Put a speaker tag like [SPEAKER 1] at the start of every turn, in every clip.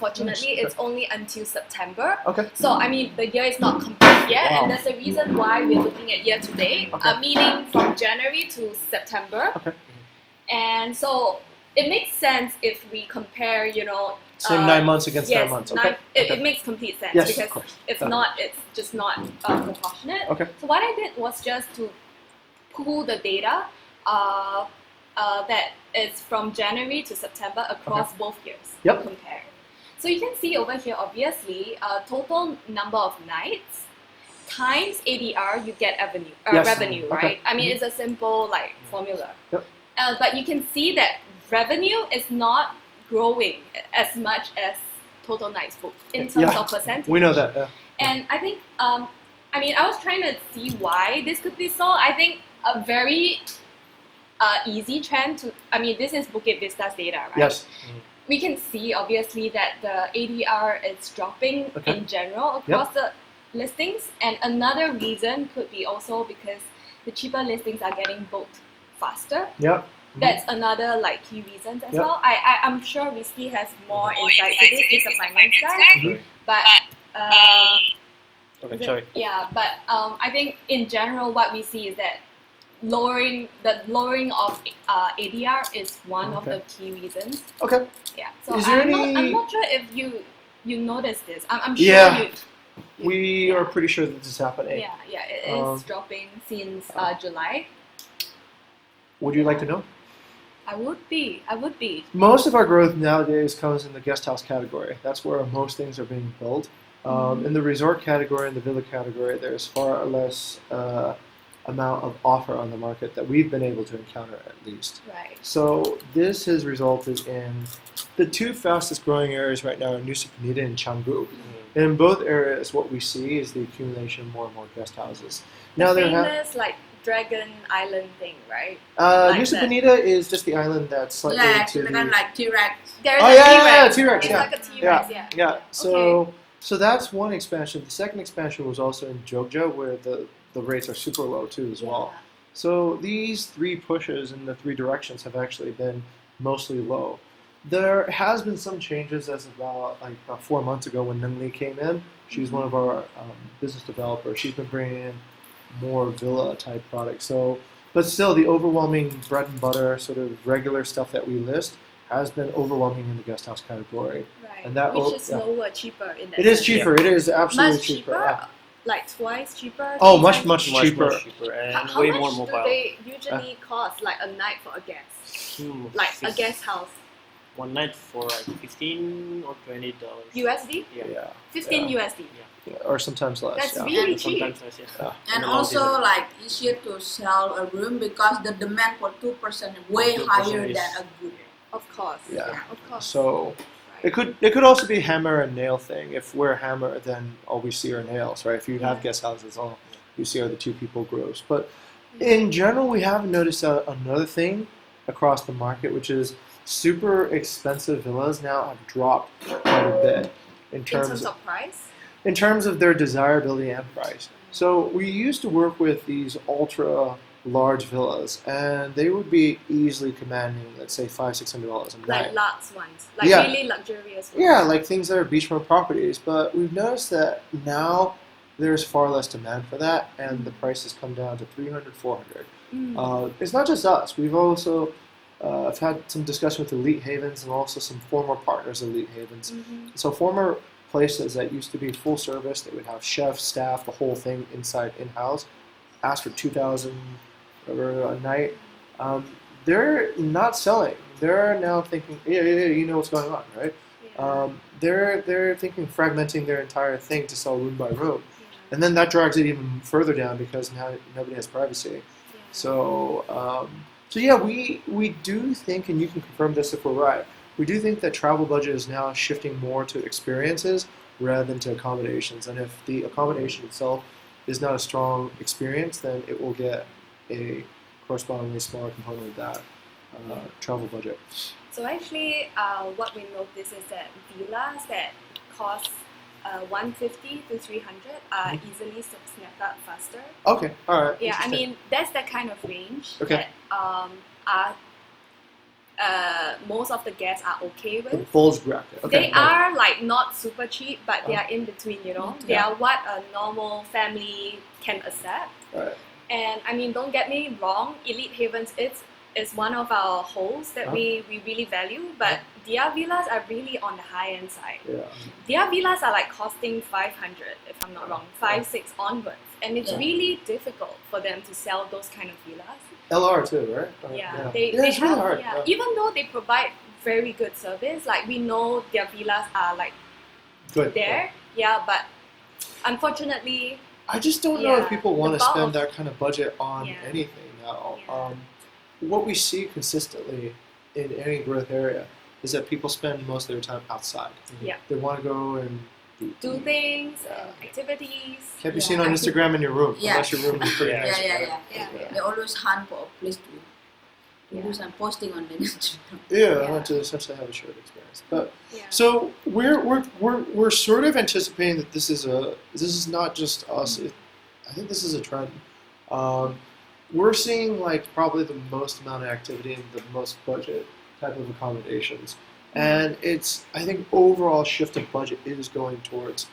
[SPEAKER 1] unfortunately, it's only until September.
[SPEAKER 2] Okay.
[SPEAKER 1] So, I mean, the year is not complete yet,
[SPEAKER 2] Wow.
[SPEAKER 1] and there's a reason why we're looking at year to date, meaning from January to September.
[SPEAKER 2] Okay.
[SPEAKER 1] And so, it makes sense if we compare,
[SPEAKER 2] Same 9 months against 9
[SPEAKER 1] yes,
[SPEAKER 2] months. Okay.
[SPEAKER 1] It makes complete sense
[SPEAKER 2] Yes,
[SPEAKER 1] because
[SPEAKER 2] of course.
[SPEAKER 1] if not, it's just not proportionate.
[SPEAKER 2] Okay.
[SPEAKER 1] So what I did was just to pool the data that is from January to September across both years.
[SPEAKER 2] Yep.
[SPEAKER 1] To compare. So you can see over here, obviously, total number of nights times ADR, you get revenue, right? I mean, it's a simple formula.
[SPEAKER 2] Yep.
[SPEAKER 1] But you can see that revenue is not growing as much as total nights booked in terms of percentage.
[SPEAKER 2] We know that. Yeah.
[SPEAKER 1] And I think, I was trying to see why this could be so. I think a very easy trend this is Bukit Vista's data, right?
[SPEAKER 2] Yes.
[SPEAKER 1] We can see obviously that the ADR is dropping in general across the listings, and another reason could be also because the cheaper listings are getting booked faster.
[SPEAKER 2] Yep.
[SPEAKER 1] That's another key reason as well. I'm sure Rizky has more insight. So this is a finance guy, but I think in general what we see is that lowering of ADR is one of the key reasons.
[SPEAKER 2] Okay.
[SPEAKER 1] Yeah. So
[SPEAKER 2] Is there
[SPEAKER 1] I'm not sure if you noticed this. I'm sure
[SPEAKER 2] we are pretty sure that this is happening.
[SPEAKER 1] Yeah, it is dropping since July.
[SPEAKER 2] Would you like to know?
[SPEAKER 1] I would be.
[SPEAKER 2] Most of our growth nowadays comes in the guest house category. That's where most things are being built. In the resort category and the villa category, there's far less amount of offer on the market that we've been able to encounter at least.
[SPEAKER 1] Right.
[SPEAKER 2] So this has resulted in the two fastest growing areas right now are Nusa Penida and Canggu. In both areas, what we see is the accumulation of more and more guest houses. Now
[SPEAKER 1] famous Dragon Island thing, right?
[SPEAKER 2] Nusa Penida is just the island that's slightly
[SPEAKER 3] like T-Rex.
[SPEAKER 1] There's a T-Rex.
[SPEAKER 2] T-Rex.
[SPEAKER 1] It's like a T-Rex. Yeah.
[SPEAKER 2] So that's one expansion. The second expansion was also in Jogja, where the rates are super low too as well. So these three pushes in the three directions have actually been mostly low. There has been some changes as about 4 months ago when Nung Lee came in. She's one of our business developers. She's been bringing in more villa type products. So, but still, the overwhelming bread and butter sort of regular stuff that we list has been overwhelming in the guest house category.
[SPEAKER 1] Right.
[SPEAKER 2] And that
[SPEAKER 1] which is lower, cheaper in that
[SPEAKER 2] It is
[SPEAKER 1] sense.
[SPEAKER 2] cheaper. It is absolutely
[SPEAKER 1] Much
[SPEAKER 2] cheaper.
[SPEAKER 1] cheaper. Like twice cheaper.
[SPEAKER 2] Oh, much cheaper.
[SPEAKER 4] And
[SPEAKER 1] how
[SPEAKER 4] way
[SPEAKER 1] much
[SPEAKER 4] more
[SPEAKER 1] do
[SPEAKER 4] mobile.
[SPEAKER 1] they usually cost a night for a guest? A guest house.
[SPEAKER 4] One night for $15 or $20.
[SPEAKER 1] USD?
[SPEAKER 4] Yeah.
[SPEAKER 1] 15 USD.
[SPEAKER 2] Yeah, or sometimes less.
[SPEAKER 1] That's really cheap.
[SPEAKER 4] Sometimes less, yes.
[SPEAKER 3] And also easier to sell a room because the demand for 2% is way higher than a good.
[SPEAKER 1] Of course.
[SPEAKER 2] Yeah.
[SPEAKER 1] Of course.
[SPEAKER 2] So it could also be hammer and nail thing. If we're hammer, then all we see are nails, right? If you have guest houses, all you see are the two people groups. But in general, we have noticed another thing across the market, which is super expensive villas now have dropped quite a bit in terms
[SPEAKER 1] of price.
[SPEAKER 2] In terms of their desirability and price. So we used to work with these ultra large villas, and they would be easily commanding, let's say, $500-$600 a night.
[SPEAKER 1] Like lots ones, really luxurious ones.
[SPEAKER 2] Yeah, like things that are beachfront properties. But we've noticed that now there's far less demand for that, and the prices come down to $300-$400. It's not just us. We've also I've had some discussion with Elite Havens and also some former partners of Elite Havens. So former places that used to be full service, they would have chef, staff, the whole thing inside in-house, ask for $2,000 a night. They're not selling. They're now thinking, you know what's going on, right? They're thinking fragmenting their entire thing to sell room by room. And then that drags it even further down because now nobody has privacy. So we do think, and you can confirm this if we're right, we do think that travel budget is now shifting more to experiences rather than to accommodations. And if the accommodation itself is not a strong experience, then it will get a correspondingly smaller component of that travel budget.
[SPEAKER 1] So actually, what we notice is that villas that cost $150 to $300 are easily snapped up faster.
[SPEAKER 2] Okay, all right.
[SPEAKER 1] Yeah, I mean that's that kind of range
[SPEAKER 2] that
[SPEAKER 1] are most of the guests are okay
[SPEAKER 2] The
[SPEAKER 1] with.
[SPEAKER 2] bulge bracket. Okay.
[SPEAKER 1] They are like not super cheap, but they are in between, you know. They
[SPEAKER 2] Yeah.
[SPEAKER 1] are what a normal family can accept.
[SPEAKER 2] Right.
[SPEAKER 1] And I mean, don't get me wrong, Elite Havens is one of our holes that we really value, but their villas are really on the high end side.
[SPEAKER 2] Yeah.
[SPEAKER 1] Their villas are like costing 500, if I'm not wrong, 5-6 onwards, and it's really difficult for them to sell those kind of villas.
[SPEAKER 2] LR too, right?
[SPEAKER 1] Yeah,
[SPEAKER 2] It's
[SPEAKER 1] they
[SPEAKER 2] really
[SPEAKER 1] have,
[SPEAKER 2] hard.
[SPEAKER 1] yeah. Even though they provide very good service, like we know their villas are like
[SPEAKER 2] Good.
[SPEAKER 1] there, but unfortunately,
[SPEAKER 2] I just don't know if
[SPEAKER 1] Yeah,
[SPEAKER 2] people want
[SPEAKER 1] the
[SPEAKER 2] to
[SPEAKER 1] bulk
[SPEAKER 2] spend
[SPEAKER 1] of-
[SPEAKER 2] that kind of budget on
[SPEAKER 1] Yeah.
[SPEAKER 2] anything now.
[SPEAKER 1] Yeah.
[SPEAKER 2] What we see consistently in any growth area is that people spend most of their time outside.
[SPEAKER 1] Yeah.
[SPEAKER 2] They want to go and
[SPEAKER 1] do things
[SPEAKER 2] Yeah.
[SPEAKER 1] and activities.
[SPEAKER 2] Can't be
[SPEAKER 3] Yeah,
[SPEAKER 2] seen on
[SPEAKER 3] I
[SPEAKER 2] Instagram in your room
[SPEAKER 3] Yeah.
[SPEAKER 2] unless your room is pretty
[SPEAKER 4] Yeah.
[SPEAKER 2] nice.
[SPEAKER 3] Yeah.
[SPEAKER 1] Yeah.
[SPEAKER 3] They always hunt for a place to
[SPEAKER 1] Yeah.
[SPEAKER 3] do some posting on the Instagram.
[SPEAKER 2] Yeah, I
[SPEAKER 1] Yeah.
[SPEAKER 2] want to essentially have a shared experience. But
[SPEAKER 1] Yeah.
[SPEAKER 2] so we're sort of anticipating that this is not just us. I think this is a trend. We're seeing like probably the most amount of activity and the most budget type of accommodations, and I think overall shift of budget is going towards.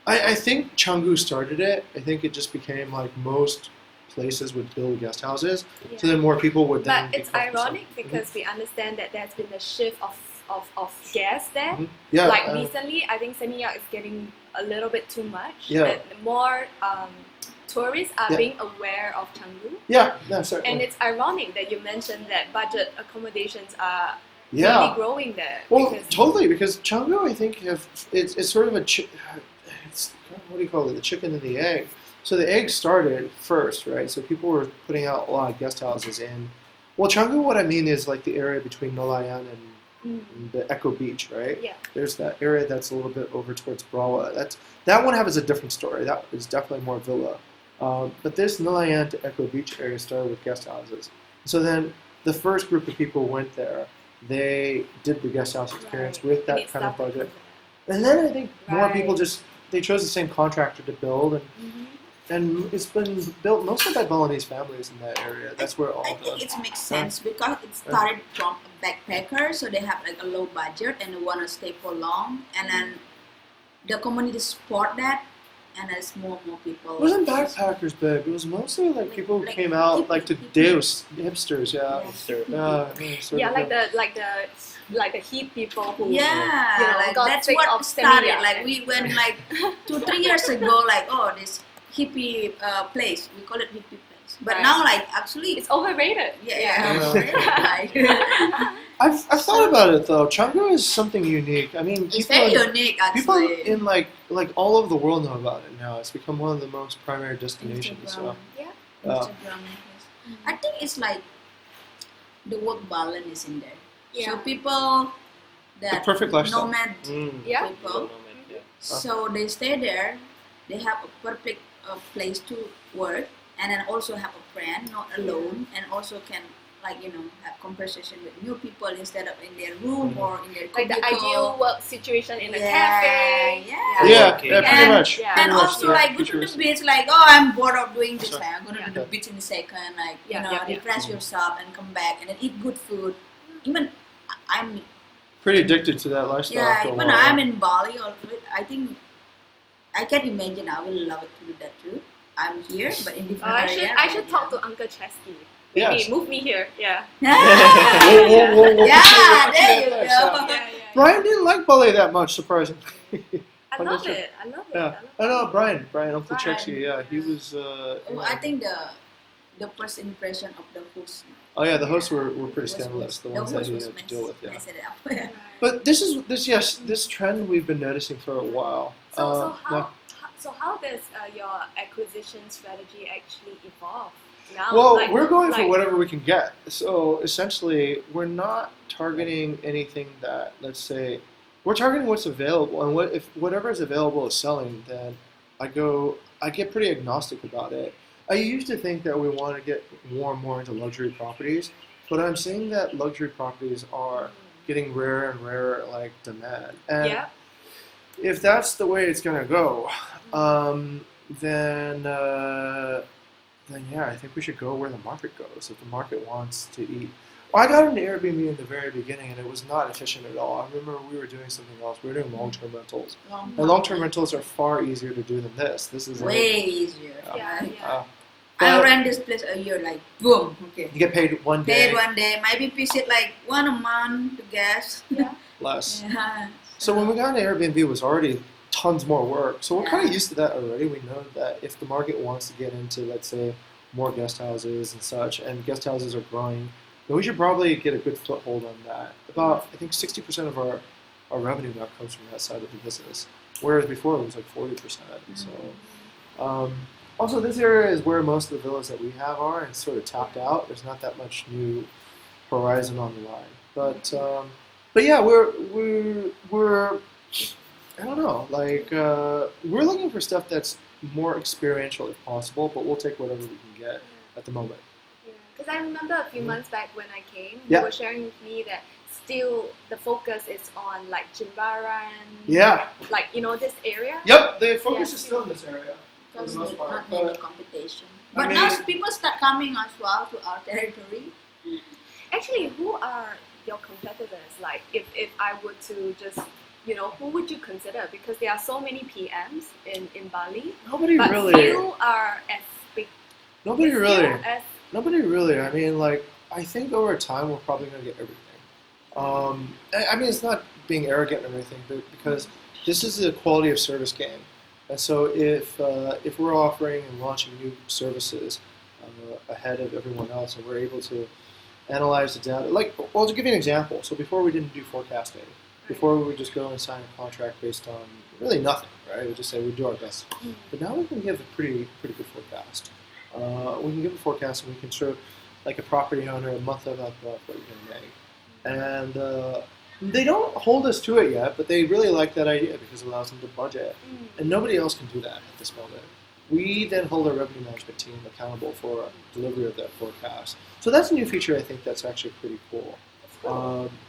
[SPEAKER 2] I think Canggu started it. I think it just became like most places would build guest houses,
[SPEAKER 1] Yeah.
[SPEAKER 2] so then more people would then.
[SPEAKER 1] But it's ironic because we understand that there's been a shift of guests there.
[SPEAKER 2] Mhm. Yeah,
[SPEAKER 1] Like recently, I think Semiyak is getting a little bit too much.
[SPEAKER 2] Yeah.
[SPEAKER 1] And more tourists are
[SPEAKER 2] Yeah.
[SPEAKER 1] being aware of Canggu.
[SPEAKER 2] yeah, certainly.
[SPEAKER 1] And it's ironic that you mentioned that budget accommodations are
[SPEAKER 2] Yeah.
[SPEAKER 1] really growing there.
[SPEAKER 2] Well,
[SPEAKER 1] because
[SPEAKER 2] totally, because Canggu, I think, it's sort of it's what do you call it? The chicken and the egg. So the egg started first, right? So people were putting out a lot of guest houses in. Well, Canggu, what I mean is like the area between Nelayan and the Echo Beach, right?
[SPEAKER 1] Yeah.
[SPEAKER 2] There's that area that's a little bit over towards Brawa. That one has a different story. That is definitely more villa. But this Nelayan to Echo Beach area started with guest houses. So then the first group of people went there. They did the guest house experience
[SPEAKER 1] Right.
[SPEAKER 2] with
[SPEAKER 1] And
[SPEAKER 2] that
[SPEAKER 1] it
[SPEAKER 2] kind of
[SPEAKER 1] started
[SPEAKER 2] budget.
[SPEAKER 1] from
[SPEAKER 2] And then I think more
[SPEAKER 1] Right.
[SPEAKER 2] people they chose the same contractor to build, and it's been built mostly by Balinese families in that area. That's where all
[SPEAKER 3] I think
[SPEAKER 2] the
[SPEAKER 3] it makes sense because it started from a backpacker, so they have like a low budget and they want to stay for long, and then the community support that, and there's more people.
[SPEAKER 2] it wasn't backpackers big. It was mostly like people who
[SPEAKER 3] Like
[SPEAKER 2] came out like to
[SPEAKER 3] hippie.
[SPEAKER 2] Deus hipsters, yeah.
[SPEAKER 4] Hipster.
[SPEAKER 1] Yeah, like the heat people who
[SPEAKER 3] Yeah,
[SPEAKER 1] you know,
[SPEAKER 3] like
[SPEAKER 1] got
[SPEAKER 3] that's
[SPEAKER 1] sick
[SPEAKER 3] what
[SPEAKER 1] of
[SPEAKER 3] started.
[SPEAKER 1] Semiyak.
[SPEAKER 3] Like we went like 2-3 years ago, like this hippie place. We call it hippie place, but
[SPEAKER 1] Right.
[SPEAKER 3] now like actually
[SPEAKER 1] It's overrated.
[SPEAKER 2] I've thought about it though. Canggu is something unique. I mean,
[SPEAKER 3] It's
[SPEAKER 2] people
[SPEAKER 3] very unique
[SPEAKER 2] people
[SPEAKER 3] actually.
[SPEAKER 2] in like all over the world know about it now. It's become one of the most primary destinations.
[SPEAKER 3] Instagram.
[SPEAKER 1] Yeah.
[SPEAKER 3] Instagram. Yes. I think it's like the work balance is in there.
[SPEAKER 1] Yeah.
[SPEAKER 3] So people
[SPEAKER 2] The
[SPEAKER 3] that
[SPEAKER 2] perfect lifestyle.
[SPEAKER 3] nomad
[SPEAKER 1] Yeah.
[SPEAKER 3] people, so they stay there. They have a perfect place to work, and then also have a friend, not alone, and also can have conversation with new people instead of in their room or in their
[SPEAKER 1] Like the
[SPEAKER 3] cubicle.
[SPEAKER 1] ideal work situation in a
[SPEAKER 3] Yeah,
[SPEAKER 1] cafe.
[SPEAKER 3] yeah.
[SPEAKER 2] Yeah,
[SPEAKER 4] Okay.
[SPEAKER 2] pretty
[SPEAKER 3] And-
[SPEAKER 2] much.
[SPEAKER 1] yeah.
[SPEAKER 2] pretty
[SPEAKER 3] And
[SPEAKER 2] much,
[SPEAKER 3] also
[SPEAKER 2] yeah,
[SPEAKER 3] like go to
[SPEAKER 2] futuristic.
[SPEAKER 3] the beach, like I'm bored of doing this.
[SPEAKER 2] Sure.
[SPEAKER 3] Like, I'm gonna
[SPEAKER 1] Yeah.
[SPEAKER 3] do the beach in a second, like
[SPEAKER 1] Yeah.
[SPEAKER 3] refresh yourself and come back and then eat good food. Even I'm
[SPEAKER 2] Pretty addicted to that lifestyle. after a
[SPEAKER 3] even
[SPEAKER 2] while.
[SPEAKER 3] I'm in Bali also. I think I can imagine I will love it to do that too. I'm here, but in different area.
[SPEAKER 1] I should talk to Uncle Chesky.
[SPEAKER 2] Yes.
[SPEAKER 1] Maybe move me here. Yeah.
[SPEAKER 2] We'll
[SPEAKER 3] Yeah,
[SPEAKER 2] put
[SPEAKER 3] there
[SPEAKER 2] you
[SPEAKER 3] you
[SPEAKER 2] in
[SPEAKER 3] go.
[SPEAKER 2] place,
[SPEAKER 1] Yeah.
[SPEAKER 2] Brian didn't like Bali that much, surprisingly.
[SPEAKER 1] I love it. I love it.
[SPEAKER 2] Yeah, I know Brian, Uncle
[SPEAKER 3] Brian.
[SPEAKER 2] Chexy, yeah, he was.
[SPEAKER 3] Oh, I think the first impression of the host.
[SPEAKER 2] Oh yeah, the hosts were pretty
[SPEAKER 3] was-
[SPEAKER 2] scandalous. The
[SPEAKER 3] the
[SPEAKER 2] ones that
[SPEAKER 3] host
[SPEAKER 2] he
[SPEAKER 3] was
[SPEAKER 2] had to deal with, yeah.
[SPEAKER 3] messed it up.
[SPEAKER 2] But this trend we've been noticing for a while.
[SPEAKER 1] So how does your acquisition strategy actually evolve now?
[SPEAKER 2] Well,
[SPEAKER 1] Like,
[SPEAKER 2] we're going for
[SPEAKER 1] like-
[SPEAKER 2] whatever we can get. So essentially, we're not targeting anything that, let's say, we're targeting what's available, and if whatever is available is selling, then I get pretty agnostic about it. I used to think that we want to get more and more into luxury properties, but I'm seeing that luxury properties are getting rarer and rarer, like demand. And
[SPEAKER 1] Yeah.
[SPEAKER 2] if that's the way it's gonna go, then yeah, I think we should go where the market goes. If the market wants to eat, I got into Airbnb in the very beginning, and it was not efficient at all. I remember we were doing something else. We were doing long-term rentals. And long-term rentals are far easier to do than this. This is
[SPEAKER 3] way easier.
[SPEAKER 1] Yeah.
[SPEAKER 3] I rent this place a year, like boom. Okay.
[SPEAKER 2] You get paid one day.
[SPEAKER 3] Paid one day. Maybe visit like one a month to guess.
[SPEAKER 1] Yeah.
[SPEAKER 2] Less.
[SPEAKER 3] Yeah.
[SPEAKER 2] So when we got into Airbnb, it was already tons more work. So we're kind of used to that already. We know that if the market wants to get into, let's say, more guest houses and such, and guest houses are growing, then we should probably get a good foothold on that. About, I think, 60% of our revenue now comes from that side of the business, whereas before it was like 40%. So, also this area is where most of the villas that we have are, and it's sort of tapped out. There's not that much new horizon on the line, but yeah, we're I don't know, like we're looking for stuff that's more experiential if possible, but we'll take whatever we can get at the moment.
[SPEAKER 1] Because I remember a few months back when I came,
[SPEAKER 2] Yeah.
[SPEAKER 1] you were sharing with me that still the focus is on like Jimbaran,
[SPEAKER 2] Yeah.
[SPEAKER 1] like this area.
[SPEAKER 2] Yep. The focus
[SPEAKER 1] Yeah.
[SPEAKER 2] is still in this area. For
[SPEAKER 3] Because
[SPEAKER 2] the most
[SPEAKER 3] there's
[SPEAKER 2] part,
[SPEAKER 3] not many
[SPEAKER 2] but
[SPEAKER 3] competition.
[SPEAKER 2] I
[SPEAKER 3] But
[SPEAKER 2] mean-
[SPEAKER 3] now people start coming as well to our territory.
[SPEAKER 1] Actually, who are your competitors? Like, if I were to just, who would you consider? Because there are so many PMs in Bali,
[SPEAKER 2] nobody
[SPEAKER 1] but
[SPEAKER 2] really.
[SPEAKER 1] few are as big.
[SPEAKER 2] Nobody
[SPEAKER 1] few
[SPEAKER 2] really.
[SPEAKER 1] As,
[SPEAKER 2] Nobody really. I mean, like, I think over time we're probably going to get everything. I mean, it's not being arrogant or anything, but because this is a quality of service game, and so if we're offering and launching new services ahead of everyone else, and we're able to analyze the data, like, well, to give you an example, so before we didn't do forecasting. Before we would just go and sign a contract based on really nothing, right? We just say we do our best. But now we can give a pretty good forecast. We can give a forecast, and we can show, like, a property owner a month what you're going to make. And they don't hold us to it yet, but they really like that idea because it allows them to budget. And nobody else can do that at this moment. We then hold our revenue management team accountable for delivery of that forecast. So that's a new feature I think that's actually pretty cool.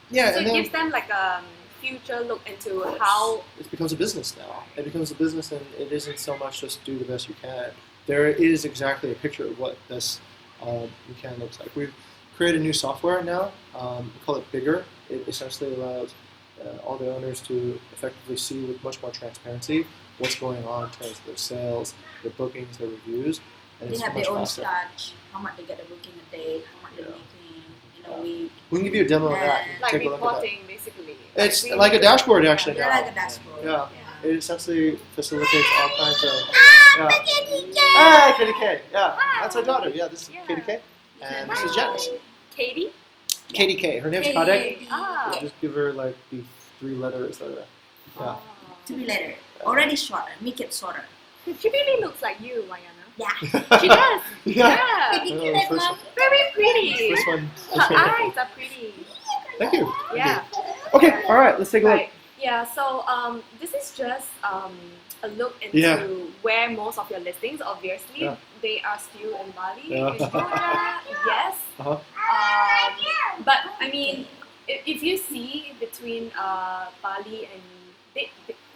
[SPEAKER 2] Yeah,
[SPEAKER 1] so
[SPEAKER 2] and
[SPEAKER 1] it
[SPEAKER 2] then
[SPEAKER 1] gives them like a future look into how.
[SPEAKER 2] it becomes a business now. It becomes a business, and it isn't so much just do the best you can. There is exactly a picture of what this you can looks like. We've created new software now. We call it Bigger. It essentially allows all the owners to effectively see with much more transparency what's going on in terms of their sales, their bookings, their reviews, and
[SPEAKER 3] They
[SPEAKER 2] it's
[SPEAKER 3] have
[SPEAKER 2] much
[SPEAKER 3] their own
[SPEAKER 2] faster.
[SPEAKER 3] stats, how much they get a booking a day, how much they're making, we
[SPEAKER 2] We can give you a demo of that.
[SPEAKER 1] Like
[SPEAKER 2] Take a look at that.
[SPEAKER 1] reporting, basically.
[SPEAKER 2] It's
[SPEAKER 1] we
[SPEAKER 2] like a
[SPEAKER 1] need-
[SPEAKER 2] dashboard actually
[SPEAKER 3] they're
[SPEAKER 2] now.
[SPEAKER 3] like a dashboard.
[SPEAKER 2] Yeah.
[SPEAKER 1] Yeah.
[SPEAKER 2] It essentially facilitates all kinds of. Yeah.
[SPEAKER 3] Kitty
[SPEAKER 2] Hey, Katie K. Yeah, that's our daughter. Yeah, this is
[SPEAKER 1] Yeah.
[SPEAKER 2] Katie K. And this
[SPEAKER 1] Hi.
[SPEAKER 2] is Janice.
[SPEAKER 1] Katie?
[SPEAKER 2] Katie K. Her name's
[SPEAKER 3] Katie.
[SPEAKER 2] Kadek.
[SPEAKER 1] Ah.
[SPEAKER 2] Yeah, just give her like the 3 letters that are. Yeah.
[SPEAKER 3] To be later. Already shorter, make it shorter.
[SPEAKER 1] She really looks like you, Mayana.
[SPEAKER 3] Yeah.
[SPEAKER 1] She does.
[SPEAKER 2] Yeah.
[SPEAKER 1] Yeah.
[SPEAKER 3] Kitty
[SPEAKER 2] Oh,
[SPEAKER 3] cat,
[SPEAKER 2] first
[SPEAKER 3] mom.
[SPEAKER 1] Very pretty.
[SPEAKER 2] This one.
[SPEAKER 1] Her eyes are pretty.
[SPEAKER 2] Thank you.
[SPEAKER 1] Yeah.
[SPEAKER 2] Okay. All right. Let's take a look.
[SPEAKER 1] Right. Yeah. So this is just a look into
[SPEAKER 2] Yeah.
[SPEAKER 1] where most of your listings, obviously,
[SPEAKER 2] Yeah.
[SPEAKER 1] they are still in Bali,
[SPEAKER 2] Yeah.
[SPEAKER 1] in Georgia. Yes.
[SPEAKER 2] Uh-huh.
[SPEAKER 1] But I mean, if you see between Bali and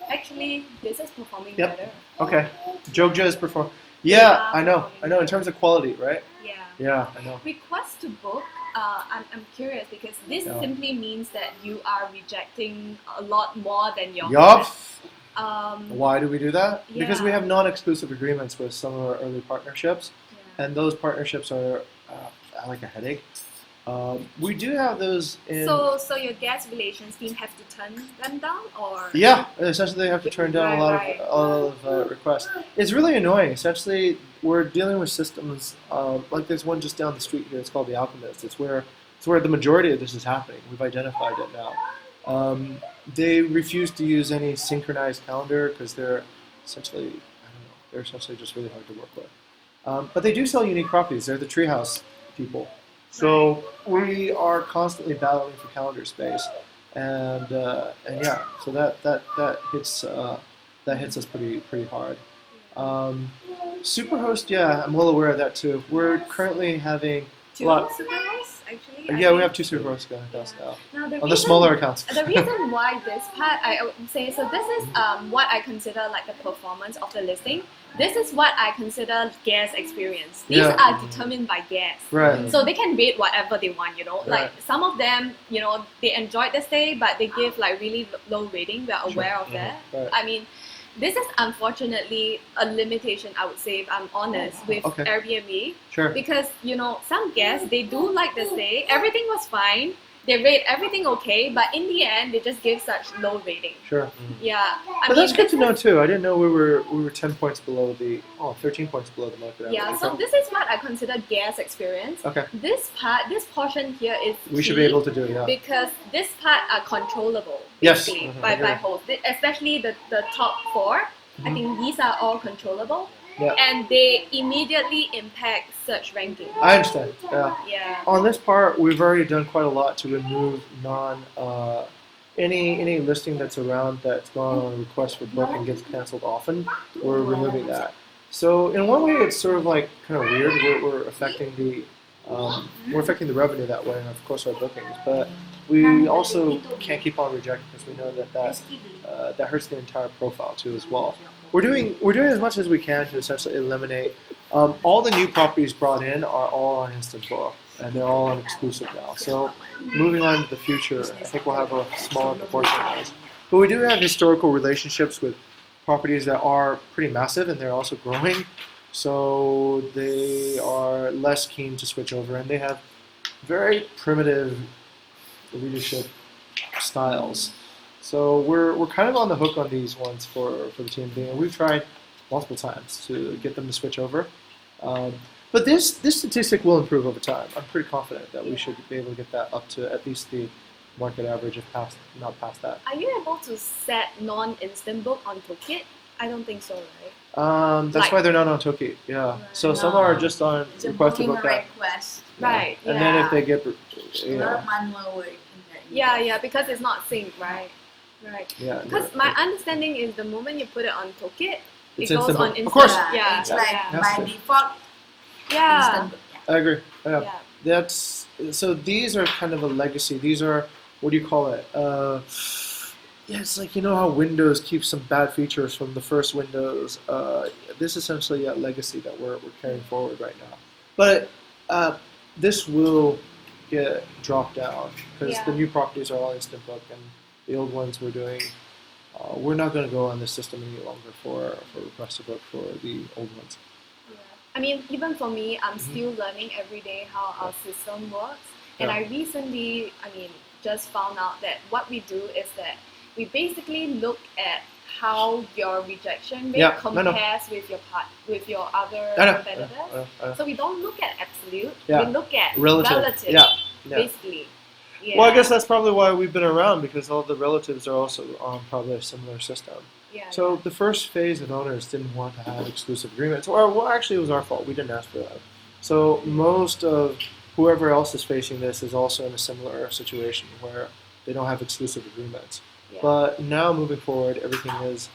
[SPEAKER 1] actually this is performing
[SPEAKER 2] Yep.
[SPEAKER 1] better.
[SPEAKER 2] Okay. Jogja is perform.
[SPEAKER 1] Yeah,
[SPEAKER 2] Yeah, I know. I know. In terms of quality, right?
[SPEAKER 1] Yeah.
[SPEAKER 2] Yeah, I know.
[SPEAKER 1] Request to book. I'm curious because this
[SPEAKER 2] Yeah.
[SPEAKER 1] simply means that you are rejecting a lot more than your.
[SPEAKER 2] Yup.
[SPEAKER 1] Why
[SPEAKER 2] Why do we do that? Because we
[SPEAKER 1] Yeah.
[SPEAKER 2] have non-exclusive agreements with some of our early partnerships,
[SPEAKER 1] Yeah.
[SPEAKER 2] and those partnerships are like a headache. We do have those in.
[SPEAKER 1] So your guest relations team have to turn them down, or
[SPEAKER 2] Yeah, essentially they have to turn down
[SPEAKER 1] Right.
[SPEAKER 2] a lot of requests. It's really annoying. Essentially, we're dealing with systems like there's one just down the street here. It's called the Alchemist. It's where the majority of this is happening. We've identified it now. They refuse to use any synchronized calendar because they're essentially they're essentially just really hard to work with. But they do sell unique properties. They're the treehouse people. So we are constantly battling for calendar space, and yeah, so that hits us pretty hard. Superhost, yeah, I'm well aware of that too. We're currently having a
[SPEAKER 1] two
[SPEAKER 2] lot.
[SPEAKER 1] superhosts actually.
[SPEAKER 2] Yeah, we have 2 super pros going accounts now.
[SPEAKER 1] Now,
[SPEAKER 2] On the smaller accounts.
[SPEAKER 1] The reason why this part, I would say, so this is what I consider like the performance of the listing. This is what I consider guest experience. These are determined by guests.
[SPEAKER 2] Right.
[SPEAKER 1] So they can rate whatever they want, you know. Like some of them, you know, they enjoyed the stay, but they give like really low rating. We're aware of that.
[SPEAKER 2] Right.
[SPEAKER 1] I mean, this is unfortunately a limitation, I would say, if I'm honest, with Airbnb.
[SPEAKER 2] Sure.
[SPEAKER 1] Because, you know, some guests, they do like the stay. Everything was fine. They rate everything okay, but in the end, they just give such low rating.
[SPEAKER 2] Sure.
[SPEAKER 1] Yeah.
[SPEAKER 2] But that's good to know too. I didn't know we were 10 points below 13 points below the market average.
[SPEAKER 1] Yeah, so this is what I consider guest experience.
[SPEAKER 2] Okay.
[SPEAKER 1] This portion here is
[SPEAKER 2] we should be able to do it, yeah.
[SPEAKER 1] Because this part are controllable,
[SPEAKER 2] yes.
[SPEAKER 1] by hosts. Especially the top 4. I think these are all controllable.
[SPEAKER 2] Yeah.
[SPEAKER 1] And they immediately impact search ranking.
[SPEAKER 2] I understand. Yeah.
[SPEAKER 1] Yeah.
[SPEAKER 2] On this part, we've already done quite a lot to remove any listing that's around that's gone on a request for book and gets canceled often. We're removing that. So in one way, it's sort of like kind of weird. We're affecting the revenue that way, and of course our bookings. But we also can't keep on rejecting because we know that hurts the entire profile too as well. We're doing as much as we can to essentially eliminate all the new properties brought in are all on Instant Book, and they're all on exclusive now. So moving on to the future, I think we'll have a smaller proportion of those. But we do have historical relationships with properties that are pretty massive, and they're also growing. So they are less keen to switch over, and they have very primitive leadership styles. So we're kind of on the hook on these ones for the team being. We've tried multiple times to get them to switch over. But this statistic will improve over time. I'm pretty confident that we should be able to get that up to at least the market average, if not past that.
[SPEAKER 1] Are you able to set non-instant book on Bukit? I don't think so, right?
[SPEAKER 2] That's why they're not on Toki. Yeah. Right. So some are just on request to book that.
[SPEAKER 3] Request.
[SPEAKER 2] Yeah.
[SPEAKER 1] Right.
[SPEAKER 2] And then if they get
[SPEAKER 3] a lot of manual work in
[SPEAKER 1] there. Yeah, because it's not synced, right? Right.
[SPEAKER 2] Yeah.
[SPEAKER 1] Because my understanding is the moment you put it on Tokit, it goes on instant.
[SPEAKER 2] Of course.
[SPEAKER 3] Yeah. It's like by default.
[SPEAKER 1] Yeah.
[SPEAKER 3] Instant.
[SPEAKER 2] I agree. Yeah. So these are kind of a legacy. These are, what do you call it? It's like, you know how Windows keeps some bad features from the first Windows. This is essentially a legacy that we're carrying forward right now. But this will get dropped down because the new properties are all instant book, and the old ones we're doing, we're not going to go on this system any longer for request to book for the old ones.
[SPEAKER 1] Yeah. I mean, even for me, I'm still learning every day how our system works. And I recently, just found out that what we do is that we basically look at how your rejection rate compares with your other competitors. So we don't look at absolute, we look at relative. Basically. Yeah.
[SPEAKER 2] Well, I guess that's probably why we've been around, because all the relatives are also on probably a similar system.
[SPEAKER 1] Yeah,
[SPEAKER 2] so the first phase of owners didn't want to have exclusive agreements, or actually it was our fault. We didn't ask for that. So most of whoever else is facing this is also in a similar situation where they don't have exclusive agreements. Yeah. But now moving forward, everything is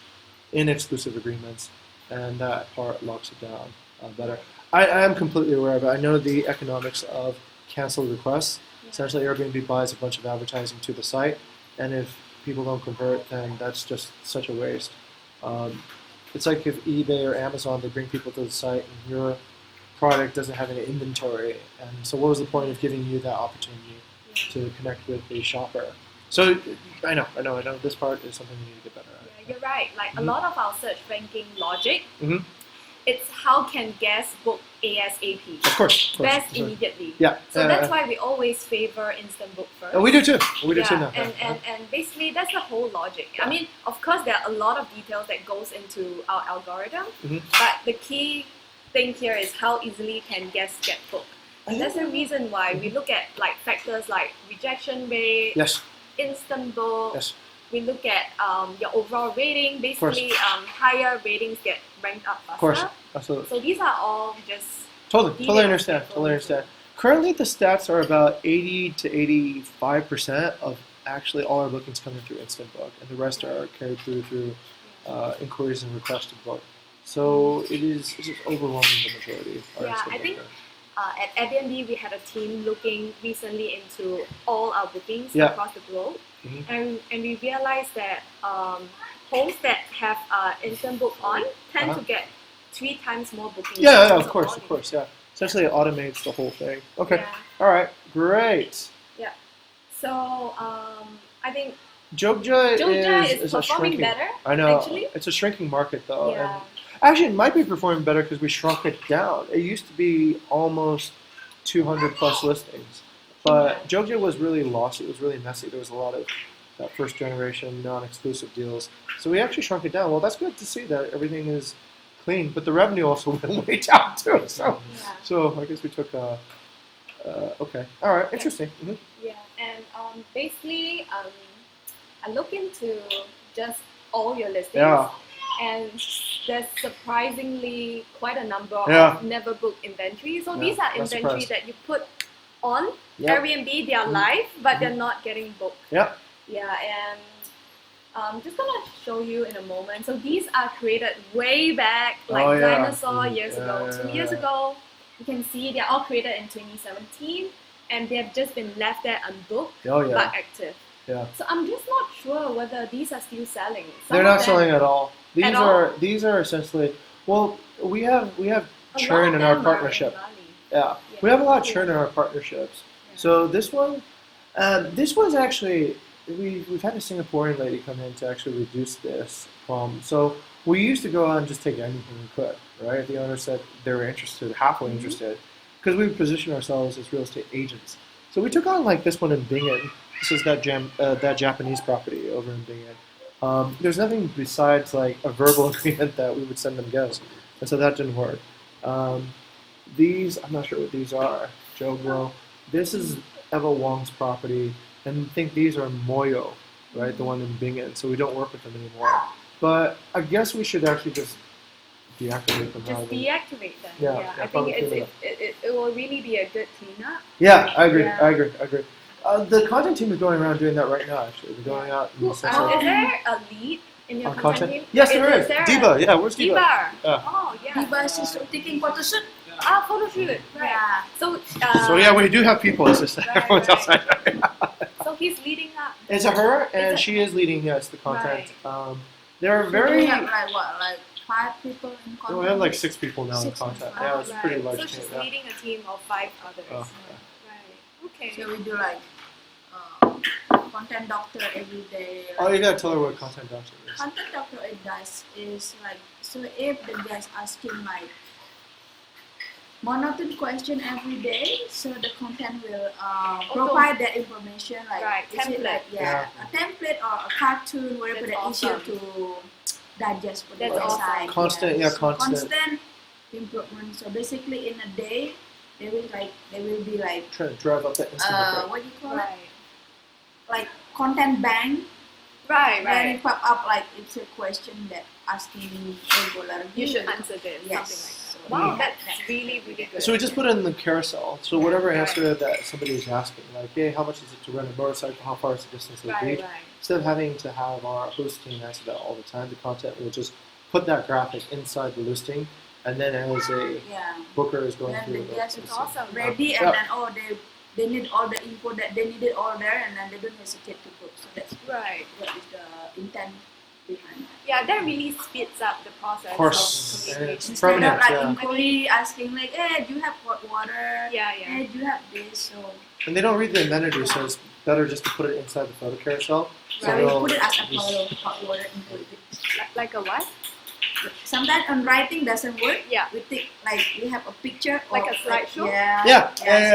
[SPEAKER 2] in exclusive agreements, and that part locks it down better. I am completely aware of it. I know the economics of canceled requests. Essentially, Airbnb buys a bunch of advertising to the site, and if people don't convert, then that's just such a waste. It's like if eBay or Amazon, they bring people to the site, and your product doesn't have any inventory. And so what was the point of giving you that opportunity to connect with the shopper? So I know, this part is something we need to get better at.
[SPEAKER 1] Yeah, you're right. Like a lot of our search ranking logic, it's how can guests book ASAP.
[SPEAKER 2] Of course.
[SPEAKER 1] Best immediately.
[SPEAKER 2] Yeah.
[SPEAKER 1] So that's why we always favor instant book first.
[SPEAKER 2] We do too. We do too now.
[SPEAKER 1] And basically that's the whole logic. I mean, of course there are a lot of details that goes into our algorithm, but the key thing here is how easily can guests get booked. And that's the reason why we look at like factors like rejection rate, instant book. We look at your overall rating. Basically, higher ratings get ranked up faster.
[SPEAKER 2] Of course, absolutely.
[SPEAKER 1] So these are all just
[SPEAKER 2] totally understand. Currently, the stats are about 80 to 85% of actually all our bookings coming through Instant Book, and the rest are carried through inquiries and requests to book. So it's just overwhelming the majority.
[SPEAKER 1] I think at Airbnb, we had a team looking recently into all our bookings
[SPEAKER 2] Yeah.
[SPEAKER 1] across the globe,
[SPEAKER 2] Mhm.
[SPEAKER 1] and we realized that homes that have instant book on tend
[SPEAKER 2] Uh-huh.
[SPEAKER 1] to get 3 times more bookings. in
[SPEAKER 2] Yeah,
[SPEAKER 1] terms
[SPEAKER 2] of course,
[SPEAKER 1] volume.
[SPEAKER 2] of course, yeah. Essentially, it automates the whole thing. Okay,
[SPEAKER 1] Yeah.
[SPEAKER 2] all right, great.
[SPEAKER 1] So I think
[SPEAKER 2] Jogja
[SPEAKER 1] Jogja
[SPEAKER 2] is
[SPEAKER 1] is
[SPEAKER 2] a
[SPEAKER 1] performing
[SPEAKER 2] shrinking.
[SPEAKER 1] better.
[SPEAKER 2] I know
[SPEAKER 1] Actually.
[SPEAKER 2] it's a shrinking market though,
[SPEAKER 1] Yeah.
[SPEAKER 2] and actually it might be performing better because we shrunk it down. It used to be almost 200 plus listings, but Jogja was really lost. It was really messy. There was a lot of first generation non-exclusive deals, so we actually shrunk it down. Well, that's good to see that everything is clean, but the revenue also went way down too. So,
[SPEAKER 1] Yeah.
[SPEAKER 2] so I guess we took okay, all right, interesting. Mhm.
[SPEAKER 1] Yeah, and basically, I look into just all your listings,
[SPEAKER 2] Yeah.
[SPEAKER 1] and there's surprisingly quite a number
[SPEAKER 2] Yeah.
[SPEAKER 1] of never booked inventory. So
[SPEAKER 2] Yeah,
[SPEAKER 1] these are
[SPEAKER 2] I'm
[SPEAKER 1] inventory
[SPEAKER 2] surprised.
[SPEAKER 1] that you put on
[SPEAKER 2] Yeah.
[SPEAKER 1] Airbnb. They are live, but they're not getting booked.
[SPEAKER 2] Yeah.
[SPEAKER 1] Yeah, and I'm just gonna show you in a moment. So these are created way back, like
[SPEAKER 2] Oh, yeah.
[SPEAKER 1] dinosaur years
[SPEAKER 2] Yeah,
[SPEAKER 1] ago.
[SPEAKER 2] yeah,
[SPEAKER 1] 2 years
[SPEAKER 2] yeah.
[SPEAKER 1] ago, you can see they're all created in 2017, and they have just been left there unbooked
[SPEAKER 2] Oh yeah.
[SPEAKER 1] but active.
[SPEAKER 2] Yeah.
[SPEAKER 1] So I'm just not sure whether these are still selling. Some
[SPEAKER 2] They're
[SPEAKER 1] of
[SPEAKER 2] not
[SPEAKER 1] them-
[SPEAKER 2] selling at all.
[SPEAKER 1] At
[SPEAKER 2] These are essentially we have
[SPEAKER 1] a lot
[SPEAKER 2] churn
[SPEAKER 1] of
[SPEAKER 2] in our
[SPEAKER 1] them are in
[SPEAKER 2] partnership.
[SPEAKER 1] Bali.
[SPEAKER 2] Yeah.
[SPEAKER 1] Yeah.
[SPEAKER 2] We have a lot of churn in our partnerships.
[SPEAKER 1] Yeah.
[SPEAKER 2] So this one's actually we've had a Singaporean lady come in to actually reduce this problem. So we used to go out and just take anything we could, right? The owner said they were interested, halfway
[SPEAKER 1] Mhm.
[SPEAKER 2] interested, because we position ourselves as real estate agents. So we took on like this one in Bingin. This is that Japanese property over in Bingin. There's nothing besides like a verbal agreement that we would send them gifts, and so that didn't work. These I'm not sure what these are. Joglo. This is Eva Wong's property, and I think these are Moyo, right? The one in Bingin. So we don't work with them anymore. But I guess we should actually just deactivate them.
[SPEAKER 1] Just
[SPEAKER 2] rather than-
[SPEAKER 1] deactivate them.
[SPEAKER 2] Yeah,
[SPEAKER 1] I think
[SPEAKER 2] probably clean it
[SPEAKER 1] it will really be a good cleanup.
[SPEAKER 2] Yeah, I agree.
[SPEAKER 1] Yeah.
[SPEAKER 2] I agree. The content team is going around doing that right now. Actually, they're going out and
[SPEAKER 1] Is
[SPEAKER 2] essentially
[SPEAKER 1] there a lead in your
[SPEAKER 2] on
[SPEAKER 1] content team?
[SPEAKER 2] Yes, there is.
[SPEAKER 1] there
[SPEAKER 2] Diva, yeah, where's Diva?
[SPEAKER 1] Diva.
[SPEAKER 2] Yeah.
[SPEAKER 1] Oh, yeah.
[SPEAKER 3] Diva is taking photo shoot.
[SPEAKER 1] Photo shoot. Right.
[SPEAKER 3] Yeah.
[SPEAKER 1] So,
[SPEAKER 2] So yeah, we do have people. It's just
[SPEAKER 1] Right,
[SPEAKER 2] everyone's
[SPEAKER 1] right.
[SPEAKER 2] outside.
[SPEAKER 1] so he's leading up.
[SPEAKER 2] It's a her, and
[SPEAKER 1] It's a-
[SPEAKER 2] she is leading. Yes, the content. They're
[SPEAKER 3] So
[SPEAKER 2] very.
[SPEAKER 3] we have like 5 people in content.
[SPEAKER 2] We have like 6 people now in
[SPEAKER 3] 6
[SPEAKER 2] content.
[SPEAKER 3] people.
[SPEAKER 2] Yeah, it's a pretty large
[SPEAKER 1] So
[SPEAKER 2] team.
[SPEAKER 1] she's
[SPEAKER 2] Yeah.
[SPEAKER 1] leading a team of 5 others.
[SPEAKER 2] Oh,
[SPEAKER 1] Right. Okay.
[SPEAKER 3] So we do like content doctor every day.
[SPEAKER 2] Oh, you gotta tell her what content doctor is.
[SPEAKER 3] Content doctor it does is like, so if the guest asking like monotone question every day, so the content will provide that information like
[SPEAKER 1] Right,
[SPEAKER 3] is it
[SPEAKER 1] template.
[SPEAKER 3] like a template or a cartoon, whatever
[SPEAKER 1] That's
[SPEAKER 3] that
[SPEAKER 1] awesome.
[SPEAKER 3] easier to digest for the
[SPEAKER 1] That's awesome.
[SPEAKER 3] website.
[SPEAKER 2] Constant, yeah,
[SPEAKER 3] So
[SPEAKER 2] constant.
[SPEAKER 3] constant improvement. So basically in a day they will be like
[SPEAKER 2] Trying to drive up that instant
[SPEAKER 3] what do you call it?
[SPEAKER 1] Right.
[SPEAKER 3] Like content bank.
[SPEAKER 1] Right.
[SPEAKER 3] When it pop up like it's a question that asking regularly.
[SPEAKER 1] You should answer this.
[SPEAKER 3] Yes.
[SPEAKER 1] Something like that.
[SPEAKER 3] So
[SPEAKER 1] Wow,
[SPEAKER 3] yeah.
[SPEAKER 1] that's really good.
[SPEAKER 2] So we just put it in the carousel. So whatever
[SPEAKER 1] Right.
[SPEAKER 2] answer that somebody is asking, like, hey, how much is it to rent a motorcycle? How far is the distance to the
[SPEAKER 1] Right.
[SPEAKER 2] beach? Instead of having to have our host team answer that all the time, the content will just put that graphic inside the listing, and then as a
[SPEAKER 3] Yeah.
[SPEAKER 2] booker is going
[SPEAKER 3] Then
[SPEAKER 2] through
[SPEAKER 3] the guest is
[SPEAKER 1] awesome.
[SPEAKER 3] ready
[SPEAKER 2] Yeah.
[SPEAKER 3] and then they need all the info that they needed all there and then they don't hesitate to put. So that's
[SPEAKER 1] Right.
[SPEAKER 3] what is the intent behind that.
[SPEAKER 1] Yeah, that really speeds up the process.
[SPEAKER 2] Of course.
[SPEAKER 1] Of
[SPEAKER 2] And it's
[SPEAKER 1] communication.
[SPEAKER 3] Instead of
[SPEAKER 2] permanent,
[SPEAKER 3] like
[SPEAKER 2] yeah.
[SPEAKER 3] inquiry asking like, hey, do you have hot water?
[SPEAKER 1] Yeah.
[SPEAKER 3] Hey, do you have this? So
[SPEAKER 2] And they don't read the amenities, so it's better just to put it inside the photo carousel. So
[SPEAKER 3] we
[SPEAKER 2] they'll
[SPEAKER 3] put it as a
[SPEAKER 2] just-
[SPEAKER 3] photo, hot water included.
[SPEAKER 1] Like a what?
[SPEAKER 3] Sometimes on writing doesn't work.
[SPEAKER 1] Yeah.
[SPEAKER 3] We take like we have a picture
[SPEAKER 1] Like
[SPEAKER 3] of,
[SPEAKER 1] a slideshow?
[SPEAKER 2] Yeah,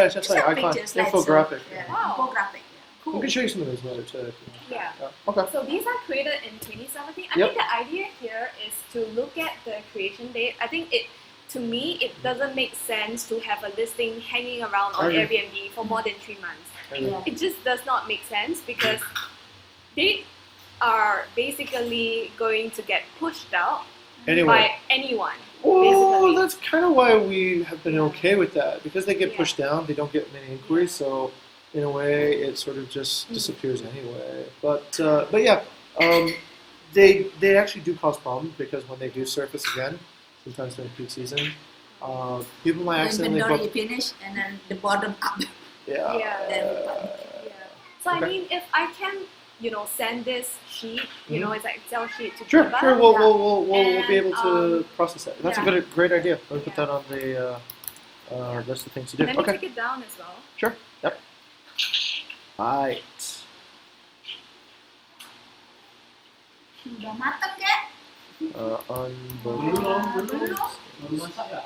[SPEAKER 2] it's just like
[SPEAKER 3] a
[SPEAKER 2] icon,
[SPEAKER 3] picture slideshow.
[SPEAKER 2] infographic.
[SPEAKER 3] Yeah.
[SPEAKER 1] Wow.
[SPEAKER 3] Infographic.
[SPEAKER 2] We
[SPEAKER 1] Cool.
[SPEAKER 2] can show you some of those later too. If you want.
[SPEAKER 1] Yeah.
[SPEAKER 2] Okay.
[SPEAKER 1] So these are created in 2017. I
[SPEAKER 2] Yep.
[SPEAKER 1] think the idea here is to look at the creation date. I think to me, it doesn't make sense to have a listing hanging around on
[SPEAKER 2] I agree.
[SPEAKER 1] Airbnb for more than 3 months.
[SPEAKER 3] Yeah.
[SPEAKER 1] It just does not make sense because they are basically going to get pushed out
[SPEAKER 2] Anyway.
[SPEAKER 1] by anyone.
[SPEAKER 2] Oh,
[SPEAKER 1] basically.
[SPEAKER 2] that's kind of why we have been okay with that because they get
[SPEAKER 1] Yeah.
[SPEAKER 2] pushed down. They don't get many inquiries, so in a way, it sort of just disappears anyway. But yeah, they actually do cause problems because when they do surface again, sometimes during peak season, People might accidentally
[SPEAKER 3] inventory
[SPEAKER 2] book.
[SPEAKER 3] finish and then the bottom up.
[SPEAKER 2] Yeah.
[SPEAKER 3] Then we panic.
[SPEAKER 1] So I
[SPEAKER 2] Okay.
[SPEAKER 1] mean, if I can, send this sheet, it's like Excel sheet to
[SPEAKER 2] Sure,
[SPEAKER 1] Diva,
[SPEAKER 2] sure. We'll be
[SPEAKER 1] And,
[SPEAKER 2] able to process that. That's
[SPEAKER 1] yeah.
[SPEAKER 2] a great idea. We'll put
[SPEAKER 1] Yeah.
[SPEAKER 2] that on the list of things to do.
[SPEAKER 1] Let me
[SPEAKER 2] Okay.
[SPEAKER 1] take it down as well.
[SPEAKER 2] Sure. Yep. Right.
[SPEAKER 3] Udah mateng kek?
[SPEAKER 2] Unbelievable.
[SPEAKER 5] Belum masak ya?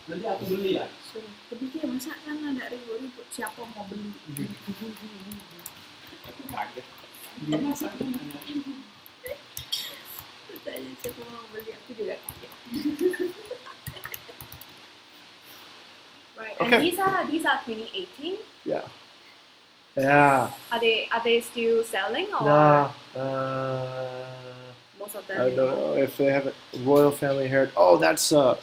[SPEAKER 5] Nanti aku beli ya?
[SPEAKER 3] Suruh pergi masak kan ada ribut-ribut siapa mau beli.
[SPEAKER 5] Kaget.
[SPEAKER 3] Tanya siapa mau beli, aku juga kaget.
[SPEAKER 1] Right.
[SPEAKER 2] Okay.
[SPEAKER 1] And these are 2018.
[SPEAKER 2] Yeah. Yeah.
[SPEAKER 1] Are they still selling or
[SPEAKER 2] Nah.
[SPEAKER 1] most of them?
[SPEAKER 2] I don't know if they have a royal family heritage. Oh, that's what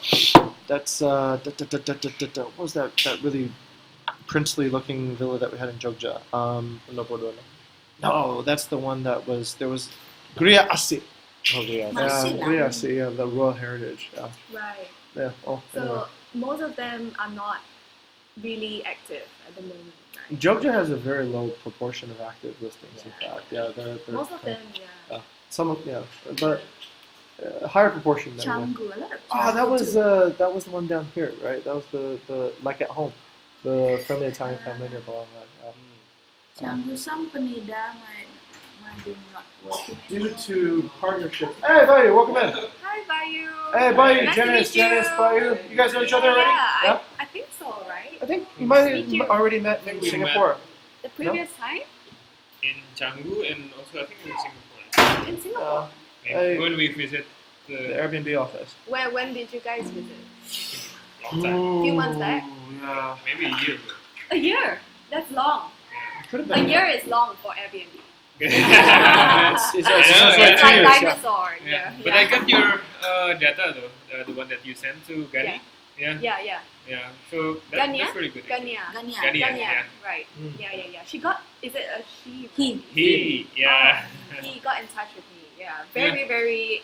[SPEAKER 2] was that really princely looking villa that we had in Jogja? No, that's the one that was Gria Asi.
[SPEAKER 3] Masih lah.
[SPEAKER 2] Gria Asi, yeah, the royal heritage. Yeah.
[SPEAKER 1] Right.
[SPEAKER 2] Yeah. Oh, anyway.
[SPEAKER 1] So most of them are not really active at the moment, right?
[SPEAKER 2] Jogja has a very low proportion of active listings. In fact, yeah, they're
[SPEAKER 1] Most of them, yeah.
[SPEAKER 2] some of but a higher proportion than.
[SPEAKER 3] Canggu, a lot of
[SPEAKER 2] Oh, that
[SPEAKER 3] Canggu
[SPEAKER 2] was the one down here, right? That was the like at home, the friendly Italian family near Balanga.
[SPEAKER 3] Canggu some Penida might be not working.
[SPEAKER 2] Due to partnerships. Hey, Bayu, welcome in.
[SPEAKER 1] Hi, Bayu.
[SPEAKER 2] Hey, Bayu,
[SPEAKER 1] Nice to
[SPEAKER 2] Janice,
[SPEAKER 1] meet you.
[SPEAKER 2] Bayu. You guys know each other already?
[SPEAKER 1] Yeah, I think so, right?
[SPEAKER 2] I think you might
[SPEAKER 1] Meet you.
[SPEAKER 2] have already met in
[SPEAKER 4] We
[SPEAKER 2] Singapore.
[SPEAKER 1] The previous time
[SPEAKER 4] In Canggu and also I think in Singapore.
[SPEAKER 1] in Singapore.
[SPEAKER 2] Hey.
[SPEAKER 4] When we visit
[SPEAKER 2] The
[SPEAKER 4] the
[SPEAKER 2] Airbnb office.
[SPEAKER 1] When did you guys visit?
[SPEAKER 4] long time,
[SPEAKER 1] Few months back?
[SPEAKER 2] Yeah.
[SPEAKER 4] maybe a year ago.
[SPEAKER 1] A year. That's long.
[SPEAKER 2] Could have
[SPEAKER 1] A
[SPEAKER 2] been.
[SPEAKER 1] year is long for Airbnb.
[SPEAKER 2] It's
[SPEAKER 4] I know,
[SPEAKER 2] like
[SPEAKER 1] It's
[SPEAKER 2] 2
[SPEAKER 1] like
[SPEAKER 2] years. Yeah.
[SPEAKER 1] dinosaur.
[SPEAKER 4] Yeah. But I got your data though, the one that you sent to Gani. Yeah.
[SPEAKER 1] Yeah.
[SPEAKER 4] So
[SPEAKER 1] Gania?
[SPEAKER 4] that's very good. actually.
[SPEAKER 1] Gania.
[SPEAKER 3] Gania.
[SPEAKER 4] Gania.
[SPEAKER 1] Right.
[SPEAKER 2] Mm.
[SPEAKER 1] Yeah. She got. Is it a she?
[SPEAKER 3] He.
[SPEAKER 4] Yeah.
[SPEAKER 1] He got in touch with me. Yeah. Very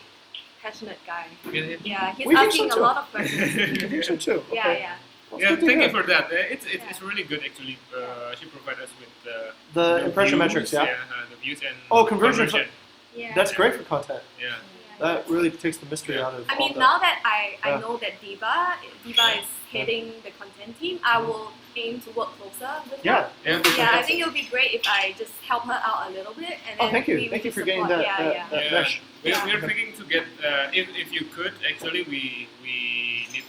[SPEAKER 1] passionate guy.
[SPEAKER 4] Yeah.
[SPEAKER 1] Yeah. He's
[SPEAKER 2] We think
[SPEAKER 1] asking
[SPEAKER 2] so
[SPEAKER 1] a
[SPEAKER 2] too.
[SPEAKER 1] lot of questions.
[SPEAKER 2] I think so too.
[SPEAKER 1] Yeah.
[SPEAKER 2] Okay.
[SPEAKER 1] Yeah.
[SPEAKER 2] That's
[SPEAKER 4] Yeah,
[SPEAKER 2] good to
[SPEAKER 4] thank you
[SPEAKER 2] hear.
[SPEAKER 4] for that. It's really good actually. She provided us with
[SPEAKER 2] The impression
[SPEAKER 4] views,
[SPEAKER 2] metrics, yeah.
[SPEAKER 4] the views and
[SPEAKER 2] Oh, conversion.
[SPEAKER 1] Yeah.
[SPEAKER 2] That's great for content.
[SPEAKER 4] Yeah.
[SPEAKER 2] That really takes the mystery out of
[SPEAKER 1] I
[SPEAKER 2] all
[SPEAKER 1] mean,
[SPEAKER 2] that.
[SPEAKER 1] now that I
[SPEAKER 2] Yeah.
[SPEAKER 1] know that Diva is heading the content team, I will aim to work closer with her.
[SPEAKER 2] Yeah.
[SPEAKER 1] Yeah, I think it would be great if I just help her out a little bit. And then
[SPEAKER 2] Oh, thank you.
[SPEAKER 1] we
[SPEAKER 2] Thank you
[SPEAKER 1] just
[SPEAKER 2] for getting
[SPEAKER 1] support.
[SPEAKER 2] that
[SPEAKER 1] Yeah.
[SPEAKER 2] mesh.
[SPEAKER 4] We're thinking to get if you could actually we need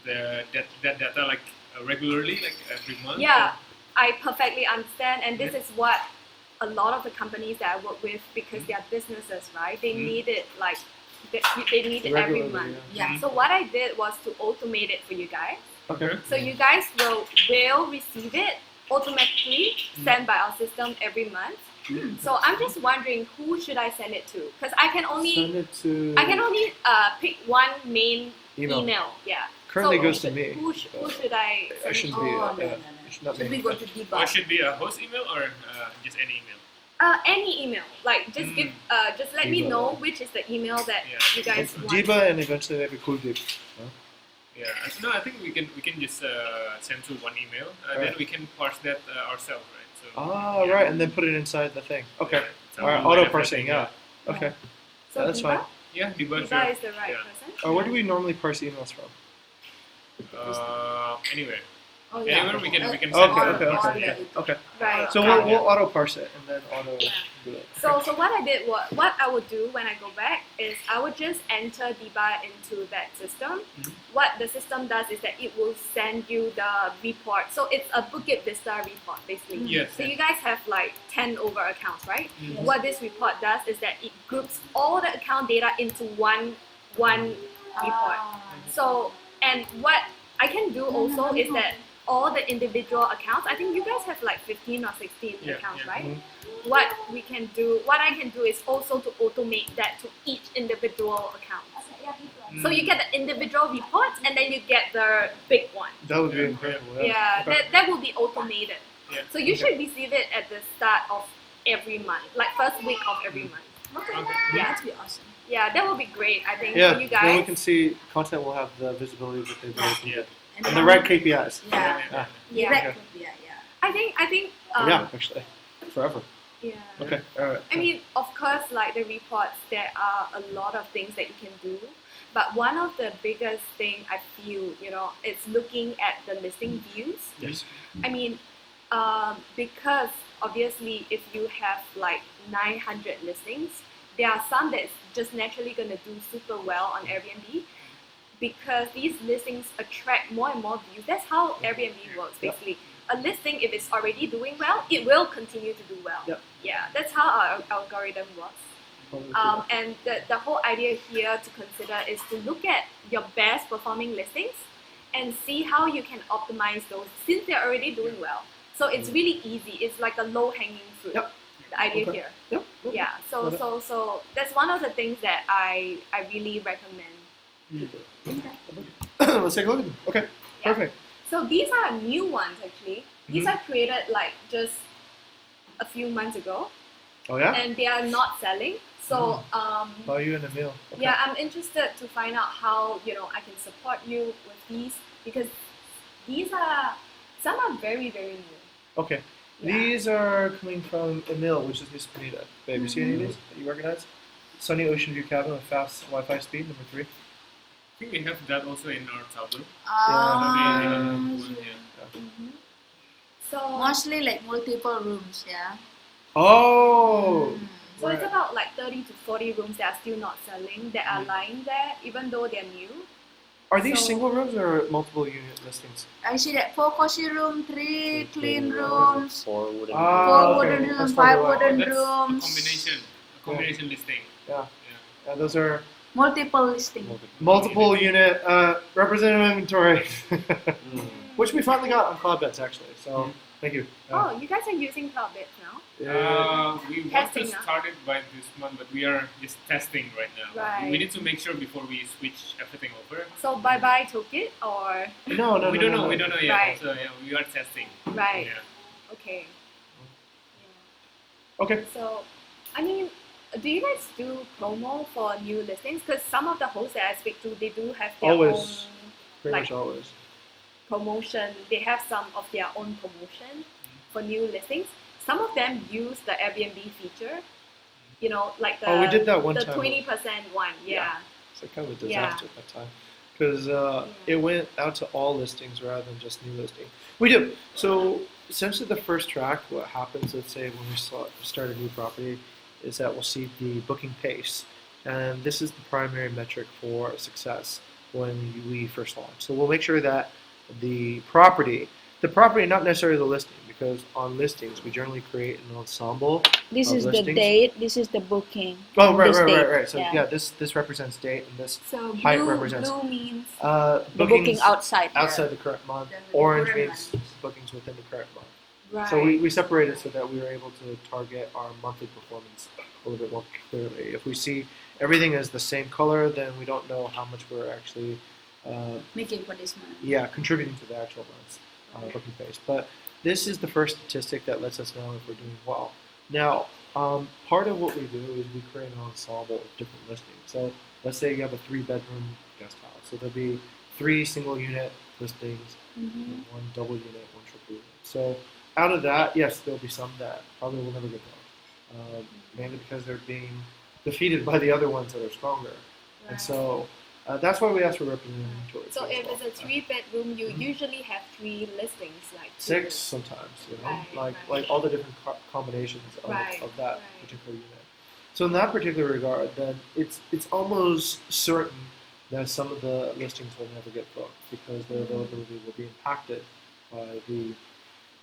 [SPEAKER 4] that data like regularly, like every month.
[SPEAKER 1] Yeah, I perfectly understand, and this is what a lot of the companies that I work with, because they are businesses, right? They need it like they need it every
[SPEAKER 2] Regularly,
[SPEAKER 1] month.
[SPEAKER 3] Yeah.
[SPEAKER 1] So what I did was to automate it for you guys.
[SPEAKER 2] Okay.
[SPEAKER 1] So you guys will receive it automatically sent by our system every month. So I'm just wondering, who should I send it to? Because I can only
[SPEAKER 2] Send it to
[SPEAKER 1] pick one main
[SPEAKER 2] email.
[SPEAKER 1] Yeah.
[SPEAKER 2] Currently
[SPEAKER 1] So
[SPEAKER 2] goes to me.
[SPEAKER 1] Who should I
[SPEAKER 2] It
[SPEAKER 1] send it
[SPEAKER 2] shouldn't
[SPEAKER 1] to?
[SPEAKER 2] be.
[SPEAKER 3] Oh, no.
[SPEAKER 2] It should not
[SPEAKER 3] Should
[SPEAKER 2] be.
[SPEAKER 3] we go to Diva?
[SPEAKER 4] Or should be a host email or just any email?
[SPEAKER 1] Any email. Like just give just let me
[SPEAKER 2] Diva.
[SPEAKER 1] know which is the email that
[SPEAKER 4] Yeah.
[SPEAKER 1] you guys want.
[SPEAKER 2] Diva and eventually maybe cool deep.
[SPEAKER 4] Yeah. So no, I think we can just send to one email. Then
[SPEAKER 2] Alright.
[SPEAKER 4] we can parse that ourselves, right? So.
[SPEAKER 2] Ah, right, and then put it inside the thing. Okay.
[SPEAKER 4] So
[SPEAKER 2] Alright,
[SPEAKER 4] we'll
[SPEAKER 2] auto
[SPEAKER 4] have
[SPEAKER 2] parsing.
[SPEAKER 4] everything,
[SPEAKER 2] Yeah. Okay.
[SPEAKER 1] So
[SPEAKER 2] Yeah, that's
[SPEAKER 1] Diva?
[SPEAKER 2] fine.
[SPEAKER 4] Yeah, Diva,
[SPEAKER 1] Diva
[SPEAKER 4] sure.
[SPEAKER 1] is the right
[SPEAKER 4] Yeah.
[SPEAKER 1] person.
[SPEAKER 2] Where do we normally parse emails from?
[SPEAKER 4] Anywhere.
[SPEAKER 3] Oh,
[SPEAKER 4] Anywhere we can
[SPEAKER 2] Okay,
[SPEAKER 4] send
[SPEAKER 2] okay,
[SPEAKER 4] it.
[SPEAKER 2] okay. Okay.
[SPEAKER 1] Right.
[SPEAKER 2] So we'll auto parse it and then auto do it.
[SPEAKER 1] So what I did was, what I would do when I go back is I would just enter Diva into that system. What the system does is that it will send you the report. So it's a Bukit Vista report basically.
[SPEAKER 4] Yes.
[SPEAKER 1] So you guys have like 10 over accounts, right?
[SPEAKER 3] Yes.
[SPEAKER 1] What this report does is that it groups all the account data into one report. So, and what I can do also is that all the individual accounts, I think you guys have like 15 or 16
[SPEAKER 4] Yeah,
[SPEAKER 1] accounts,
[SPEAKER 4] yeah.
[SPEAKER 1] right? What I can do is also to automate that to each individual account. So you get the individual reports and then you get the big one.
[SPEAKER 2] That would be incredible.
[SPEAKER 1] Yeah,
[SPEAKER 2] Okay.
[SPEAKER 1] that will be automated.
[SPEAKER 4] Yeah.
[SPEAKER 1] So you should receive it at the start of every month, like first week of every month.
[SPEAKER 3] Okay.
[SPEAKER 4] Okay.
[SPEAKER 1] Yeah.
[SPEAKER 3] That'd be awesome.
[SPEAKER 1] Yeah, that would be great. I think
[SPEAKER 2] Yeah,
[SPEAKER 1] for you
[SPEAKER 2] then we
[SPEAKER 1] guys.
[SPEAKER 2] can see content will have the visibility that they've always needed.
[SPEAKER 3] And
[SPEAKER 2] And the right KPIs.
[SPEAKER 3] Yeah.
[SPEAKER 2] Yeah.
[SPEAKER 1] Yeah.
[SPEAKER 3] Direct. Yeah.
[SPEAKER 1] I think.
[SPEAKER 2] Yeah, actually. Forever.
[SPEAKER 1] Yeah.
[SPEAKER 2] Okay, alright.
[SPEAKER 1] I mean, of course, like the reports, there are a lot of things that you can do. But one of the biggest thing I feel, is looking at the listing views.
[SPEAKER 2] Yes.
[SPEAKER 1] I mean, because obviously, if you have like 900 listings, there are some that's just naturally going to do super well on Airbnb because these listings attract more and more views. That's how Airbnb works, basically. A listing, if it's already doing well, it will continue to do well.
[SPEAKER 2] Yep.
[SPEAKER 1] Yeah, that's how our algorithm works. And the whole idea here to consider is to look at your best performing listings and see how you can optimize those since they're already doing well. So it's really easy. It's like a low hanging fruit.
[SPEAKER 2] Yep.
[SPEAKER 1] The idea
[SPEAKER 2] Okay.
[SPEAKER 1] here.
[SPEAKER 2] Yep.
[SPEAKER 1] Yeah. So that's one of the things that I really recommend.
[SPEAKER 2] Let's take a look at them. Okay,
[SPEAKER 1] Yeah.
[SPEAKER 2] perfect.
[SPEAKER 1] So these are new ones actually. These
[SPEAKER 2] Mhm.
[SPEAKER 1] are created like just a few months ago,
[SPEAKER 2] Oh yeah?
[SPEAKER 1] and they are not selling. So
[SPEAKER 2] Value in a meal. Okay.
[SPEAKER 1] yeah, I'm interested to find out how I can support you with these because these are some are very very new.
[SPEAKER 2] Okay.
[SPEAKER 1] Yeah.
[SPEAKER 2] These are coming from Emil, which is Miss Bonita. Babe, you see any of these that you recognize? Sunny ocean view cabin with fast Wi-Fi speed, number 3.
[SPEAKER 4] I think we have that also in our tableau.
[SPEAKER 1] So
[SPEAKER 3] Mostly like multiple rooms. Yeah.
[SPEAKER 2] Oh!
[SPEAKER 1] so it's
[SPEAKER 2] Right.
[SPEAKER 1] about like 30 to 40 rooms that are still not selling that are lying there even though they're new.
[SPEAKER 2] Are these
[SPEAKER 1] So-
[SPEAKER 2] single rooms or multiple unit listings?
[SPEAKER 3] I see that 4 cozy room, 3 clean rooms,
[SPEAKER 6] 4 wooden.
[SPEAKER 2] Ah,
[SPEAKER 3] 4
[SPEAKER 2] okay.
[SPEAKER 3] wooden
[SPEAKER 2] That's
[SPEAKER 3] rooms,
[SPEAKER 2] probably
[SPEAKER 3] 5
[SPEAKER 2] why.
[SPEAKER 3] wooden
[SPEAKER 4] That's
[SPEAKER 3] rooms.
[SPEAKER 4] a combination listing.
[SPEAKER 2] Yeah.
[SPEAKER 4] Yeah.
[SPEAKER 2] Yeah, those are
[SPEAKER 3] Multiple listing.
[SPEAKER 2] multiple unit representative inventory,
[SPEAKER 6] Mm.
[SPEAKER 2] which we finally got on Cloudbeds actually. So thank you.
[SPEAKER 1] Oh, you guys are using Cloudbeds now?
[SPEAKER 4] We want
[SPEAKER 1] Testing,
[SPEAKER 4] to
[SPEAKER 1] huh?
[SPEAKER 4] start it by this month, but we are just testing right now.
[SPEAKER 1] Right.
[SPEAKER 4] We need to make sure before we switch everything over.
[SPEAKER 1] So bye Toolkit or
[SPEAKER 2] No,
[SPEAKER 4] we don't know. We don't know yet.
[SPEAKER 1] Right.
[SPEAKER 4] So yeah, we are testing.
[SPEAKER 1] right?
[SPEAKER 4] Yeah.
[SPEAKER 1] Okay.
[SPEAKER 2] Okay.
[SPEAKER 1] So, I mean, do you guys do promo for new listings? Because some of the hosts that I speak to, they do have their
[SPEAKER 2] Always.
[SPEAKER 1] own
[SPEAKER 2] Pretty
[SPEAKER 1] Like-
[SPEAKER 2] much always.
[SPEAKER 1] promotion. They have some of their own promotion for new listings. Some of them use the Airbnb feature. Like the
[SPEAKER 2] Oh, we did that one
[SPEAKER 1] the
[SPEAKER 2] time.
[SPEAKER 1] 20% one. Yeah.
[SPEAKER 2] It's like kind of a
[SPEAKER 1] Yeah.
[SPEAKER 2] disaster at that time because it went out to all listings rather than just new listing. We do. So essentially, the first track, what happens, let's say when we start a new property, is that we'll see the booking pace, and this is the primary metric for success when we first launch. So we'll make sure that the property, not necessarily the listing, because on listings we generally create an ensemble.
[SPEAKER 7] This
[SPEAKER 2] Of
[SPEAKER 7] is the
[SPEAKER 2] listings?
[SPEAKER 7] date. This is the booking.
[SPEAKER 2] Oh, right.
[SPEAKER 7] This date,
[SPEAKER 2] So yeah, this represents date, and this
[SPEAKER 1] So
[SPEAKER 2] height
[SPEAKER 1] blue,
[SPEAKER 2] represents
[SPEAKER 1] blue means
[SPEAKER 7] The
[SPEAKER 2] bookings
[SPEAKER 7] booking outside.
[SPEAKER 2] outside the current month.
[SPEAKER 3] Then with the
[SPEAKER 2] Orange
[SPEAKER 3] current
[SPEAKER 2] means
[SPEAKER 3] month.
[SPEAKER 2] bookings within the current month.
[SPEAKER 1] right.
[SPEAKER 2] So we separated so that we were able to target our monthly performance a little bit more clearly. If we see everything is the same color, then we don't know how much we're actually
[SPEAKER 3] Making for this month.
[SPEAKER 2] contributing to the actual month's booking pace. But this is the first statistic that lets us know if we're doing well. Now, part of what we do is we create an ensemble of different listings. So let's say you have a 3-bedroom guest house. So there'll be 3 single unit listings, 1 double unit, 1 triple unit. So out of that, yes, there'll be some that probably will never get going, mainly because they're being defeated by the other ones that are stronger.
[SPEAKER 1] Right.
[SPEAKER 2] And so that's why we ask for representative inventory.
[SPEAKER 1] So
[SPEAKER 2] as
[SPEAKER 1] if
[SPEAKER 2] well.
[SPEAKER 1] it's a 3-bedroom, you usually have 3 listings, like
[SPEAKER 2] 6 sometimes,
[SPEAKER 1] Right,
[SPEAKER 2] like
[SPEAKER 1] right.
[SPEAKER 2] all the different combinations
[SPEAKER 1] Right,
[SPEAKER 2] of that
[SPEAKER 1] right.
[SPEAKER 2] particular unit. So in that particular regard, then it's almost certain that some of the listings will never get booked because their availability will be impacted by the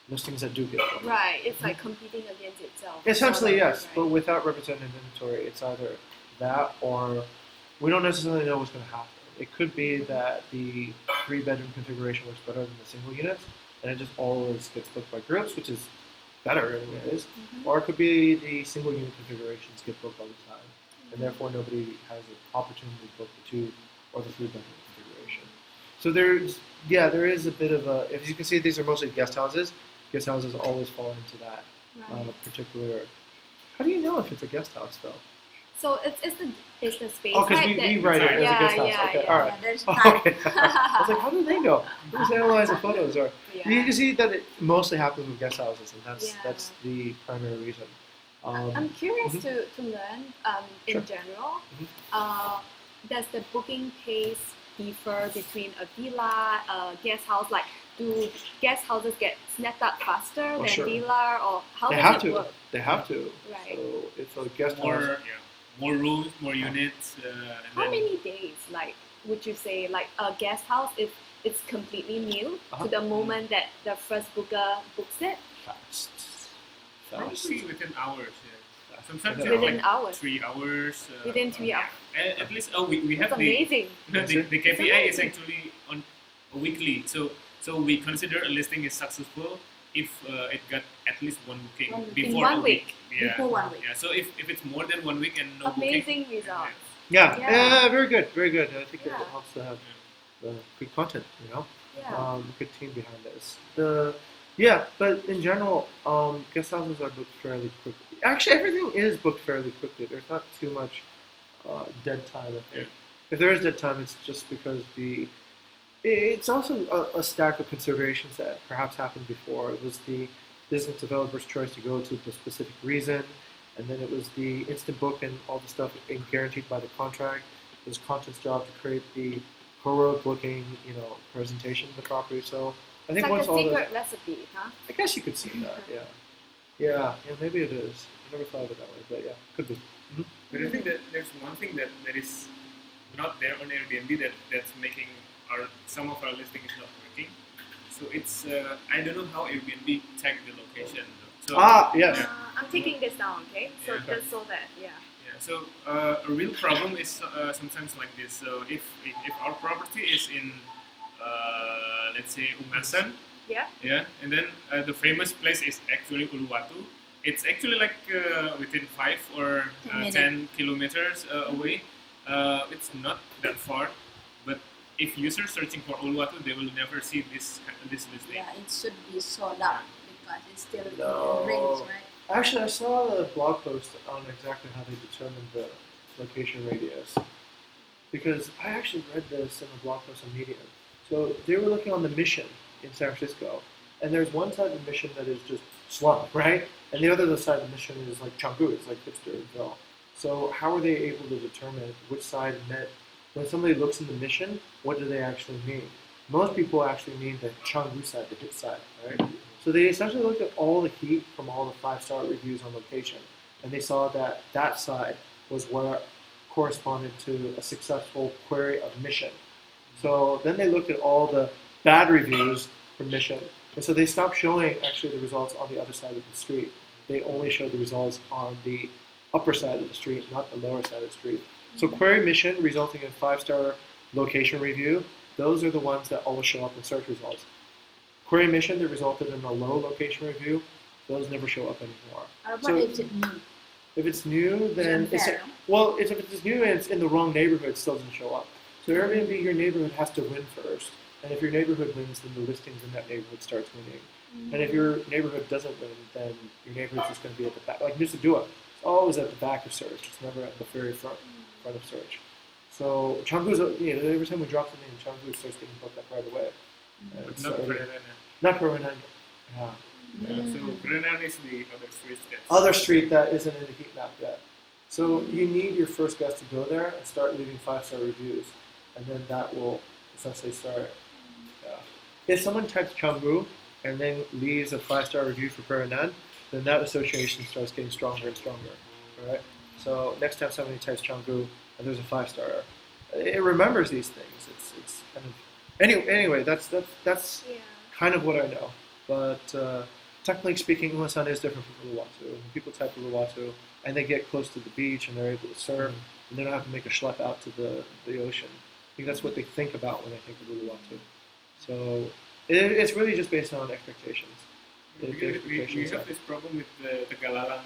[SPEAKER 2] listings that do get booked.
[SPEAKER 1] Right, it's like competing against itself.
[SPEAKER 2] Essentially,
[SPEAKER 1] sort of,
[SPEAKER 2] yes,
[SPEAKER 1] right?
[SPEAKER 2] but without representative inventory, it's either that or we don't necessarily know what's going to happen. It could be that the 3-bedroom configuration works better than the single units, and it just always gets booked by groups, which is better anyways.
[SPEAKER 1] Mhm.
[SPEAKER 2] Or it could be the single unit configurations get booked all the time, and therefore nobody has an opportunity to book the 2 or the 3-bedroom configuration. So there is a bit of a, as you can see, these are mostly guest houses. Guest houses always fall into that
[SPEAKER 1] Right.
[SPEAKER 2] particular. How do you know if it's a guest house though?
[SPEAKER 1] So it's the space.
[SPEAKER 2] Oh, because
[SPEAKER 1] right?
[SPEAKER 2] we write it as a guest house.
[SPEAKER 1] Yeah,
[SPEAKER 2] Okay,
[SPEAKER 1] yeah.
[SPEAKER 2] all right.
[SPEAKER 3] Yeah, there's
[SPEAKER 2] Okay. I was like, how do they know? Who's analyzing photos? Or
[SPEAKER 1] Yeah.
[SPEAKER 2] you can see that it mostly happens with guest houses, and
[SPEAKER 1] Yeah.
[SPEAKER 2] that's the primary reason.
[SPEAKER 1] I'm curious
[SPEAKER 2] Mhm.
[SPEAKER 1] to learn in
[SPEAKER 2] Sure.
[SPEAKER 1] general.
[SPEAKER 2] Mhm.
[SPEAKER 1] Does the booking pace differ between a villa, a guest house? Like, do guest houses get snapped up faster
[SPEAKER 2] Oh,
[SPEAKER 1] than
[SPEAKER 2] sure.
[SPEAKER 1] villa, or how
[SPEAKER 2] They
[SPEAKER 1] does
[SPEAKER 2] have
[SPEAKER 1] it
[SPEAKER 2] to.
[SPEAKER 1] work?
[SPEAKER 2] They have to.
[SPEAKER 1] Right.
[SPEAKER 2] So if a guest
[SPEAKER 4] more
[SPEAKER 2] house,
[SPEAKER 4] more rooms, more units. And
[SPEAKER 1] How
[SPEAKER 4] then
[SPEAKER 1] many days, like, would you say, like a guest house, if it's completely new
[SPEAKER 2] Uh-huh.
[SPEAKER 1] to the moment that the first booker books it?
[SPEAKER 2] fast.
[SPEAKER 4] probably within hours. Yeah. Sometimes
[SPEAKER 2] Within
[SPEAKER 1] Within hours.
[SPEAKER 4] 3 hours.
[SPEAKER 1] Within 3 hours.
[SPEAKER 4] At least we
[SPEAKER 1] That's
[SPEAKER 4] have the
[SPEAKER 1] amazing.
[SPEAKER 4] the KPI is
[SPEAKER 1] amazing.
[SPEAKER 4] actually on a weekly. So we consider a listing is successful if it got at least one booking
[SPEAKER 3] One booking.
[SPEAKER 4] before
[SPEAKER 1] In 1
[SPEAKER 4] a week. Yeah.
[SPEAKER 3] before 1 week.
[SPEAKER 4] Yeah. So if it's more than 1 week and no
[SPEAKER 1] Amazing
[SPEAKER 4] booking,
[SPEAKER 1] results.
[SPEAKER 2] Yeah.
[SPEAKER 1] Yeah.
[SPEAKER 2] Very good. Very good. I think it
[SPEAKER 1] Yeah.
[SPEAKER 2] helps to have the good content.
[SPEAKER 1] Yeah.
[SPEAKER 2] Good team behind this. But in general, guest houses are booked fairly quickly. Actually, everything is booked fairly quickly. There's not too much dead time. I think. If there is dead time, it's just because it's also a stack of considerations that perhaps happened before. It was the business developer's choice to go to the specific reason, and then it was the instant book and all the stuff guaranteed by the contract. It was content's job to create the heroic looking, presentation of the property. So I
[SPEAKER 1] It's
[SPEAKER 2] think
[SPEAKER 1] like
[SPEAKER 2] once
[SPEAKER 1] a
[SPEAKER 2] all
[SPEAKER 1] secret recipe, huh?
[SPEAKER 2] I guess you could see that. Yeah, maybe it is. I never thought of it that way, but yeah, could be.
[SPEAKER 4] But I think that there's one thing that is not there on Airbnb that's making some of our listing is not working. So it's I don't know how Airbnb tag the location. So,
[SPEAKER 2] Yes.
[SPEAKER 1] I'm taking this down, okay? So
[SPEAKER 4] Yeah.
[SPEAKER 1] just so that, yeah.
[SPEAKER 4] Yeah. So a real problem is sometimes like this. So if our property is in let's say Ungasan,
[SPEAKER 1] Yeah.
[SPEAKER 4] yeah, and then the famous place is actually Uluwatu. It's actually like within 5 or 10 kilometers away. It's not that far, but if users searching for Uluwatu, they will never see this listing.
[SPEAKER 3] Yeah, it should be sold out because it's still in
[SPEAKER 2] No.
[SPEAKER 3] the range, right?
[SPEAKER 2] Actually, I saw a blog post on exactly how they determined the location radius. Because I actually read this in a blog post on Medium. So they were looking on the Mission in San Francisco, and there's one side of the Mission that is just slum, right? And the other side of the Mission is like Canggu, it's like hipsterville. So how are they able to determine which side meant? When somebody looks in the Mission, what do they actually mean? Most people actually mean the Canggu side, the hip side, right? So they essentially looked at all the heat from all the 5-star reviews on location, and they saw that that side was what corresponded to a successful query of Mission. So then they looked at all the bad reviews from Mission, and so they stopped showing actually the results on the other side of the street. They only showed the results on the upper side of the street, not the lower side of the street. So query Mission resulting in 5-star location review, those are the ones that always show up in search results. Query Mission that resulted in a low location review, those never show up anymore.
[SPEAKER 3] What
[SPEAKER 2] So-
[SPEAKER 3] if it's new?
[SPEAKER 2] If it's new, then
[SPEAKER 3] Unfair, no?
[SPEAKER 2] well, if it's new and it's in the wrong neighborhood, it still doesn't show up. So Airbnb, your neighborhood has to win first, and if your neighborhood wins, then the listings in that neighborhood starts winning. And if your neighborhood doesn't win, then your neighborhood's just going to be at the back. Like Nusa Dua, it's always at the back of search. It's never at the very front of search. So Canggu's, every time we drop something in Canggu, it starts getting booked up right away. It's
[SPEAKER 4] Not
[SPEAKER 2] already-
[SPEAKER 4] Pereirana.
[SPEAKER 2] not Pereirana. Yeah.
[SPEAKER 4] Yeah, so Pereirana is the other street.
[SPEAKER 2] Other street that isn't in the heat map yet. So you need your first guest to go there and start leaving 5-star reviews, and then that will essentially start. If someone types Canggu and then leaves a 5-star review for Pereirana, then that association starts getting stronger and stronger. Right? So next time somebody types Canggu and there's a 5-star, it remembers these things. It's kind of anyway. That's
[SPEAKER 1] Yeah.
[SPEAKER 2] kind of what I know. But technically speaking, Ulasan is different from Uluwatu. When people type Uluwatu and they get close to the beach and they're able to surf, and they don't have to make a schlep out to the ocean. I think that's what they think about when they think of Uluwatu. So it's really just based on expectations. The
[SPEAKER 4] We
[SPEAKER 2] expectations
[SPEAKER 4] have
[SPEAKER 2] are-
[SPEAKER 4] this problem with the Galalang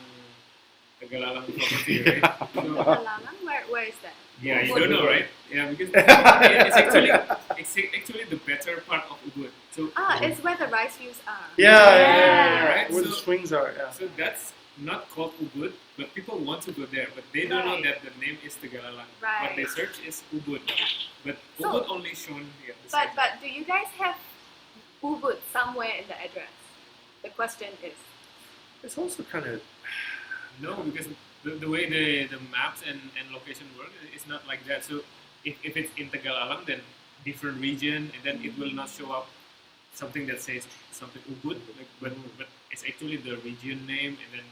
[SPEAKER 4] property, right? So,
[SPEAKER 1] Kalalang? Where is that?
[SPEAKER 4] yeah, you
[SPEAKER 1] Ubud.
[SPEAKER 4] don't know, right? Yeah, because it's actually the better part of Ubud. So
[SPEAKER 1] It's where the rice fields are.
[SPEAKER 2] Yeah.
[SPEAKER 4] Right,
[SPEAKER 2] Where the
[SPEAKER 4] so-
[SPEAKER 2] swings are, yeah.
[SPEAKER 4] So that's not called Ubud, but people want to go there. But they they don't know
[SPEAKER 1] Right.
[SPEAKER 4] that the name is Tegalalang.
[SPEAKER 1] Right.
[SPEAKER 4] What they search is Ubud. But
[SPEAKER 1] So-
[SPEAKER 4] Ubud only shown here.
[SPEAKER 1] But do you guys have Ubud somewhere in the address? The question is.
[SPEAKER 2] It's also kind of
[SPEAKER 4] No, because the way the maps and location work is not like that. So if it's in Tegalalang, then different region, and then it will not show up something that says something Ubud, but it's actually the region name, and then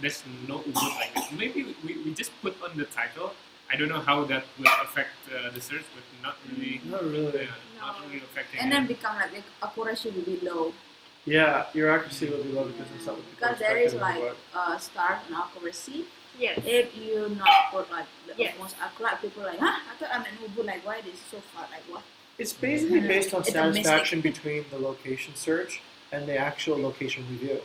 [SPEAKER 4] there's no Ubud like that. Maybe we just put on the title. I don't know how that would affect the search, but not really.
[SPEAKER 2] not really.
[SPEAKER 4] Not really affecting.
[SPEAKER 3] And then
[SPEAKER 4] it.
[SPEAKER 3] become like the accuracy will be low
[SPEAKER 2] Yeah, your accuracy will be low because it's not what people
[SPEAKER 3] because there is
[SPEAKER 2] expected
[SPEAKER 3] like
[SPEAKER 2] anymore.
[SPEAKER 3] start and accuracy.
[SPEAKER 1] Yes.
[SPEAKER 3] If you not put like the
[SPEAKER 1] Yes.
[SPEAKER 3] most accurate, people like, huh? I thought I'm in Ubud. Like, why this is so far? Like, what?
[SPEAKER 2] It's basically based on
[SPEAKER 3] It's a
[SPEAKER 2] satisfaction between the location search and the actual location review.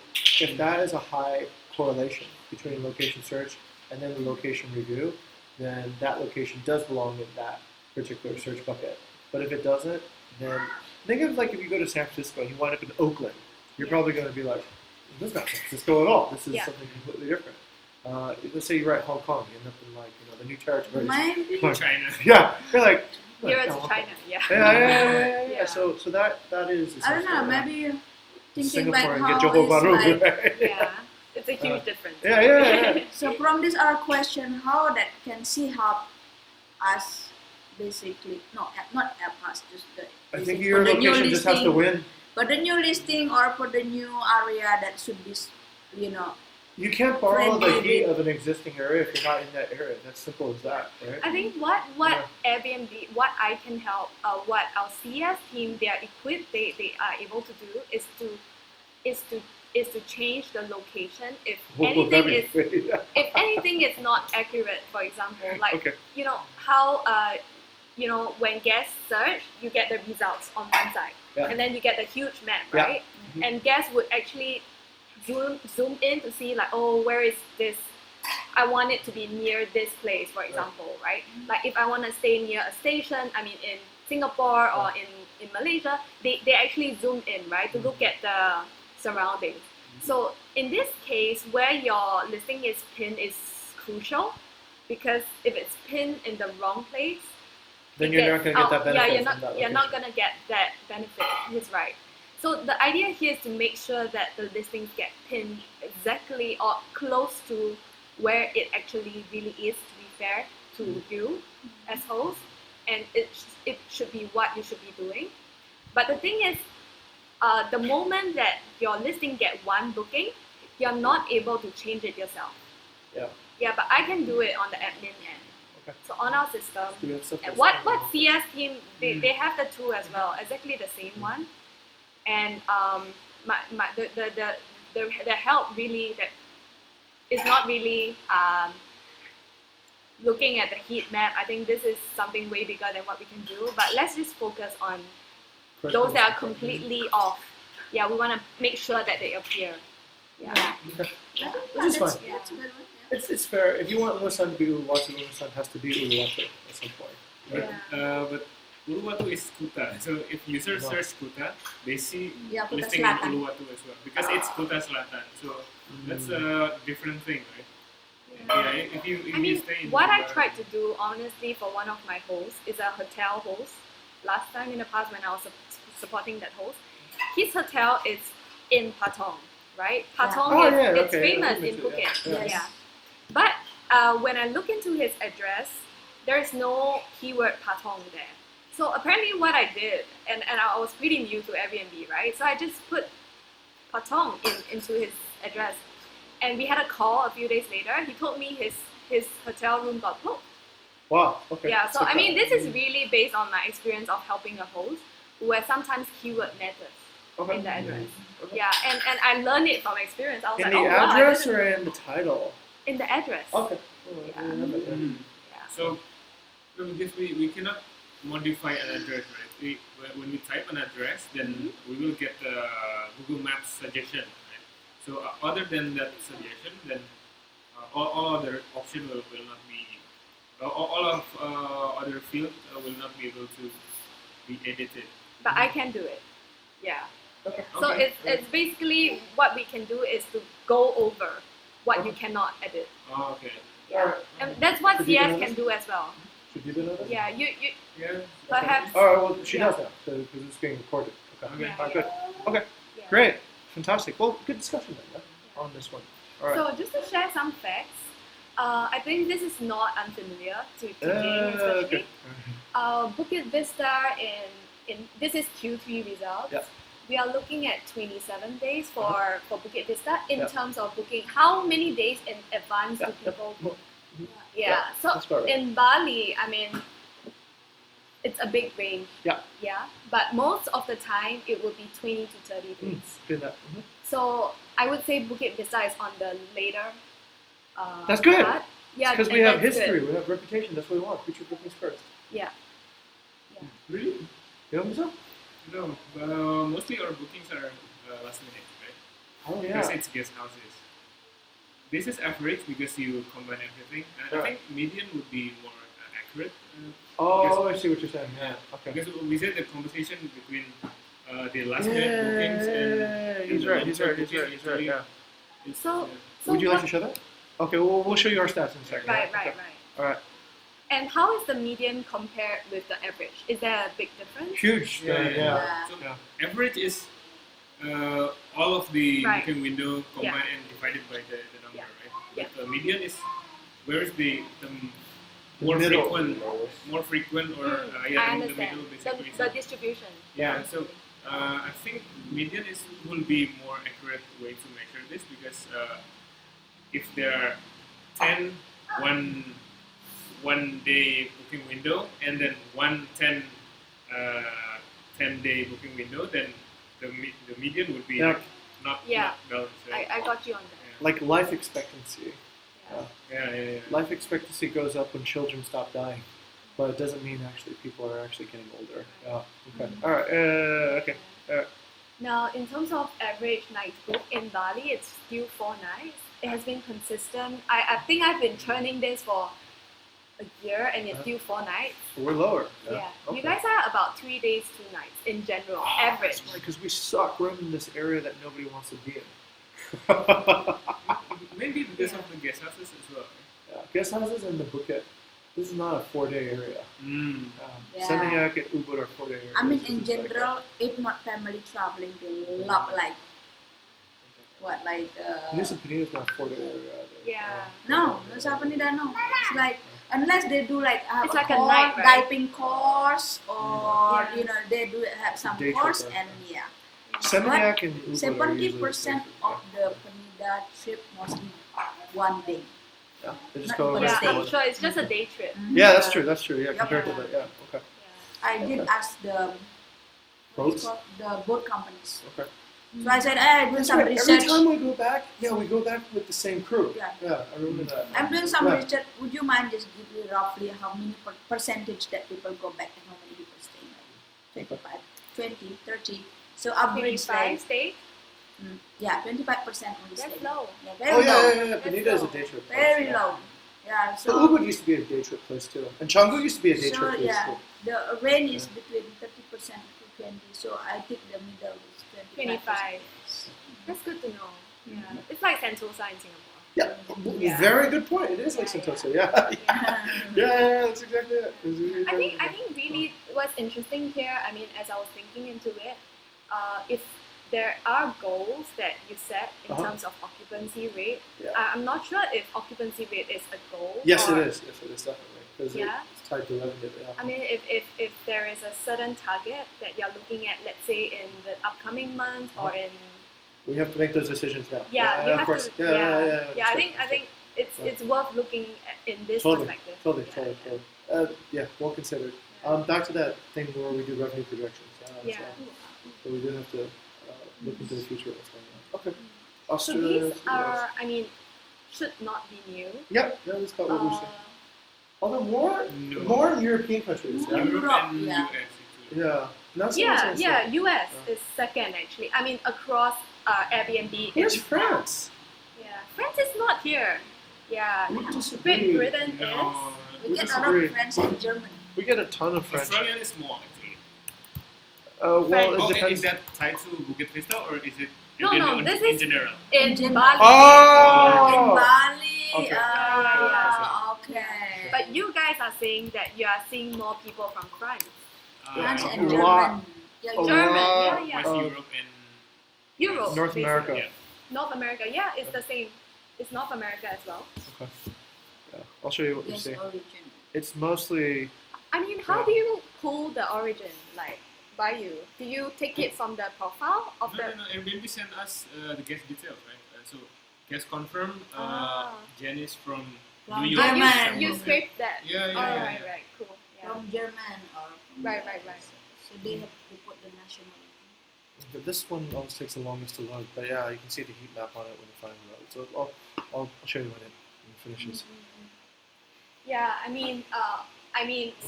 [SPEAKER 2] If that is a high correlation between location search and then the location review, then that location does belong in that particular search bucket. But if it doesn't, then think of like if you go to San Francisco and you wind up in Oakland, you're probably going to be like, this is not San Francisco at all. This is something completely different. Let's say you write Hong Kong, you end up in like the new territories.
[SPEAKER 3] Maybe.
[SPEAKER 4] China.
[SPEAKER 2] Yeah, you're like.
[SPEAKER 1] You're
[SPEAKER 2] oh,
[SPEAKER 1] to
[SPEAKER 2] Hong
[SPEAKER 1] China,
[SPEAKER 2] Kong.
[SPEAKER 1] yeah.
[SPEAKER 2] Yeah.
[SPEAKER 1] Yeah.
[SPEAKER 2] So that is.
[SPEAKER 3] I don't know.
[SPEAKER 2] essentially
[SPEAKER 3] Maybe thinking
[SPEAKER 2] Singapore
[SPEAKER 3] like
[SPEAKER 2] and
[SPEAKER 3] how
[SPEAKER 2] get Johor Bahru,
[SPEAKER 3] it's like.
[SPEAKER 2] right?
[SPEAKER 1] Yeah. It's a huge difference.
[SPEAKER 2] Yeah.
[SPEAKER 3] So from this our question, how that can see help us basically not help us just the.
[SPEAKER 2] I think
[SPEAKER 3] basic-
[SPEAKER 2] your
[SPEAKER 3] for the new
[SPEAKER 2] location just has to
[SPEAKER 3] listing-
[SPEAKER 2] win.
[SPEAKER 3] But the new listing or for the new area that should be,
[SPEAKER 2] You can't borrow the
[SPEAKER 3] Friendly
[SPEAKER 2] heat
[SPEAKER 3] with-
[SPEAKER 2] of an existing area if you're not in that area. That's simple as that, right?
[SPEAKER 1] I think what Airbnb, what I can help, what our CS team, they are equipped, they are able to do is to change the location if anything is not accurate. For example, like
[SPEAKER 2] Okay.
[SPEAKER 1] how when guests search, you get the results on one side,
[SPEAKER 2] Yeah.
[SPEAKER 1] and then you get the huge map,
[SPEAKER 2] Yeah.
[SPEAKER 1] right? And guests would actually zoom in to see like, oh, where is this? I want it to be near this place, for example, right? Like if I want to stay near a station, I mean in Singapore or in Malaysia, they actually zoom in, right, to look at the surroundings. So in this case, where your listing is pinned is crucial, because if it's pinned in the wrong place,
[SPEAKER 2] Then
[SPEAKER 1] it
[SPEAKER 2] you're not
[SPEAKER 1] gets
[SPEAKER 2] going to get that
[SPEAKER 1] out.
[SPEAKER 2] benefit.
[SPEAKER 1] Yeah, you're
[SPEAKER 2] from
[SPEAKER 1] not
[SPEAKER 2] that
[SPEAKER 1] you're not
[SPEAKER 2] location.
[SPEAKER 1] gonna get that benefit. He's right. So the idea here is to make sure that the listings get pinned exactly or close to where it actually really is, to be fair to you as host, and it should be what you should be doing. But the thing is, the moment that your listing get one booking, you're not able to change it yourself.
[SPEAKER 2] Yeah.
[SPEAKER 1] Yeah, but I can do it on the admin end.
[SPEAKER 2] Okay.
[SPEAKER 1] So on our system,
[SPEAKER 2] Do you have stuff
[SPEAKER 1] and
[SPEAKER 2] that's
[SPEAKER 1] what
[SPEAKER 2] available?
[SPEAKER 1] CS team they have the tool as well, exactly the same one, and the help really that is not really looking at the heat map. I think this is something way bigger than what we can do. But let's just focus on those that are completely off. Yeah, we want to make sure that they appear. Yeah.
[SPEAKER 2] Okay.
[SPEAKER 3] Yeah,
[SPEAKER 2] Which is
[SPEAKER 3] that's-
[SPEAKER 2] fine.
[SPEAKER 3] yeah, that's a good one.
[SPEAKER 2] It's fair. If you want Uluwatu to be Uluwatu, Uluwatu has to be Uluwatu at some point. Right?
[SPEAKER 4] But Uluwatu is Kuta. So if users
[SPEAKER 2] Wow.
[SPEAKER 4] search Kuta, they see
[SPEAKER 3] Yeah, Kuta
[SPEAKER 4] listing in
[SPEAKER 3] Selatan.
[SPEAKER 4] Uluwatu as well, because it's Kuta Selatan. So that's a different thing, right?
[SPEAKER 1] Yeah.
[SPEAKER 4] If you
[SPEAKER 1] I mean,
[SPEAKER 4] stay in
[SPEAKER 1] what I
[SPEAKER 4] Uluwatu-
[SPEAKER 1] tried to do, honestly, for one of my hosts is a hotel host. Last time in the past when I was supporting that host, his hotel is in Patong, right? Patong
[SPEAKER 2] Oh,
[SPEAKER 1] is
[SPEAKER 2] yeah,
[SPEAKER 1] it's
[SPEAKER 2] okay,
[SPEAKER 1] famous
[SPEAKER 2] yeah,
[SPEAKER 1] in Phuket.
[SPEAKER 2] yeah.
[SPEAKER 3] Yes.
[SPEAKER 1] But when I look into his address, there is no keyword Patong there. So apparently what I did, and I was pretty new to Airbnb, right? So I just put Patong into his address. And we had a call a few days later. He told me his hotel room got booked.
[SPEAKER 2] Wow. Okay.
[SPEAKER 1] Yeah, so I
[SPEAKER 2] Okay.
[SPEAKER 1] mean, this is really based on my experience of helping a host, where sometimes keyword matters
[SPEAKER 2] Okay.
[SPEAKER 1] in the address.
[SPEAKER 2] Okay.
[SPEAKER 1] Yeah, and I learned it from experience. I was
[SPEAKER 2] In
[SPEAKER 1] like,
[SPEAKER 2] the
[SPEAKER 1] oh wow, I
[SPEAKER 2] address
[SPEAKER 1] didn't-
[SPEAKER 2] or in the title?
[SPEAKER 1] in the address.
[SPEAKER 2] Okay.
[SPEAKER 1] Yeah. Yeah.
[SPEAKER 4] So because we cannot modify an address, right? When we type an address, then we will get the Google Maps suggestion. Right? So other than that suggestion, then all other option will not be. All of other fields will not be able to be edited.
[SPEAKER 1] But I can do it. Yeah.
[SPEAKER 2] Okay.
[SPEAKER 1] So
[SPEAKER 4] Okay.
[SPEAKER 1] it's basically what we can do is to go over what you cannot edit.
[SPEAKER 4] Oh, okay.
[SPEAKER 1] Yeah. And that's what
[SPEAKER 2] Should you
[SPEAKER 1] CS
[SPEAKER 2] know
[SPEAKER 1] can
[SPEAKER 2] this?
[SPEAKER 1] do as well.
[SPEAKER 2] Should you know this?
[SPEAKER 1] Yeah, you
[SPEAKER 4] Yeah.
[SPEAKER 1] perhaps.
[SPEAKER 2] All right. Well, she
[SPEAKER 1] Yeah.
[SPEAKER 2] does now because it's being recorded. Okay.
[SPEAKER 4] Okay.
[SPEAKER 1] Yeah.
[SPEAKER 2] All right. Good. Okay.
[SPEAKER 1] Yeah.
[SPEAKER 2] Great. Fantastic. Well, good discussion then on this one. All right.
[SPEAKER 1] So just to share some facts, I think this is not unfamiliar to Jane especially.
[SPEAKER 2] Okay.
[SPEAKER 1] Bukit Vista in this is Q3 results.
[SPEAKER 2] Yeah.
[SPEAKER 1] We are looking at 27 days for Bukit Vista in
[SPEAKER 2] Yeah.
[SPEAKER 1] terms of booking. How many days in advance
[SPEAKER 2] Yeah.
[SPEAKER 1] do people book?
[SPEAKER 2] Mhm.
[SPEAKER 1] Yeah. So
[SPEAKER 2] that's about right.
[SPEAKER 1] in Bali, I mean, it's a big range.
[SPEAKER 2] Yeah.
[SPEAKER 1] Yeah. But most of the time, it will be 20 to 30 days.
[SPEAKER 2] Good enough.
[SPEAKER 1] So I would say Bukit Vista is on the later.
[SPEAKER 2] That's good.
[SPEAKER 1] Part. Yeah,
[SPEAKER 2] Because we
[SPEAKER 1] and
[SPEAKER 2] have
[SPEAKER 1] that's
[SPEAKER 2] history,
[SPEAKER 1] good.
[SPEAKER 2] we have reputation. That's what we want. Future bookings first.
[SPEAKER 1] Yeah.
[SPEAKER 2] Really? You know so?
[SPEAKER 4] No, mostly our bookings are last minute, right?
[SPEAKER 2] Oh
[SPEAKER 4] Because
[SPEAKER 2] yeah.
[SPEAKER 4] it's guest houses. This is average because you combine everything.
[SPEAKER 2] Yeah.
[SPEAKER 4] I think median would be more accurate.
[SPEAKER 2] Oh, I see what you're saying.
[SPEAKER 4] Yeah.
[SPEAKER 2] Okay.
[SPEAKER 4] Because we said the conversation between the last minute bookings and
[SPEAKER 2] he's
[SPEAKER 4] the
[SPEAKER 2] right.
[SPEAKER 4] long-term
[SPEAKER 2] He's right.
[SPEAKER 4] booking
[SPEAKER 2] Yeah.
[SPEAKER 4] it's,
[SPEAKER 1] So- So
[SPEAKER 2] Would you like
[SPEAKER 1] what-
[SPEAKER 2] to show that? Okay. We'll show you our stats in a second.
[SPEAKER 1] Right,
[SPEAKER 2] Okay.
[SPEAKER 1] right, right.
[SPEAKER 2] All right.
[SPEAKER 1] And how is the median compared with the average? Is there a big difference?
[SPEAKER 2] Huge.
[SPEAKER 3] Yeah.
[SPEAKER 4] So
[SPEAKER 2] Yeah.
[SPEAKER 4] average is all of the
[SPEAKER 1] Right.
[SPEAKER 4] booking window combined and divided by the number,
[SPEAKER 1] Yeah.
[SPEAKER 4] right?
[SPEAKER 1] Yeah.
[SPEAKER 4] But the median is where is the
[SPEAKER 2] The
[SPEAKER 4] more
[SPEAKER 2] middle.
[SPEAKER 4] frequent or
[SPEAKER 1] I
[SPEAKER 4] in the
[SPEAKER 1] understand.
[SPEAKER 4] middle basically.
[SPEAKER 1] The distribution.
[SPEAKER 4] Yeah, so I think median will be more accurate way to measure this because if there are 10 one day booking window and then 10-day booking window, then the median would be
[SPEAKER 2] Yeah.
[SPEAKER 4] like not balanced. Right?
[SPEAKER 1] I got you on that.
[SPEAKER 2] Like life expectancy.
[SPEAKER 1] Yeah.
[SPEAKER 4] Yeah.
[SPEAKER 2] Life expectancy goes up when children stop dying, but it doesn't mean actually people are actually getting older. Yeah. Okay. All right. Okay.
[SPEAKER 1] Now, in terms of average night book in Bali, it's still 4 nights. It has been consistent. I think I've been turning this for a year and it's still 4 nights.
[SPEAKER 2] We're lower.
[SPEAKER 1] Yeah.
[SPEAKER 2] Okay.
[SPEAKER 1] You guys are about 3 days, 2 nights in general, average.
[SPEAKER 2] Because we suck. We're in this area that nobody wants to be in.
[SPEAKER 4] Maybe because of the guest houses as well.
[SPEAKER 2] Yeah. Guest houses in the Bukit. This is not a 4-day area.
[SPEAKER 3] Yeah.
[SPEAKER 2] Seminyak and Ubud are 4-day areas.
[SPEAKER 3] I mean,
[SPEAKER 2] This
[SPEAKER 3] in
[SPEAKER 2] is like-
[SPEAKER 3] general, if not family traveling, they love
[SPEAKER 2] Nusa Penida is not a 4-day area either.
[SPEAKER 1] Yeah.
[SPEAKER 3] no, Nusa Penida, no. It's like unless they do like
[SPEAKER 1] It's
[SPEAKER 3] a
[SPEAKER 1] like a
[SPEAKER 3] course,
[SPEAKER 1] night, right?
[SPEAKER 3] diving course, or
[SPEAKER 1] Yeah.
[SPEAKER 3] they do have some
[SPEAKER 2] Day
[SPEAKER 3] course,
[SPEAKER 2] trip,
[SPEAKER 3] and yeah.
[SPEAKER 2] Seminyak and Ubud are
[SPEAKER 3] 70%
[SPEAKER 2] usually
[SPEAKER 3] of the Penida trip mostly one day.
[SPEAKER 2] yeah. They just
[SPEAKER 3] Not
[SPEAKER 2] go
[SPEAKER 3] even
[SPEAKER 2] over
[SPEAKER 1] Yeah,
[SPEAKER 3] stay.
[SPEAKER 1] I'm sure it's just a day trip.
[SPEAKER 2] Yeah, that's true. That's true. Yeah,
[SPEAKER 3] Yep.
[SPEAKER 2] compared to the okay.
[SPEAKER 3] I did
[SPEAKER 2] Okay.
[SPEAKER 3] ask the
[SPEAKER 2] Boats?
[SPEAKER 3] the boat companies.
[SPEAKER 2] Okay.
[SPEAKER 3] So I said, I'm doing
[SPEAKER 2] That's
[SPEAKER 3] some
[SPEAKER 2] right. Every
[SPEAKER 3] research.
[SPEAKER 2] time we go back, we go back with the same crew.
[SPEAKER 3] Yeah.
[SPEAKER 2] I remember that.
[SPEAKER 3] I'm doing some
[SPEAKER 2] Yeah.
[SPEAKER 3] research. Would you mind just give me roughly how many percentage that people go back and how many people stay? 25, 20, 30. So average
[SPEAKER 1] 25
[SPEAKER 3] stay.
[SPEAKER 1] stay?
[SPEAKER 3] Yeah, 25% only
[SPEAKER 1] That's
[SPEAKER 3] stay.
[SPEAKER 1] low.
[SPEAKER 3] Yeah,
[SPEAKER 2] Oh
[SPEAKER 3] very low.
[SPEAKER 2] yeah. Benita is a
[SPEAKER 1] low.
[SPEAKER 2] day trip. place,
[SPEAKER 3] Very
[SPEAKER 2] yeah.
[SPEAKER 3] low. Yeah,
[SPEAKER 2] So
[SPEAKER 3] so
[SPEAKER 2] Ubud used to be a day trip place too, and Canggu used to be a day trip place
[SPEAKER 3] yeah,
[SPEAKER 2] too.
[SPEAKER 3] the range is between 30% to 20. So I think the middle is
[SPEAKER 1] 25. That's good to know. Yeah. It's like Sentosa in Singapore.
[SPEAKER 2] Yeah, very good point. It is like
[SPEAKER 1] Yeah,
[SPEAKER 2] Sentosa. Yeah. Yeah, that's exactly it.
[SPEAKER 1] I think really what's interesting here, I mean, as I was thinking into it, if there are goals that you set in terms of occupancy rate,
[SPEAKER 2] Yeah.
[SPEAKER 1] I'm not sure if occupancy rate is a goal.
[SPEAKER 2] Yes,
[SPEAKER 1] or,
[SPEAKER 2] it is. Yes, it is definitely because
[SPEAKER 1] Yeah.
[SPEAKER 2] it's tied to revenue. Yeah.
[SPEAKER 1] I mean, if there is a certain target that you're looking at, let's say in the upcoming months or in
[SPEAKER 2] We have to make those decisions now.
[SPEAKER 1] you
[SPEAKER 2] of
[SPEAKER 1] have
[SPEAKER 2] course.
[SPEAKER 1] to
[SPEAKER 2] Yeah.
[SPEAKER 1] I think it's worth looking at in this
[SPEAKER 2] Totally,
[SPEAKER 1] perspective.
[SPEAKER 2] totally. Well considered. Back to that thing where we do revenue projections.
[SPEAKER 1] Yeah.
[SPEAKER 2] So we do have to look into the future of what's going on. Okay.
[SPEAKER 1] So
[SPEAKER 2] Australia.
[SPEAKER 1] these are, I mean, should not be new.
[SPEAKER 2] Yep. Yeah, that's about what we're saying. Although
[SPEAKER 4] No.
[SPEAKER 2] more European countries.
[SPEAKER 3] Yeah.
[SPEAKER 4] Europe and
[SPEAKER 3] Yeah.
[SPEAKER 4] US included.
[SPEAKER 2] Yeah. Not so much
[SPEAKER 1] US is second actually. I mean, across Airbnb.
[SPEAKER 2] Where's
[SPEAKER 1] is-
[SPEAKER 2] France?
[SPEAKER 1] Yeah, France is not here. Yeah,
[SPEAKER 2] We
[SPEAKER 1] Great
[SPEAKER 2] disagree.
[SPEAKER 1] Britain
[SPEAKER 4] No,
[SPEAKER 3] We
[SPEAKER 2] We
[SPEAKER 3] get a
[SPEAKER 2] disagree.
[SPEAKER 3] lot of friends in Germany.
[SPEAKER 2] We get a ton of French.
[SPEAKER 4] Australia is more actually.
[SPEAKER 2] Well,
[SPEAKER 1] French.
[SPEAKER 2] it
[SPEAKER 4] Oh,
[SPEAKER 2] depends.
[SPEAKER 4] is that tied to Bukit Vista or is it
[SPEAKER 1] No, no, this
[SPEAKER 4] in
[SPEAKER 1] is
[SPEAKER 4] general.
[SPEAKER 1] in
[SPEAKER 3] In
[SPEAKER 1] Bali.
[SPEAKER 2] Oh!
[SPEAKER 3] In Bali.
[SPEAKER 2] Okay.
[SPEAKER 3] Okay.
[SPEAKER 1] But you guys are saying that you are seeing more people from France.
[SPEAKER 3] France
[SPEAKER 2] A
[SPEAKER 3] and
[SPEAKER 2] lot.
[SPEAKER 3] German. Yeah,
[SPEAKER 2] A
[SPEAKER 1] German,
[SPEAKER 2] lot
[SPEAKER 1] yeah.
[SPEAKER 4] West
[SPEAKER 2] of
[SPEAKER 4] Europe and
[SPEAKER 1] Europe,
[SPEAKER 2] North
[SPEAKER 1] basically.
[SPEAKER 2] America.
[SPEAKER 4] Yeah.
[SPEAKER 1] North America, yeah, it's the same. It's North America as well.
[SPEAKER 2] Okay. Yeah. I'll show you what you
[SPEAKER 3] Yes,
[SPEAKER 2] see.
[SPEAKER 3] origin.
[SPEAKER 2] It's mostly
[SPEAKER 1] I mean, how do you pull the origin, like, by you? Do you take it from the profile of
[SPEAKER 4] No,
[SPEAKER 1] the...
[SPEAKER 4] no, no. Airbnb sent us the guest details, right? So guest confirmed.
[SPEAKER 1] Ah.
[SPEAKER 4] Janice from
[SPEAKER 3] From
[SPEAKER 4] New York.
[SPEAKER 3] German.
[SPEAKER 1] You scrape that?
[SPEAKER 4] Yeah, yeah,
[SPEAKER 1] Oh,
[SPEAKER 4] yeah,
[SPEAKER 1] right,
[SPEAKER 4] yeah.
[SPEAKER 1] right, cool. Yeah.
[SPEAKER 3] From German or from
[SPEAKER 1] Right, right, right.
[SPEAKER 3] So they have to put the nationality.
[SPEAKER 2] this one always takes the longest to load, but yeah, you can see the heat map on it when it finally loads. So I'll show you when it finishes.
[SPEAKER 1] Yeah, I mean,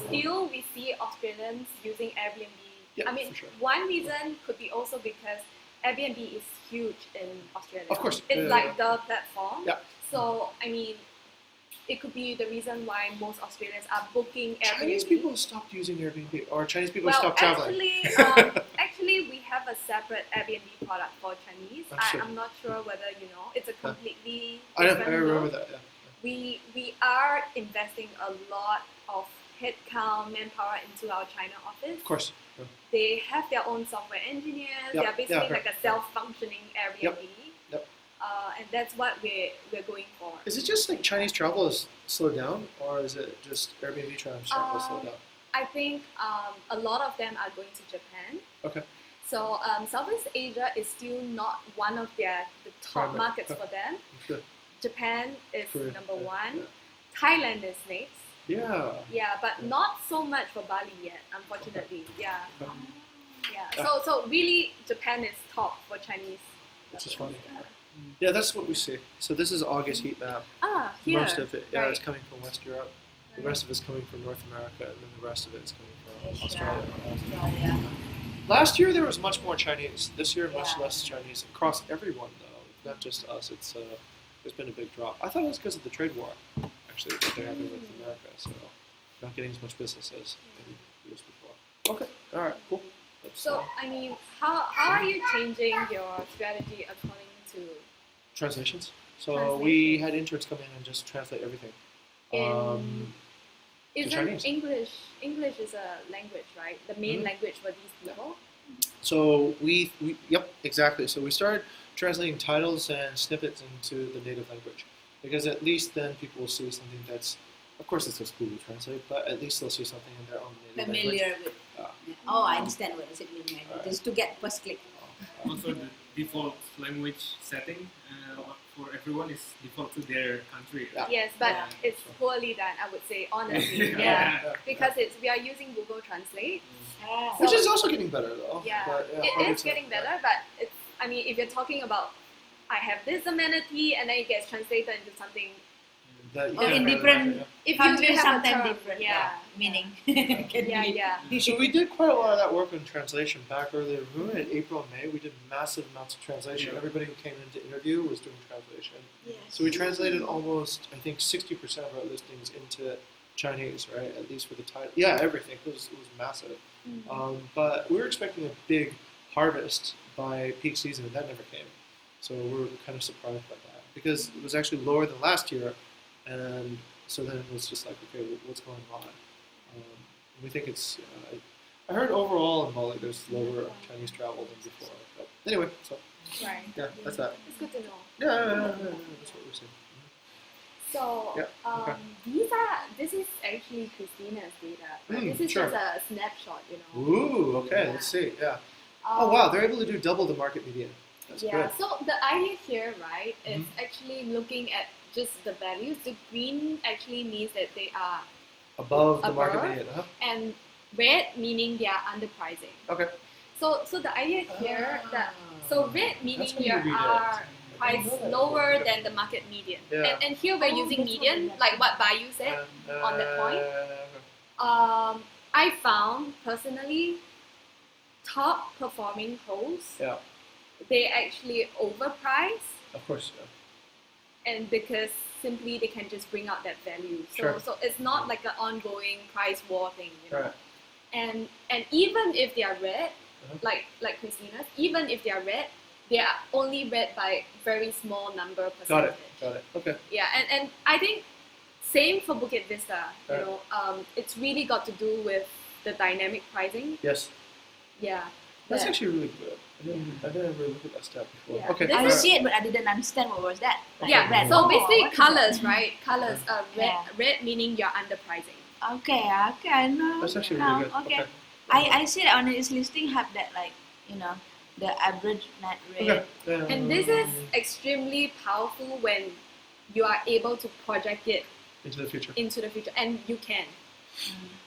[SPEAKER 1] still we see Australians using Airbnb.
[SPEAKER 2] Yeah,
[SPEAKER 1] I mean,
[SPEAKER 2] for sure.
[SPEAKER 1] one reason could be also because Airbnb is huge in Australia.
[SPEAKER 2] Of course.
[SPEAKER 1] It's
[SPEAKER 2] Yeah,
[SPEAKER 1] like the platform.
[SPEAKER 2] Yeah.
[SPEAKER 1] So, I mean, it could be the reason why most Australians are booking Airbnb.
[SPEAKER 2] Chinese people stopped using Airbnb, or Chinese people
[SPEAKER 1] well,
[SPEAKER 2] stopped traveling.
[SPEAKER 1] actually, we have a separate Airbnb product for Chinese.
[SPEAKER 2] Oh, shit.
[SPEAKER 1] I'm not sure whether you know. It's a completely
[SPEAKER 2] I know, I
[SPEAKER 1] different
[SPEAKER 2] remember
[SPEAKER 1] look.
[SPEAKER 2] that. Yeah.
[SPEAKER 1] We are investing a lot of headcount, manpower into our China office.
[SPEAKER 2] Of course. Yeah.
[SPEAKER 1] They have their own software engineers.
[SPEAKER 2] Yep,
[SPEAKER 1] They are basically
[SPEAKER 2] yeah,
[SPEAKER 1] like a self-functioning Airbnb.
[SPEAKER 2] Yep.
[SPEAKER 1] And that's what we're going for.
[SPEAKER 2] Is it just like Chinese travel is slowed down, or is it just Airbnb travel is slowed down?
[SPEAKER 1] I think a lot of them are going to Japan.
[SPEAKER 2] Okay.
[SPEAKER 1] So Southeast Asia is still not one of the top
[SPEAKER 2] Primary.
[SPEAKER 1] markets for them.
[SPEAKER 2] Good.
[SPEAKER 1] Japan is
[SPEAKER 2] Korea,
[SPEAKER 1] number
[SPEAKER 2] yeah,
[SPEAKER 1] one.
[SPEAKER 2] yeah.
[SPEAKER 1] Thailand is next.
[SPEAKER 2] Yeah.
[SPEAKER 1] Yeah, but not so much for Bali yet, unfortunately. Yeah.
[SPEAKER 2] Okay.
[SPEAKER 1] Yeah. So really, Japan is top for Chinese.
[SPEAKER 2] Which is funny. Yeah, that's what we see. So this is August heat map.
[SPEAKER 1] Ah, here.
[SPEAKER 2] Most of it, yeah,
[SPEAKER 1] Right.
[SPEAKER 2] is coming from West Europe. The rest of it's coming from North America, and then the rest of it's coming from
[SPEAKER 3] Asia,
[SPEAKER 2] Australia.
[SPEAKER 3] Australia.
[SPEAKER 2] Last year there was much more Chinese. This year much
[SPEAKER 3] Yeah.
[SPEAKER 2] less Chinese across everyone though, not just us. It's there's been a big drop. I thought it was because of the trade war, actually, that they're having with America. So not getting as much business as maybe years before. Okay, all right, cool. That's,
[SPEAKER 1] So I mean, how are you changing your strategy according to
[SPEAKER 2] translations. So
[SPEAKER 1] Translation.
[SPEAKER 2] we had interns come in and just translate everything.
[SPEAKER 1] in? Isn't
[SPEAKER 2] Chinese.
[SPEAKER 1] English is a language, right? The main
[SPEAKER 2] Mhm.
[SPEAKER 1] language for these people.
[SPEAKER 2] So we yep, exactly. So we started translating titles and snippets into the native language, because at least then people will see something that's, of course, it's just Google Translate, but at least they'll see something in their own native
[SPEAKER 3] Familiar
[SPEAKER 2] language.
[SPEAKER 3] with.
[SPEAKER 2] Yeah.
[SPEAKER 3] Oh, I understand what does it mean. Right?
[SPEAKER 2] Alright.
[SPEAKER 3] Just to get first click.
[SPEAKER 4] Also, the default language setting for everyone is default to their country.
[SPEAKER 2] Yeah.
[SPEAKER 1] Yes, but
[SPEAKER 3] Yeah.
[SPEAKER 1] it's poorly done, I would say, honestly.
[SPEAKER 4] Yeah.
[SPEAKER 1] Yeah. Because we are using Google Translate.
[SPEAKER 2] Which is also getting better though.
[SPEAKER 1] Yeah,
[SPEAKER 2] But,
[SPEAKER 1] it
[SPEAKER 2] harder
[SPEAKER 1] is
[SPEAKER 2] to-
[SPEAKER 1] getting better, but it's. I mean, if you're talking about, I have this amenity, and then it gets translated into something.
[SPEAKER 2] That you
[SPEAKER 3] Oh,
[SPEAKER 2] can't
[SPEAKER 3] in
[SPEAKER 2] really
[SPEAKER 3] different
[SPEAKER 2] imagine,
[SPEAKER 1] If
[SPEAKER 3] Countries
[SPEAKER 1] you have a
[SPEAKER 3] sometimes
[SPEAKER 1] term,
[SPEAKER 3] different.
[SPEAKER 1] yeah,
[SPEAKER 3] Meaning.
[SPEAKER 1] yeah,
[SPEAKER 3] Can
[SPEAKER 1] yeah,
[SPEAKER 3] be.
[SPEAKER 1] yeah.
[SPEAKER 2] So we did quite a lot of that work on translation back earlier. Remember in April and May, we did massive amounts of translation.
[SPEAKER 4] Yeah.
[SPEAKER 2] Everybody who came in to interview was doing translation.
[SPEAKER 3] Yes.
[SPEAKER 2] So we translated almost, I think, 60% of our listings into Chinese, right? At least for the title. Yeah, everything. It was massive. But we were expecting a big harvest by peak season, and that never came. So we were kind of surprised by that, because it was actually lower than last year, and so then it was just like, okay, what's going on? We think it's. I heard overall in Bali there's lower Chinese travel than before. But anyway, so
[SPEAKER 1] Right.
[SPEAKER 2] yeah, that's that.
[SPEAKER 1] It's good to know.
[SPEAKER 2] Yeah, that's what we're saying.
[SPEAKER 1] So,
[SPEAKER 2] Yeah, okay.
[SPEAKER 1] this is actually Christina's data. But
[SPEAKER 2] Mm,
[SPEAKER 1] this is
[SPEAKER 2] sure.
[SPEAKER 1] just a snapshot, you know.
[SPEAKER 2] Ooh, okay,
[SPEAKER 1] Yeah.
[SPEAKER 2] let's see. Yeah. Oh wow, they're able to do double the market median. That's
[SPEAKER 1] Yeah,
[SPEAKER 2] good.
[SPEAKER 1] so the idea here, right, is
[SPEAKER 2] Mhm.
[SPEAKER 1] actually looking at just the values. The green actually means that they are,
[SPEAKER 2] Above the market
[SPEAKER 1] Above?
[SPEAKER 2] median, huh?
[SPEAKER 1] and red meaning they are underpricing.
[SPEAKER 2] Okay.
[SPEAKER 1] So the idea here, so red meaning
[SPEAKER 2] That's when
[SPEAKER 1] you
[SPEAKER 2] you read it.
[SPEAKER 1] are priced
[SPEAKER 2] know that.
[SPEAKER 1] lower
[SPEAKER 2] Okay.
[SPEAKER 1] than the market median.
[SPEAKER 2] Yeah.
[SPEAKER 1] And here we're using median, like what Bayu said. on that point. I found personally top performing hosts,
[SPEAKER 2] Yeah,
[SPEAKER 1] they actually overprice,
[SPEAKER 2] of course. Yeah.
[SPEAKER 1] and because simply they can just bring out that value. So
[SPEAKER 2] Sure.
[SPEAKER 1] so it's not like an ongoing price war thing, you know.
[SPEAKER 2] Right.
[SPEAKER 1] And even if they are red,
[SPEAKER 2] Uh-huh.
[SPEAKER 1] like Christina's, even if they are red, they are only read by very small number
[SPEAKER 2] Got
[SPEAKER 1] percentage.
[SPEAKER 2] it. Got it. Okay.
[SPEAKER 1] Yeah, and I think same for Bukit Vista. You
[SPEAKER 2] Right.
[SPEAKER 1] know, it's really got to do with the dynamic pricing.
[SPEAKER 2] Yes.
[SPEAKER 1] Yeah.
[SPEAKER 2] That's
[SPEAKER 1] that-
[SPEAKER 2] actually really good. I didn't really look at that stat before.
[SPEAKER 1] Yeah.
[SPEAKER 2] Okay.
[SPEAKER 1] This
[SPEAKER 3] I
[SPEAKER 1] is-
[SPEAKER 3] see it, but I didn't understand what was that. Like
[SPEAKER 1] Yeah.
[SPEAKER 3] red.
[SPEAKER 1] So
[SPEAKER 3] Oh,
[SPEAKER 1] basically,
[SPEAKER 3] what is
[SPEAKER 1] colors, right? Colors. Red.
[SPEAKER 3] Yeah.
[SPEAKER 1] Red meaning you're underpricing.
[SPEAKER 3] that? Okay, I know.
[SPEAKER 2] That's actually
[SPEAKER 3] now.
[SPEAKER 2] really good.
[SPEAKER 3] Okay. I see that on its listing have that like the average net rate.
[SPEAKER 2] Okay. Yeah.
[SPEAKER 1] And this is extremely powerful when you are able to project it
[SPEAKER 2] into the future.
[SPEAKER 1] into the future, and you can.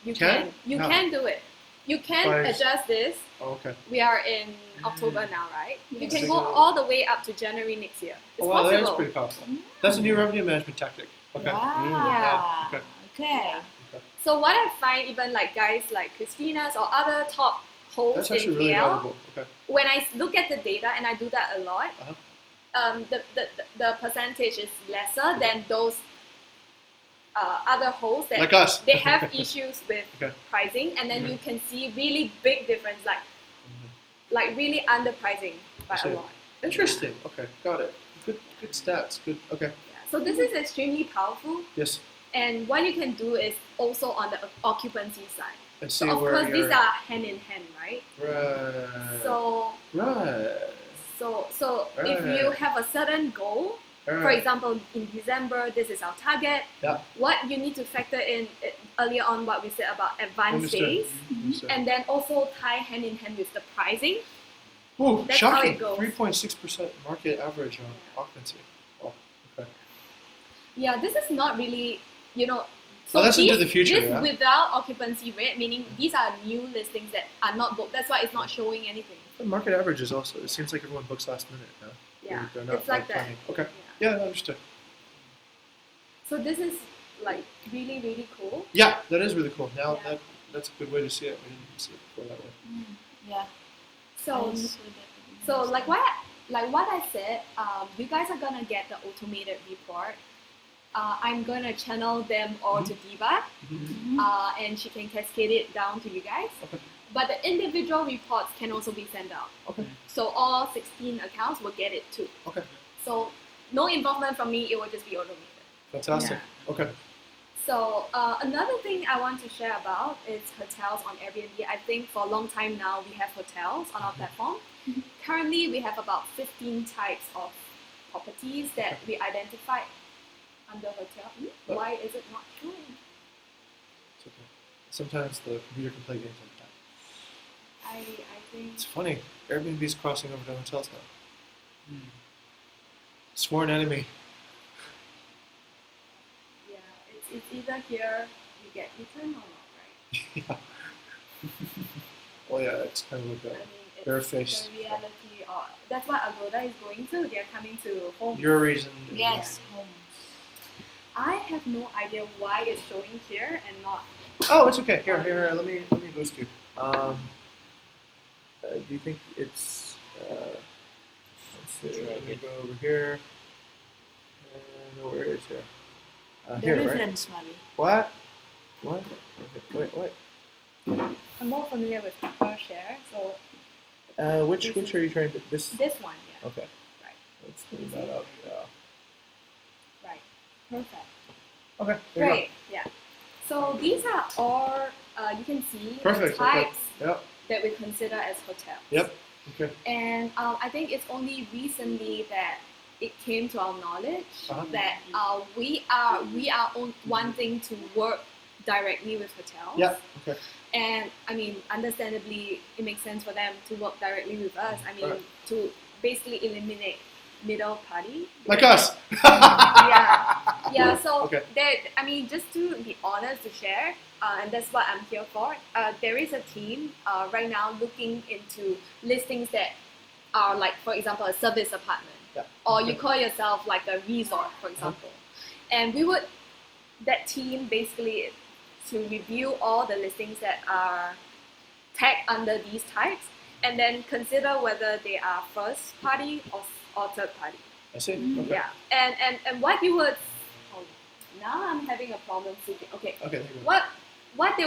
[SPEAKER 1] You
[SPEAKER 2] Can?
[SPEAKER 1] can. You
[SPEAKER 2] How?
[SPEAKER 1] can do it. You can
[SPEAKER 2] Price.
[SPEAKER 1] adjust this.
[SPEAKER 2] Oh, okay.
[SPEAKER 1] We are in October now, right? You
[SPEAKER 3] Yes.
[SPEAKER 1] can go all the way up to January next year. It's
[SPEAKER 2] Oh, wow, that is
[SPEAKER 1] possible.
[SPEAKER 2] pretty powerful. That's a new revenue management tactic. Okay.
[SPEAKER 3] Wow.
[SPEAKER 2] Okay.
[SPEAKER 3] Okay.
[SPEAKER 1] So what I find, even like guys like Christina's or other top hosts
[SPEAKER 2] That's
[SPEAKER 1] in
[SPEAKER 2] actually really
[SPEAKER 1] KL,
[SPEAKER 2] valuable. Okay.
[SPEAKER 1] when I look at the data, and I do that a lot, the percentage is lesser than those other hosts that
[SPEAKER 2] Like us.
[SPEAKER 1] they have issues with
[SPEAKER 2] Okay.
[SPEAKER 1] pricing, and then
[SPEAKER 2] Mhm.
[SPEAKER 1] you can see really big difference, like really underpricing by
[SPEAKER 2] I see.
[SPEAKER 1] a lot.
[SPEAKER 2] Interesting. Okay. Got it. Good stats. Good. Okay.
[SPEAKER 1] Yeah. So this is extremely powerful,
[SPEAKER 2] Yes.
[SPEAKER 1] and what you can do is also on the occupancy side.
[SPEAKER 2] And see
[SPEAKER 1] So of
[SPEAKER 2] where
[SPEAKER 1] course
[SPEAKER 2] you're.
[SPEAKER 1] these are hand in hand, right?
[SPEAKER 2] Right.
[SPEAKER 1] So
[SPEAKER 2] Right.
[SPEAKER 1] if you have a certain goal, for
[SPEAKER 2] Right.
[SPEAKER 1] example, in December, this is our target.
[SPEAKER 2] Yeah.
[SPEAKER 1] What you need to factor in earlier on, what we said about advanced
[SPEAKER 2] Understood.
[SPEAKER 1] days,
[SPEAKER 2] Understood.
[SPEAKER 1] and then also tie hand in hand with the pricing.
[SPEAKER 2] Ooh,
[SPEAKER 1] That's how
[SPEAKER 2] shocking.
[SPEAKER 1] it goes.
[SPEAKER 2] 3.6% market average on occupancy. Oh, okay.
[SPEAKER 1] Yeah, this is not really, So
[SPEAKER 2] Oh, that's into
[SPEAKER 1] these-
[SPEAKER 2] the future,
[SPEAKER 1] This
[SPEAKER 2] yeah?
[SPEAKER 1] without occupancy rate, meaning these are new listings that are not booked. That's why it's not showing anything.
[SPEAKER 2] The market average is also. It seems like everyone books last minute now.
[SPEAKER 1] Yeah,
[SPEAKER 2] They're not
[SPEAKER 1] it's like that.
[SPEAKER 2] planning. Okay.
[SPEAKER 1] Yeah.
[SPEAKER 2] Yeah, understood.
[SPEAKER 1] So this is like really, really cool.
[SPEAKER 2] Yeah, that is really cool. Now
[SPEAKER 1] Yeah.
[SPEAKER 2] that's a good way to see it. We didn't see it before that way.
[SPEAKER 3] Yeah.
[SPEAKER 1] So
[SPEAKER 3] I see that.
[SPEAKER 1] So like what I said, you guys are gonna get the automated report. I'm gonna channel them all to Diva, and she can cascade it down to you guys.
[SPEAKER 2] Okay.
[SPEAKER 1] But the individual reports can also be sent out.
[SPEAKER 2] Okay.
[SPEAKER 1] So all 16 accounts will get it too.
[SPEAKER 2] Okay.
[SPEAKER 1] So no involvement from me, it will just be automated.
[SPEAKER 2] Fantastic. Okay.
[SPEAKER 1] So another thing I want to share about is hotels on Airbnb. I think for a long time now we have hotels on our platform. Currently we have about 15 types of properties that we identified under hotel. Why is it not showing?
[SPEAKER 2] It's okay. Sometimes the computer can play games like that.
[SPEAKER 1] I think
[SPEAKER 2] It's funny. Airbnb's crossing over to hotels now. Sworn enemy.
[SPEAKER 1] yeah, it's either here you get return or not, right?
[SPEAKER 2] Yeah. Well, yeah, it's kind of like
[SPEAKER 1] I
[SPEAKER 2] that.
[SPEAKER 1] mean, it's
[SPEAKER 2] Barefaced.
[SPEAKER 1] the reality, or that's what Agoda is going to. They're coming to home.
[SPEAKER 2] Your reason. is-
[SPEAKER 3] Yes.
[SPEAKER 1] I have no idea why it's showing here and not.
[SPEAKER 2] Oh, it's okay. Here. Let me boost you. Do you think it's? Let's see. Let me go over here. Where is here?
[SPEAKER 3] The
[SPEAKER 2] Here, right?
[SPEAKER 3] reference, maybe.
[SPEAKER 2] What? What? Okay, wait.
[SPEAKER 1] I'm more familiar with per share, so
[SPEAKER 2] Which are you trying to? This.
[SPEAKER 1] this one, yeah.
[SPEAKER 2] Okay.
[SPEAKER 1] Right.
[SPEAKER 2] Let's clean that up. Yeah.
[SPEAKER 1] Right. Perfect.
[SPEAKER 2] Okay. There you
[SPEAKER 1] Great. Yeah. So these are all you can see
[SPEAKER 2] Perfect,
[SPEAKER 1] the
[SPEAKER 2] okay.
[SPEAKER 1] types
[SPEAKER 2] go.
[SPEAKER 1] that we consider as hotels.
[SPEAKER 2] Yep. Okay.
[SPEAKER 1] And I think it's only recently that it came to our knowledge
[SPEAKER 2] Uh-huh.
[SPEAKER 1] that we are wanting to work directly with hotels.
[SPEAKER 2] Yeah. Okay.
[SPEAKER 1] And I mean, understandably, it makes sense for them to work directly with us. I mean,
[SPEAKER 2] Right.
[SPEAKER 1] to basically eliminate middle party.
[SPEAKER 2] Like us.
[SPEAKER 1] Yeah. So
[SPEAKER 2] Okay.
[SPEAKER 1] I mean, just to be honest to share, and that's what I'm here for. There is a team right now looking into listings that are like, for example, a service apartment,
[SPEAKER 2] Yeah.
[SPEAKER 1] or you call yourself like a resort, for example. And that team basically to review all the listings that are tagged under these types, and then consider whether they are first party or third party.
[SPEAKER 2] I see. Okay.
[SPEAKER 1] Yeah, and what you would. Oh, now I'm having a problem sleeping. Okay,
[SPEAKER 2] Okay. There you go.
[SPEAKER 1] what what they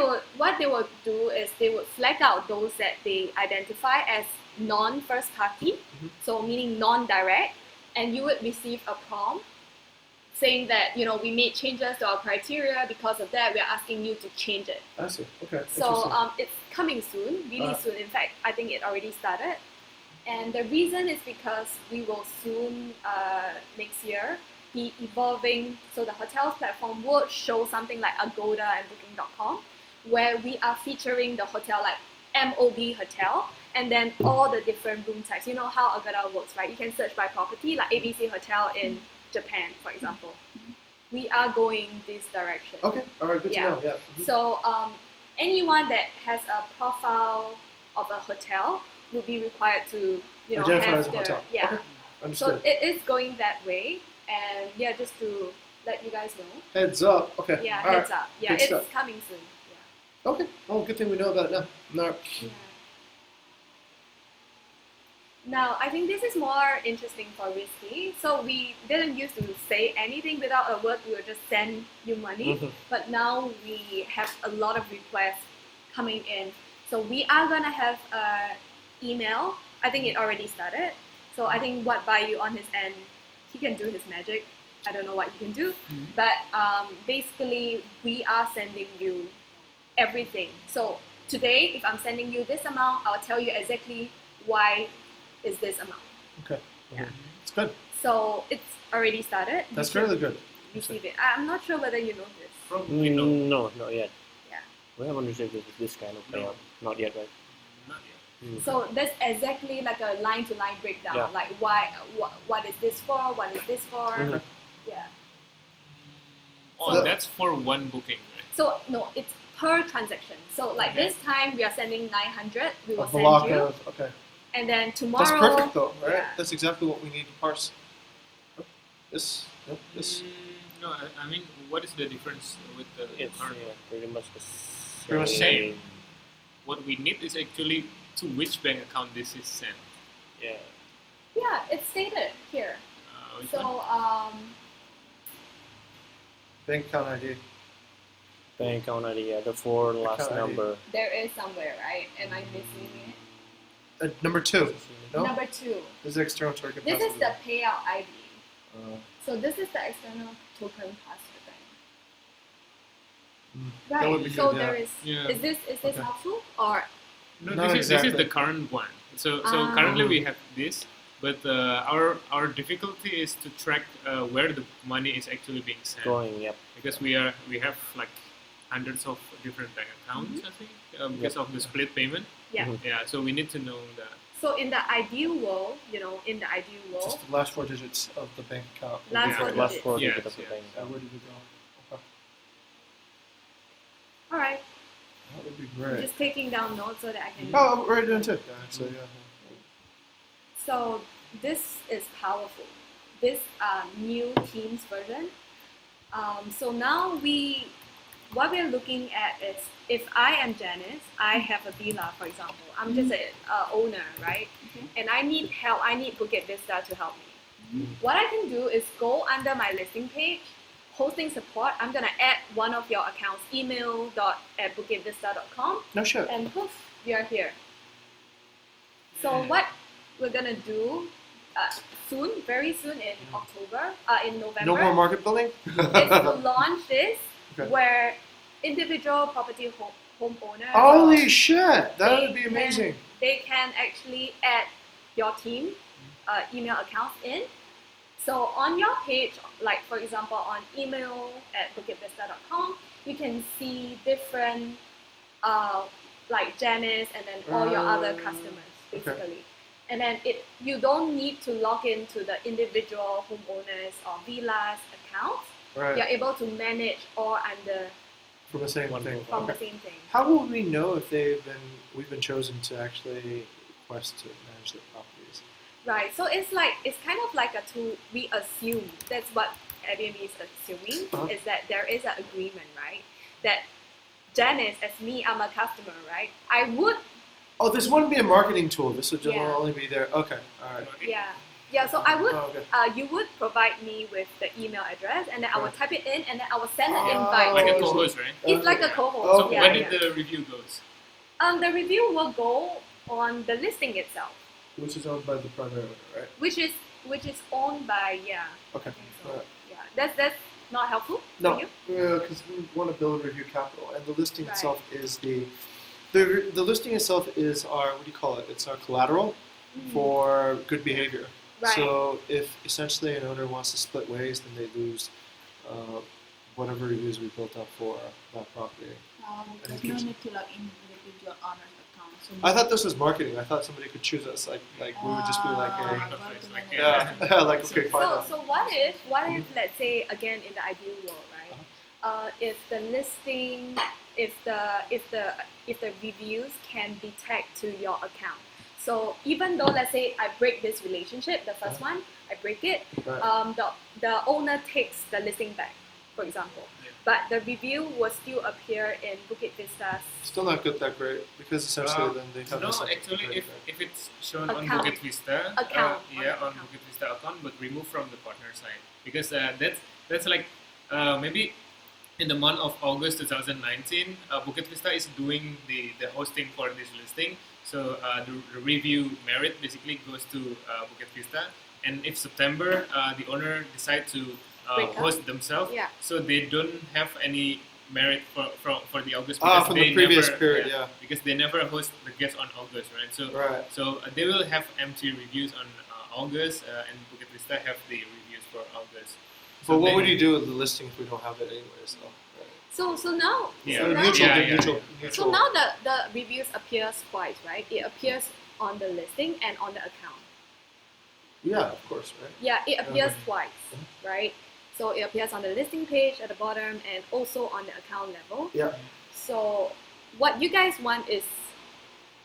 [SPEAKER 1] would do is they would flag out those that they identify as non-first party, so meaning non-direct, and you would receive a prompt saying that we made changes to our criteria. Because of that, we are asking you to change it.
[SPEAKER 2] I see. Okay.
[SPEAKER 1] So it's coming soon, really soon. In fact, I think it already started. And the reason is because we will soon, next year, be evolving. So the hotels platform will show something like Agoda and Booking.com, where we are featuring the hotel like MOB hotel, and then all the different room types. You know how Agoda works, right? You can search by property, like ABC Hotel in Japan, for example. We are going this direction.
[SPEAKER 2] Okay. All right. Good to know. Yeah.
[SPEAKER 1] So anyone that has a profile of a hotel will be required to
[SPEAKER 2] identify
[SPEAKER 1] have
[SPEAKER 2] as a hotel.
[SPEAKER 1] Yeah.
[SPEAKER 2] Okay. Understood.
[SPEAKER 1] So it is going that way, and just to let you guys know.
[SPEAKER 2] Heads up. Okay.
[SPEAKER 1] Yeah,
[SPEAKER 2] All
[SPEAKER 1] heads
[SPEAKER 2] right.
[SPEAKER 1] up. Yeah,
[SPEAKER 2] Good
[SPEAKER 1] it's
[SPEAKER 2] stuff.
[SPEAKER 1] coming soon.
[SPEAKER 2] Okay. Oh, good thing we know about it now. No.
[SPEAKER 1] Yeah. Now, I think this is more interesting for Risky. So we didn't used to say anything without a word. We would just send you money. But now we have a lot of requests coming in. So we are gonna have an email. I think it already started. So I think what Bayu on his end, he can do his magic. I don't know what he can do. But basically, we are sending you everything. So today, if I'm sending you this amount, I'll tell you exactly why is this amount.
[SPEAKER 2] Okay.
[SPEAKER 1] Yeah.
[SPEAKER 2] It's good.
[SPEAKER 1] So it's already started.
[SPEAKER 2] That's really good.
[SPEAKER 1] Receive it. I'm not sure whether you know this.
[SPEAKER 4] Probably no.
[SPEAKER 6] No, not yet.
[SPEAKER 1] Yeah.
[SPEAKER 6] We haven't received this kind of payout. Not yet, right?
[SPEAKER 4] Not yet.
[SPEAKER 1] So that's exactly like a line-to-line breakdown.
[SPEAKER 6] Yeah.
[SPEAKER 1] Like what is this for? What is this for? Yeah.
[SPEAKER 4] Oh, that's for one booking, right?
[SPEAKER 1] So no, it's per transaction. So like this time we are sending 900. We will
[SPEAKER 2] A
[SPEAKER 1] send
[SPEAKER 2] block
[SPEAKER 1] you.
[SPEAKER 2] of, okay.
[SPEAKER 1] And then tomorrow.
[SPEAKER 2] That's perfect though, right?
[SPEAKER 1] Yeah.
[SPEAKER 2] That's exactly what we need to parse. This. Nope. This.
[SPEAKER 4] No, I mean, what is the difference with the
[SPEAKER 6] It's
[SPEAKER 4] current?
[SPEAKER 6] pretty much the
[SPEAKER 2] Pretty much
[SPEAKER 4] same. What we need is actually to which bank account this is sent.
[SPEAKER 6] Yeah.
[SPEAKER 1] Yeah, it's stated here.
[SPEAKER 4] Which
[SPEAKER 1] So
[SPEAKER 4] one?
[SPEAKER 2] Bank account ID.
[SPEAKER 6] Bank account ID, the four last
[SPEAKER 2] Account ID.
[SPEAKER 6] number.
[SPEAKER 1] there is somewhere, right? Am I missing it?
[SPEAKER 2] Number 2. No.
[SPEAKER 1] Number 2.
[SPEAKER 2] This is external token.
[SPEAKER 1] This is the payout ID.
[SPEAKER 6] Uh,
[SPEAKER 1] So this is the external token password bank.
[SPEAKER 2] That would
[SPEAKER 1] Right.
[SPEAKER 2] be
[SPEAKER 1] So
[SPEAKER 2] good, yeah.
[SPEAKER 1] there is.
[SPEAKER 4] Yeah.
[SPEAKER 1] Is this
[SPEAKER 2] Okay.
[SPEAKER 1] helpful or?
[SPEAKER 4] No,
[SPEAKER 2] Not
[SPEAKER 4] this is
[SPEAKER 2] exactly.
[SPEAKER 4] the current one. So
[SPEAKER 1] Ah.
[SPEAKER 4] currently we have this, but our difficulty is to track where the money is actually being sent,
[SPEAKER 6] going, yep.
[SPEAKER 4] because we have like hundreds of different bank accounts, I think, because of the split payment.
[SPEAKER 1] Yeah.
[SPEAKER 4] Yeah, so we need to know that.
[SPEAKER 1] So in the ideal world, in the ideal world,
[SPEAKER 2] Just the last 4 digits of the bank account.
[SPEAKER 1] Last
[SPEAKER 4] Yeah.
[SPEAKER 1] four
[SPEAKER 6] Last
[SPEAKER 1] digits.
[SPEAKER 6] four
[SPEAKER 4] Yes,
[SPEAKER 6] digits of the
[SPEAKER 4] yes.
[SPEAKER 6] bank
[SPEAKER 2] Yeah,
[SPEAKER 6] account.
[SPEAKER 2] where did we go? Okay.
[SPEAKER 1] all right.
[SPEAKER 2] That would be
[SPEAKER 1] I'm
[SPEAKER 2] great.
[SPEAKER 1] just taking down notes so that I can.
[SPEAKER 2] Oh, we're doing too. Yeah, actually, yeah.
[SPEAKER 1] So this is powerful. This new Teams version. So now what we're looking at is, if I am Janice, I have a villa, for example. I'm just an owner, right? And I need help. I need Bukit Vista to help me. What I can do is go under my listing page, hosting support. I'm gonna add one of your accounts, email.@bukitvista.com,
[SPEAKER 2] No shit.
[SPEAKER 1] and poof, we are here. So what we're gonna do soon, very soon in October, in November,
[SPEAKER 2] No more market building?
[SPEAKER 1] is to launch this
[SPEAKER 2] Okay.
[SPEAKER 1] where individual property homeowners.
[SPEAKER 2] Holy shit! That
[SPEAKER 1] they
[SPEAKER 2] would be
[SPEAKER 1] can-
[SPEAKER 2] amazing.
[SPEAKER 1] They can actually add your team email accounts in. So on your page, like for example on email@bukitvista.com, you can see different like Janice and then all your other customers basically. And then you don't need to log into the individual homeowners or villas accounts.
[SPEAKER 2] Right.
[SPEAKER 1] You're able to manage all under
[SPEAKER 2] From the same thing.
[SPEAKER 1] from
[SPEAKER 2] Okay.
[SPEAKER 1] the same thing.
[SPEAKER 2] How will we know if we've been chosen to actually request to manage the properties?
[SPEAKER 1] Right. So it's kind of like we assume, that's what Airbnb is assuming, is that there is an agreement, right? That Janice, as me, I'm a customer, right? I would,
[SPEAKER 2] Oh, this wouldn't be a marketing tool. This would just
[SPEAKER 1] Yeah.
[SPEAKER 2] only be there. Okay. All right.
[SPEAKER 1] yeah, Yeah, so I would,
[SPEAKER 2] Oh, okay.
[SPEAKER 1] you would provide me with the email address, and then I will
[SPEAKER 2] Right.
[SPEAKER 1] type it in, and then I will send an
[SPEAKER 2] Oh.
[SPEAKER 1] invite.
[SPEAKER 4] Like a
[SPEAKER 1] to you.
[SPEAKER 4] co-host, right?
[SPEAKER 1] It's like a
[SPEAKER 2] Okay.
[SPEAKER 1] co-host.
[SPEAKER 4] So
[SPEAKER 1] Yeah,
[SPEAKER 4] when
[SPEAKER 1] yeah.
[SPEAKER 4] did the review goes?
[SPEAKER 1] The review will go on the listing itself,
[SPEAKER 2] Which is owned by the primary owner, right?
[SPEAKER 1] which is owned by
[SPEAKER 2] Okay.
[SPEAKER 1] I think so.
[SPEAKER 2] Alright.
[SPEAKER 1] Yeah, that's not helpful
[SPEAKER 2] No,
[SPEAKER 1] for you.
[SPEAKER 2] because we want to build review capital, and the listing
[SPEAKER 1] Right.
[SPEAKER 2] itself is the listing itself is our, what do you call it? It's our collateral for good behavior.
[SPEAKER 1] Right.
[SPEAKER 2] So if essentially an owner wants to split ways, then they lose whatever reviews we built up for that property.
[SPEAKER 3] There's no need to log in individual owner's account. So
[SPEAKER 2] I thought this was marketing. I thought somebody could choose us. Like we would just be like, hey,
[SPEAKER 4] Like,
[SPEAKER 2] yeah, like okay, fine.
[SPEAKER 1] So what if let's say again in the ideal world, right? If the listing, if the reviews can be tagged to your account. So even though let's say I break this relationship, the first one, I break it,
[SPEAKER 2] Right.
[SPEAKER 1] the owner takes the listing back, for example. But the review will still appear in Bukit Vista's
[SPEAKER 2] Still not good that great because essentially then they have
[SPEAKER 4] no,
[SPEAKER 2] this, like,
[SPEAKER 4] actually,
[SPEAKER 2] credit
[SPEAKER 4] if it's shown on
[SPEAKER 1] Account.
[SPEAKER 4] Bukit Vista,
[SPEAKER 1] Account.
[SPEAKER 4] on Bukit Vista account, but removed from the partner side because that's like maybe in the month of August 2019, Bukit Vista is doing the hosting for this listing. So the review merit basically goes to Bukit Vista, and if September the owner decide to
[SPEAKER 1] Break up.
[SPEAKER 4] host themselves,
[SPEAKER 1] Yeah.
[SPEAKER 4] so they don't have any merit for the August
[SPEAKER 2] from
[SPEAKER 4] they
[SPEAKER 2] the previous
[SPEAKER 4] never,
[SPEAKER 2] period, yeah.
[SPEAKER 4] because they never host the guests on August, right? So
[SPEAKER 2] Right.
[SPEAKER 4] they will have empty reviews on August, and Bukit Vista have the reviews for August.
[SPEAKER 2] But what
[SPEAKER 4] then-
[SPEAKER 2] would you do with the listing if we don't have it anyways? Though? Right.
[SPEAKER 1] So now
[SPEAKER 4] Yeah.
[SPEAKER 1] so now,
[SPEAKER 2] Neutral,
[SPEAKER 4] Yeah, yeah,
[SPEAKER 2] neutral,
[SPEAKER 4] yeah.
[SPEAKER 2] neutral.
[SPEAKER 1] so now the reviews appears twice, right? It appears on the listing and on the account.
[SPEAKER 2] Yeah, of course, right?
[SPEAKER 1] Yeah, it appears
[SPEAKER 2] Okay.
[SPEAKER 1] twice, right? So it appears on the listing page at the bottom and also on the account level.
[SPEAKER 2] Yeah.
[SPEAKER 1] So what you guys want is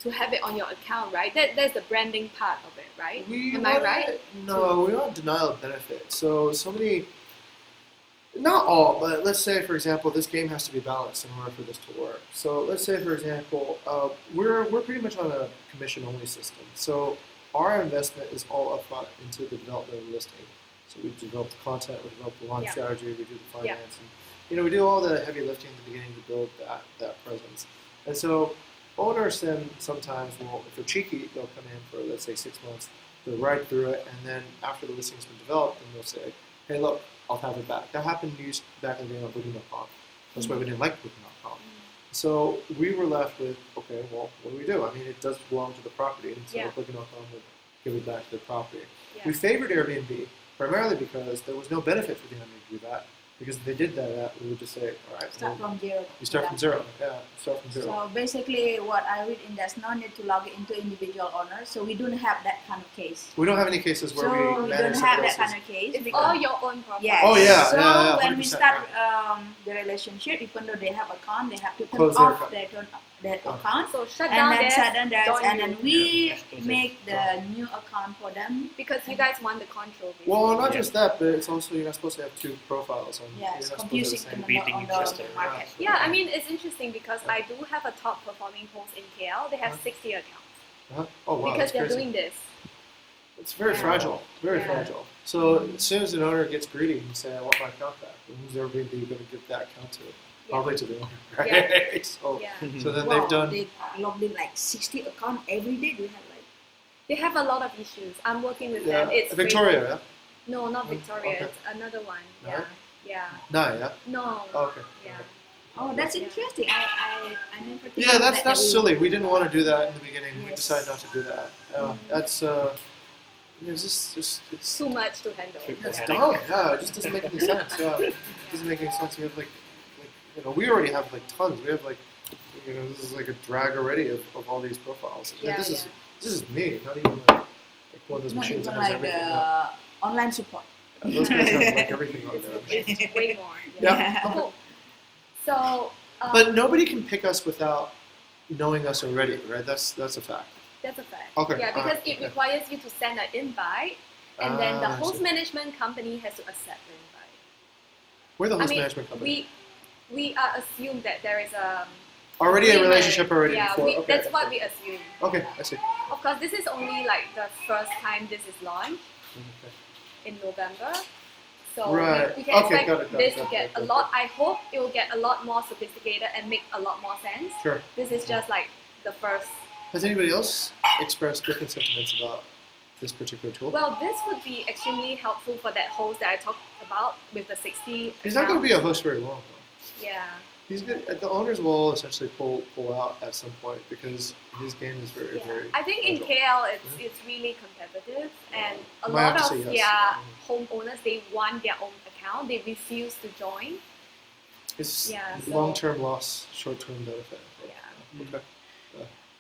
[SPEAKER 1] to have it on your account, right? That's the branding part of it, right? Am I right?
[SPEAKER 2] No, we want denial of benefit. So many, not all, but let's say, for example, this game has to be balanced in order for this to work. So let's say, for example, we're pretty much on a commission-only system. So our investment is all upfront into the development of the listing. So we develop the content, we develop the launch
[SPEAKER 1] Yeah.
[SPEAKER 2] strategy, we do the
[SPEAKER 1] Yeah.
[SPEAKER 2] finance, and we do all the heavy lifting at the beginning to build that presence. And so owners then sometimes will, if they're cheeky, they'll come in for let's say 6 months, they'll ride through it, and then after the listing's been developed, then they'll say, hey, look, I'll have it back. That happened to us back in the day on Booking.com. That's why we didn't like Booking.com. So we were left with, okay, well, what do we do? I mean, it does belong to the property, and so
[SPEAKER 1] Yeah.
[SPEAKER 2] Booking.com would give it back to the property.
[SPEAKER 1] Yeah.
[SPEAKER 2] We favored Airbnb primarily because there was no benefit for them to do that. Because if they did that, we would just say, all right,
[SPEAKER 3] start
[SPEAKER 2] well,
[SPEAKER 3] from zero.
[SPEAKER 2] you start from zero. Yeah, start from zero.
[SPEAKER 3] So basically, what I read in there's no need to log into individual owners. So we don't have that kind of case.
[SPEAKER 2] We don't have any cases where
[SPEAKER 3] So
[SPEAKER 2] we
[SPEAKER 3] we
[SPEAKER 2] manage
[SPEAKER 3] don't have
[SPEAKER 2] somebody
[SPEAKER 3] that kind
[SPEAKER 2] else's.
[SPEAKER 3] of case.
[SPEAKER 1] It's
[SPEAKER 3] because-
[SPEAKER 1] all your own property.
[SPEAKER 3] Yes.
[SPEAKER 2] Oh, yeah,
[SPEAKER 3] So
[SPEAKER 2] yeah,
[SPEAKER 3] when we
[SPEAKER 2] 100%,
[SPEAKER 3] start the relationship, even though they have account, they have to turn
[SPEAKER 2] Close their
[SPEAKER 3] off
[SPEAKER 2] account.
[SPEAKER 3] their
[SPEAKER 2] Oh.
[SPEAKER 3] account.
[SPEAKER 1] So shut
[SPEAKER 3] And
[SPEAKER 1] down
[SPEAKER 3] then
[SPEAKER 1] theirs,
[SPEAKER 3] shut down theirs,
[SPEAKER 1] join
[SPEAKER 3] and
[SPEAKER 1] you.
[SPEAKER 3] then we
[SPEAKER 6] Yeah.
[SPEAKER 3] make the new account for them.
[SPEAKER 1] Because you guys want the control. Basically.
[SPEAKER 2] Well, not
[SPEAKER 6] Yeah.
[SPEAKER 2] just that, but it's also you're not supposed to have two profiles. On,
[SPEAKER 3] Yeah,
[SPEAKER 2] you're
[SPEAKER 3] it's
[SPEAKER 2] not
[SPEAKER 3] confusing
[SPEAKER 2] supposed to have
[SPEAKER 3] on
[SPEAKER 2] the
[SPEAKER 3] the,
[SPEAKER 6] Beating
[SPEAKER 3] on
[SPEAKER 6] each
[SPEAKER 3] the
[SPEAKER 6] other.
[SPEAKER 3] market.
[SPEAKER 1] Yeah, I mean it's interesting because I do have a top performing host in KL. They have 60 accounts
[SPEAKER 2] Uh-huh. Oh wow,
[SPEAKER 1] because
[SPEAKER 2] that's
[SPEAKER 1] they're
[SPEAKER 2] crazy.
[SPEAKER 1] doing this.
[SPEAKER 2] It's very
[SPEAKER 1] Yeah.
[SPEAKER 2] fragile, very
[SPEAKER 1] Yeah.
[SPEAKER 2] fragile. So as soon as an owner gets greedy and say, I want my account back, then who's Airbnb going to give that account to? Probably to the owner, right?
[SPEAKER 1] Yeah.
[SPEAKER 2] So,
[SPEAKER 1] Yeah,
[SPEAKER 2] so then
[SPEAKER 3] Wow,
[SPEAKER 2] they've done.
[SPEAKER 3] They logged in like 60 account every day. Do you have like?
[SPEAKER 1] they have a lot of issues. I'm working with
[SPEAKER 2] Yeah,
[SPEAKER 1] them. It's
[SPEAKER 2] Victoria,
[SPEAKER 1] crazy. No, not
[SPEAKER 2] Mm,
[SPEAKER 1] Victoria.
[SPEAKER 2] okay.
[SPEAKER 1] It's another one.
[SPEAKER 2] No?
[SPEAKER 1] Yeah, yeah.
[SPEAKER 2] yeah? Nah, yeah?
[SPEAKER 1] No.
[SPEAKER 2] Oh, okay.
[SPEAKER 1] Yeah.
[SPEAKER 3] Oh, that's
[SPEAKER 1] Yeah.
[SPEAKER 3] interesting. I never. think
[SPEAKER 2] Yeah,
[SPEAKER 3] of
[SPEAKER 2] that's
[SPEAKER 3] that we-
[SPEAKER 2] silly. We didn't want to do that in the beginning. We
[SPEAKER 3] Yes.
[SPEAKER 2] decided not to do that. That's it's just it's
[SPEAKER 1] Too much to handle.
[SPEAKER 2] it's dumb. Yeah, it just doesn't make any sense. Yeah, it doesn't make any sense. We have like we already have like tons. We have like this is like a drag already of all these profiles.
[SPEAKER 1] Yeah,
[SPEAKER 2] this
[SPEAKER 1] yeah.
[SPEAKER 2] is me, not even like one of those
[SPEAKER 3] Not
[SPEAKER 2] machines
[SPEAKER 3] even
[SPEAKER 2] that has
[SPEAKER 3] like
[SPEAKER 2] everything.
[SPEAKER 3] the online support.
[SPEAKER 2] Yeah. Those guys have like everything on there.
[SPEAKER 1] It's way more.
[SPEAKER 2] Yeah.
[SPEAKER 1] Cool. So.
[SPEAKER 2] But nobody can pick us without knowing us already, right? That's a fact.
[SPEAKER 1] That's a fact.
[SPEAKER 2] Okay,
[SPEAKER 1] Yeah, because
[SPEAKER 2] alright,
[SPEAKER 1] it
[SPEAKER 2] okay.
[SPEAKER 1] requires you to send an invite, and then the
[SPEAKER 2] I
[SPEAKER 1] host
[SPEAKER 2] see.
[SPEAKER 1] management company has to accept the invite.
[SPEAKER 2] We're the
[SPEAKER 1] I
[SPEAKER 2] host
[SPEAKER 1] mean,
[SPEAKER 2] management company.
[SPEAKER 1] we are assumed that there is a
[SPEAKER 2] Already a
[SPEAKER 1] agreement.
[SPEAKER 2] relationship already
[SPEAKER 1] Yeah,
[SPEAKER 2] before.
[SPEAKER 1] that's what we assume.
[SPEAKER 2] Okay, I see.
[SPEAKER 1] Of course, this is only like the first time this is launched. in November. So
[SPEAKER 2] Right.
[SPEAKER 1] we can
[SPEAKER 2] Okay,
[SPEAKER 1] expect
[SPEAKER 2] got it,
[SPEAKER 1] this to
[SPEAKER 2] got
[SPEAKER 1] get
[SPEAKER 2] it.
[SPEAKER 1] a lot. I hope it will get a lot more sophisticated and make a lot more sense.
[SPEAKER 2] Sure.
[SPEAKER 1] This is just like the first.
[SPEAKER 2] Has anybody else expressed different sentiments about this particular tool?
[SPEAKER 1] Well, this would be extremely helpful for that host that I talked about with the 60.
[SPEAKER 2] He's not going to be a host very long, though.
[SPEAKER 1] Yeah.
[SPEAKER 2] He's good. The owners will essentially pull out at some point because his game is very,
[SPEAKER 1] Yeah.
[SPEAKER 2] very.
[SPEAKER 1] I think in
[SPEAKER 2] agile.
[SPEAKER 1] KL it's really competitive, and a
[SPEAKER 2] Might have
[SPEAKER 1] lot
[SPEAKER 2] to
[SPEAKER 1] of
[SPEAKER 2] say yes.
[SPEAKER 1] homeowners, they want their own account. They refuse to join.
[SPEAKER 2] It's
[SPEAKER 1] Yeah, so-
[SPEAKER 2] long-term loss, short-term benefit.
[SPEAKER 1] Yeah.
[SPEAKER 2] Okay.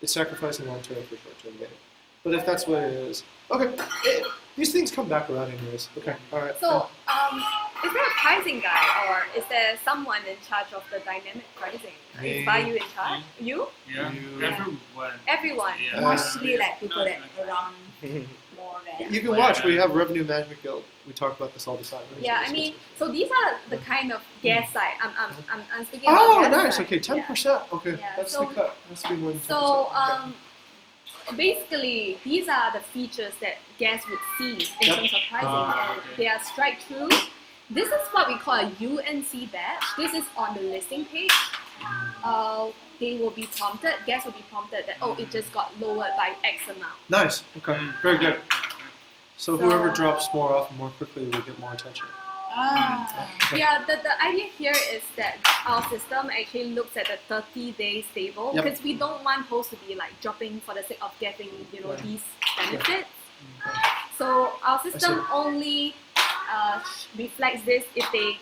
[SPEAKER 2] It's sacrificing long-term for short-term gain. But if that's what it is, okay. These things come back around anyways. Okay. All right.
[SPEAKER 1] So, is there a pricing guy, or is there someone in charge of the dynamic pricing?
[SPEAKER 2] Me.
[SPEAKER 1] Is Bayu in charge? You?
[SPEAKER 4] Yeah,
[SPEAKER 2] You-
[SPEAKER 4] everyone.
[SPEAKER 1] Everyone.
[SPEAKER 4] Yeah.
[SPEAKER 3] Mostly like people that
[SPEAKER 4] Not-
[SPEAKER 3] around more than.
[SPEAKER 2] You can watch. We have Revenue Management Guild. We talk about this all the time.
[SPEAKER 1] Yeah, I mean, so these are the kind of guest side. I'm speaking
[SPEAKER 2] Oh,
[SPEAKER 1] about guest
[SPEAKER 2] nice.
[SPEAKER 1] side.
[SPEAKER 2] Okay, 10%. Okay,
[SPEAKER 1] Yeah,
[SPEAKER 2] that's
[SPEAKER 1] so-
[SPEAKER 2] the cut. That's be more than 10%.
[SPEAKER 1] So,
[SPEAKER 2] Okay.
[SPEAKER 1] basically, these are the features that guests would see in
[SPEAKER 2] Yep.
[SPEAKER 1] terms of pricing,
[SPEAKER 4] Ah,
[SPEAKER 1] and
[SPEAKER 4] okay.
[SPEAKER 1] they are strike through. This is what we call a UNC badge. This is on the listing page. They will be prompted. Guests will be prompted that it just got lowered by X amount.
[SPEAKER 2] Nice. Okay, very good. So
[SPEAKER 1] So-
[SPEAKER 2] whoever drops more off more quickly will get more attention.
[SPEAKER 1] Yeah, the idea here is that our system actually looks at the 30-day stable
[SPEAKER 2] Yep.
[SPEAKER 1] because we don't want hosts to be like dropping for the sake of getting
[SPEAKER 2] Right.
[SPEAKER 1] these benefits. So our system
[SPEAKER 2] see.
[SPEAKER 1] only reflects this if they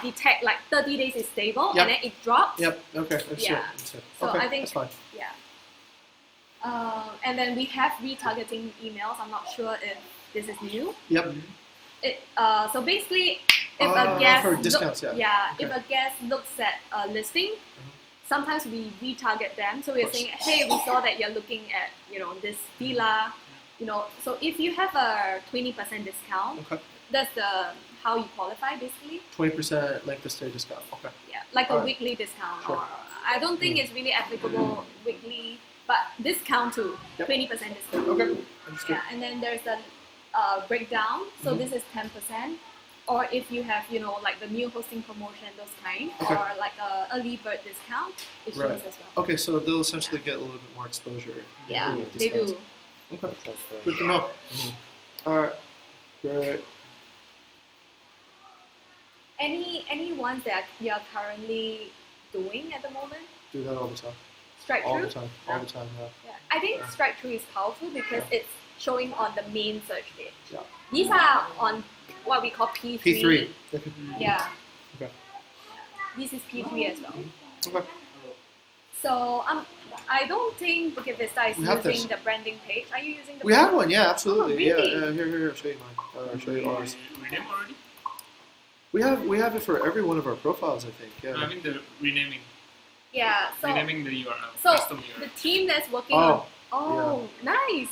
[SPEAKER 1] detect like 30 days is stable
[SPEAKER 2] Yep.
[SPEAKER 1] and then it drops.
[SPEAKER 2] Yep. Okay. Understood.
[SPEAKER 1] Yeah.
[SPEAKER 2] Understood.
[SPEAKER 1] So
[SPEAKER 2] okay,
[SPEAKER 1] I think-
[SPEAKER 2] that's fine.
[SPEAKER 1] Yeah. And then we have retargeting emails. I'm not sure if this is new.
[SPEAKER 2] Yep.
[SPEAKER 1] So basically, if
[SPEAKER 2] Ah,
[SPEAKER 1] a guest
[SPEAKER 2] for discounts, yeah.
[SPEAKER 1] if
[SPEAKER 2] Okay.
[SPEAKER 1] a guest looks at a listing, sometimes we retarget them. So we're saying, hey, we saw that you're looking at this villa, So if you have a 20% discount,
[SPEAKER 2] Okay.
[SPEAKER 1] that's how you qualify basically.
[SPEAKER 2] 20% length of stay discount. Okay.
[SPEAKER 1] Yeah, like a
[SPEAKER 2] Alright.
[SPEAKER 1] weekly discount.
[SPEAKER 2] Sure.
[SPEAKER 1] Or I don't think it's really applicable weekly, but discount too,
[SPEAKER 2] Yep.
[SPEAKER 1] 20% discount.
[SPEAKER 2] Okay. Understood.
[SPEAKER 1] Yeah, and then there's a breakdown. So this is 10%. Or if you have, like the new hosting promotion, those kind,
[SPEAKER 2] Okay.
[SPEAKER 1] or like a early bird discount, it shows
[SPEAKER 2] Right.
[SPEAKER 1] as well.
[SPEAKER 2] Okay, so they'll essentially get a little bit more exposure.
[SPEAKER 1] Yeah,
[SPEAKER 2] with
[SPEAKER 1] they
[SPEAKER 2] discounts.
[SPEAKER 1] do.
[SPEAKER 2] Okay.
[SPEAKER 6] That's right.
[SPEAKER 2] Good to know. All right. Great.
[SPEAKER 1] Any ones that you're currently doing at the moment?
[SPEAKER 2] Do that all the time.
[SPEAKER 1] Strike
[SPEAKER 2] All
[SPEAKER 1] through?
[SPEAKER 2] the time. All the time. Yeah.
[SPEAKER 1] Yeah. I think
[SPEAKER 2] Yeah.
[SPEAKER 1] strike through is powerful because it's showing on the main search page.
[SPEAKER 2] Yeah.
[SPEAKER 1] These are on what we call P3.
[SPEAKER 2] P3.
[SPEAKER 1] Yeah.
[SPEAKER 2] Okay.
[SPEAKER 1] This is P3 as well.
[SPEAKER 2] Okay.
[SPEAKER 1] So I don't think Bukit Vista is
[SPEAKER 2] We have
[SPEAKER 1] using
[SPEAKER 2] this.
[SPEAKER 1] the branding page. Are you using the
[SPEAKER 2] We have one. Yeah, absolutely.
[SPEAKER 1] Oh, really?
[SPEAKER 2] Yeah. Here. I'll show you mine. I'll show you ours.
[SPEAKER 4] Rename already?
[SPEAKER 2] We have it for every one of our profiles. I think.
[SPEAKER 4] I
[SPEAKER 2] Yeah.
[SPEAKER 4] mean the renaming.
[SPEAKER 1] Yeah. So
[SPEAKER 4] Renaming the URL.
[SPEAKER 1] so
[SPEAKER 4] custom URL.
[SPEAKER 1] the team that's working on.
[SPEAKER 2] Oh.
[SPEAKER 1] Oh, nice.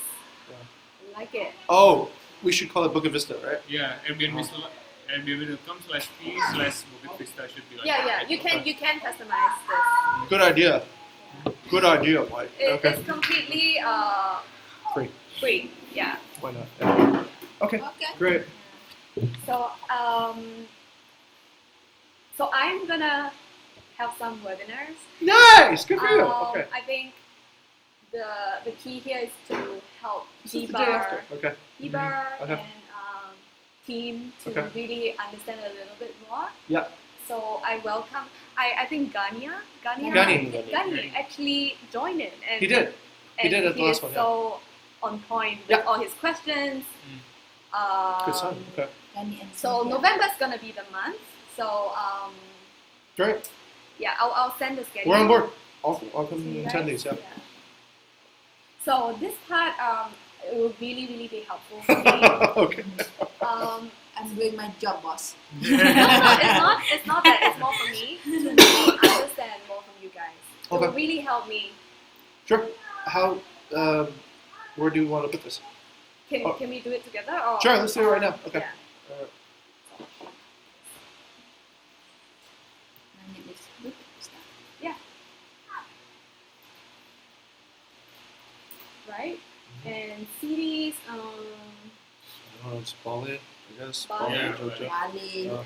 [SPEAKER 2] Yeah.
[SPEAKER 1] I like it.
[SPEAKER 2] Oh, we should call it Bukit Vista, right?
[SPEAKER 4] Yeah, Airbnb.com/p/Bukit Vista should be like
[SPEAKER 1] Yeah,
[SPEAKER 4] that,
[SPEAKER 1] yeah.
[SPEAKER 4] right?
[SPEAKER 1] You can customize this.
[SPEAKER 2] Good idea. Good idea, Mike. Okay.
[SPEAKER 1] It's completely
[SPEAKER 2] Free.
[SPEAKER 1] free. Yeah.
[SPEAKER 2] Why not? Yeah. Okay.
[SPEAKER 3] Okay.
[SPEAKER 2] Great.
[SPEAKER 1] So so I'm gonna have some webinars.
[SPEAKER 2] Nice. Good for you. Okay.
[SPEAKER 1] I think the key here is to help
[SPEAKER 2] This is the day
[SPEAKER 1] debar
[SPEAKER 2] after. Okay. Okay.
[SPEAKER 1] and team to
[SPEAKER 2] Okay.
[SPEAKER 1] really understand a little bit more.
[SPEAKER 2] Yeah.
[SPEAKER 1] So I welcome. I think
[SPEAKER 2] Gani.
[SPEAKER 1] Gani actually joined in. And
[SPEAKER 2] He did. He did at the
[SPEAKER 1] he
[SPEAKER 2] last
[SPEAKER 1] is
[SPEAKER 2] one, yeah.
[SPEAKER 1] so on point with
[SPEAKER 2] Yeah.
[SPEAKER 1] all his questions.
[SPEAKER 2] Good son. Okay.
[SPEAKER 1] So November's gonna be the month. So
[SPEAKER 2] Great.
[SPEAKER 1] yeah, I'll send the schedule.
[SPEAKER 2] We're on board. I'll come
[SPEAKER 1] to you
[SPEAKER 2] attend
[SPEAKER 1] guys.
[SPEAKER 2] these. Yeah.
[SPEAKER 1] So this part it will really be helpful for me.
[SPEAKER 2] Okay.
[SPEAKER 3] I'm doing my job, boss.
[SPEAKER 1] No, it's not that. It's more for me to really understand more from you guys. It will
[SPEAKER 2] Okay.
[SPEAKER 1] really help me.
[SPEAKER 2] Sure. How? Where do you want to put this?
[SPEAKER 1] Can we do it together? Or,
[SPEAKER 2] Sure. Let's do it right now. Okay.
[SPEAKER 1] Yeah.
[SPEAKER 3] My name is Bukit Vista.
[SPEAKER 1] Right? And CDs,
[SPEAKER 2] It's Bali, I guess.
[SPEAKER 1] Bali.
[SPEAKER 4] Yeah,
[SPEAKER 2] Jogja.
[SPEAKER 3] Bali.
[SPEAKER 2] Yeah.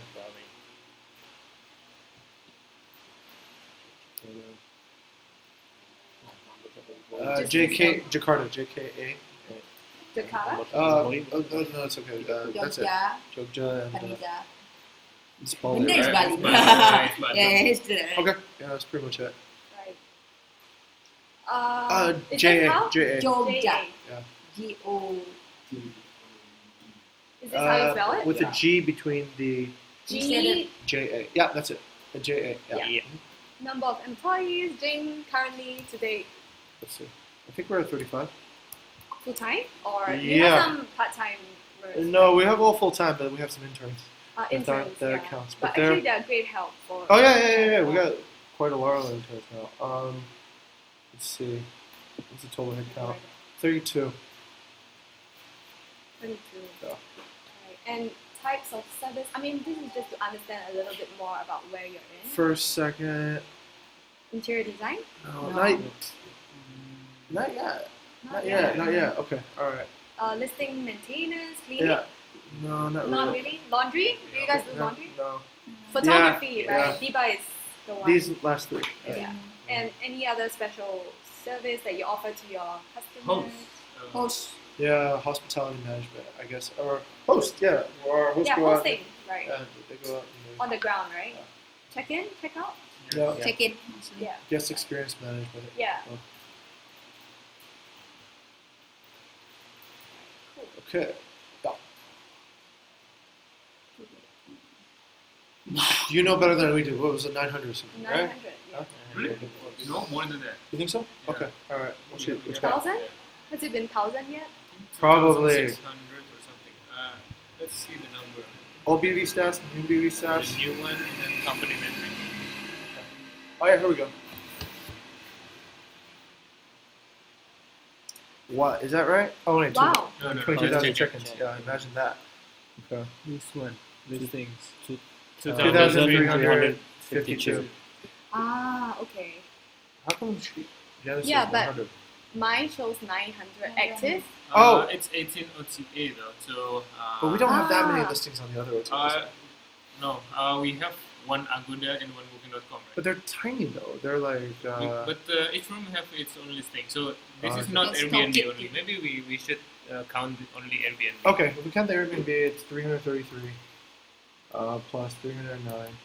[SPEAKER 2] JK, Jakarta, JKA.
[SPEAKER 1] Jakarta.
[SPEAKER 2] No, it's okay. That's it.
[SPEAKER 3] Jogja,
[SPEAKER 2] Jogja and
[SPEAKER 3] Haneda.
[SPEAKER 2] it's Bali.
[SPEAKER 3] Benda is
[SPEAKER 2] right?
[SPEAKER 3] Bali.
[SPEAKER 4] It's Bali. It's Bali.
[SPEAKER 3] Yeah, it's there.
[SPEAKER 2] Okay, yeah, that's pretty much it.
[SPEAKER 1] Right. Is
[SPEAKER 2] JA,
[SPEAKER 1] this how?
[SPEAKER 2] JA.
[SPEAKER 3] Jogja.
[SPEAKER 2] Yeah.
[SPEAKER 3] G-O.
[SPEAKER 1] Is this how you spell it?
[SPEAKER 2] With a G between the
[SPEAKER 1] G.
[SPEAKER 2] JA. Yeah, that's it. A JA. Yeah.
[SPEAKER 1] Yeah. Number of employees, Jane currently today
[SPEAKER 2] Let's see. I think we're at 35.
[SPEAKER 1] full time or you
[SPEAKER 2] Yeah.
[SPEAKER 1] have some part time.
[SPEAKER 2] No, we have all full time, but we have some interns. If
[SPEAKER 1] Interns.
[SPEAKER 2] that
[SPEAKER 1] Yeah.
[SPEAKER 2] counts.
[SPEAKER 1] But
[SPEAKER 2] But
[SPEAKER 1] actually, they're great help for.
[SPEAKER 2] Oh yeah. We got quite a lot of interns now. Let's see. What's the total head count? 32.
[SPEAKER 1] 22.
[SPEAKER 2] Yeah.
[SPEAKER 1] Right. And types of service. I mean, this is just to understand a little bit more about where you're in.
[SPEAKER 2] First, second.
[SPEAKER 1] Interior design.
[SPEAKER 2] No,
[SPEAKER 3] No.
[SPEAKER 2] not yet. Not
[SPEAKER 1] yet.
[SPEAKER 2] yet. Okay. All right.
[SPEAKER 1] Listing maintenance, cleaning.
[SPEAKER 2] Yeah. No, not
[SPEAKER 1] Not
[SPEAKER 2] really.
[SPEAKER 1] really. Laundry. Do you guys do
[SPEAKER 2] No,
[SPEAKER 1] laundry?
[SPEAKER 2] no.
[SPEAKER 1] Photography,
[SPEAKER 2] Yeah,
[SPEAKER 1] right? Diba is the one.
[SPEAKER 2] These last three.
[SPEAKER 1] Yeah. And any other special service that you offer to your customers?
[SPEAKER 4] Host.
[SPEAKER 3] Host.
[SPEAKER 2] Yeah, hospitality management, I guess, or host. Yeah, or host.
[SPEAKER 1] Yeah,
[SPEAKER 2] go out
[SPEAKER 1] hosting, right?
[SPEAKER 2] and they go out and
[SPEAKER 1] On the ground, right?
[SPEAKER 2] Yeah.
[SPEAKER 1] Check in, check out.
[SPEAKER 2] yeah.
[SPEAKER 3] Check in. mostly.
[SPEAKER 1] Yeah.
[SPEAKER 2] Guest experience management.
[SPEAKER 1] Yeah.
[SPEAKER 2] Oh.
[SPEAKER 1] Cool.
[SPEAKER 2] Okay. You know better than we do. What was it, 900 or something,
[SPEAKER 1] 900.
[SPEAKER 2] right?
[SPEAKER 1] Yeah.
[SPEAKER 4] Really? No, more than that.
[SPEAKER 2] You think so?
[SPEAKER 4] Yeah.
[SPEAKER 2] Okay. All right. We'll see. Let's
[SPEAKER 4] Yeah.
[SPEAKER 2] go.
[SPEAKER 1] 1,000? Has it been 1,000 yet?
[SPEAKER 2] Probably.
[SPEAKER 4] 600 or something. Let's see the number.
[SPEAKER 2] Old BV stats, new BV
[SPEAKER 4] The
[SPEAKER 2] stats.
[SPEAKER 4] new one and then company metric.
[SPEAKER 2] Oh yeah, here we go. What is that right? Oh wait,
[SPEAKER 1] Wow.
[SPEAKER 4] No, no,
[SPEAKER 2] 22,000
[SPEAKER 4] check it,
[SPEAKER 2] chickens.
[SPEAKER 4] check it.
[SPEAKER 2] Yeah, imagine that. Okay.
[SPEAKER 6] This one. Listings.
[SPEAKER 2] 2,352.
[SPEAKER 1] Ah, okay.
[SPEAKER 2] How come she? Janice
[SPEAKER 1] Yeah,
[SPEAKER 2] says
[SPEAKER 1] but-
[SPEAKER 2] 100?
[SPEAKER 1] Mine shows 900 active.
[SPEAKER 2] Oh.
[SPEAKER 4] It's 18 OTA though, so.
[SPEAKER 2] But we don't have that many
[SPEAKER 1] Ah.
[SPEAKER 2] listings on the other hotels.
[SPEAKER 4] No, we have one Agoda and one Booking.com. Right?
[SPEAKER 2] But they're tiny though. They're like.
[SPEAKER 4] But each room have its own listing, so this
[SPEAKER 2] Oh,
[SPEAKER 4] is
[SPEAKER 2] okay.
[SPEAKER 4] not
[SPEAKER 3] It's
[SPEAKER 4] Airbnb
[SPEAKER 3] not
[SPEAKER 4] only. Maybe we should count it only Airbnb.
[SPEAKER 2] Okay, if we count the Airbnb, it's 333, plus 309,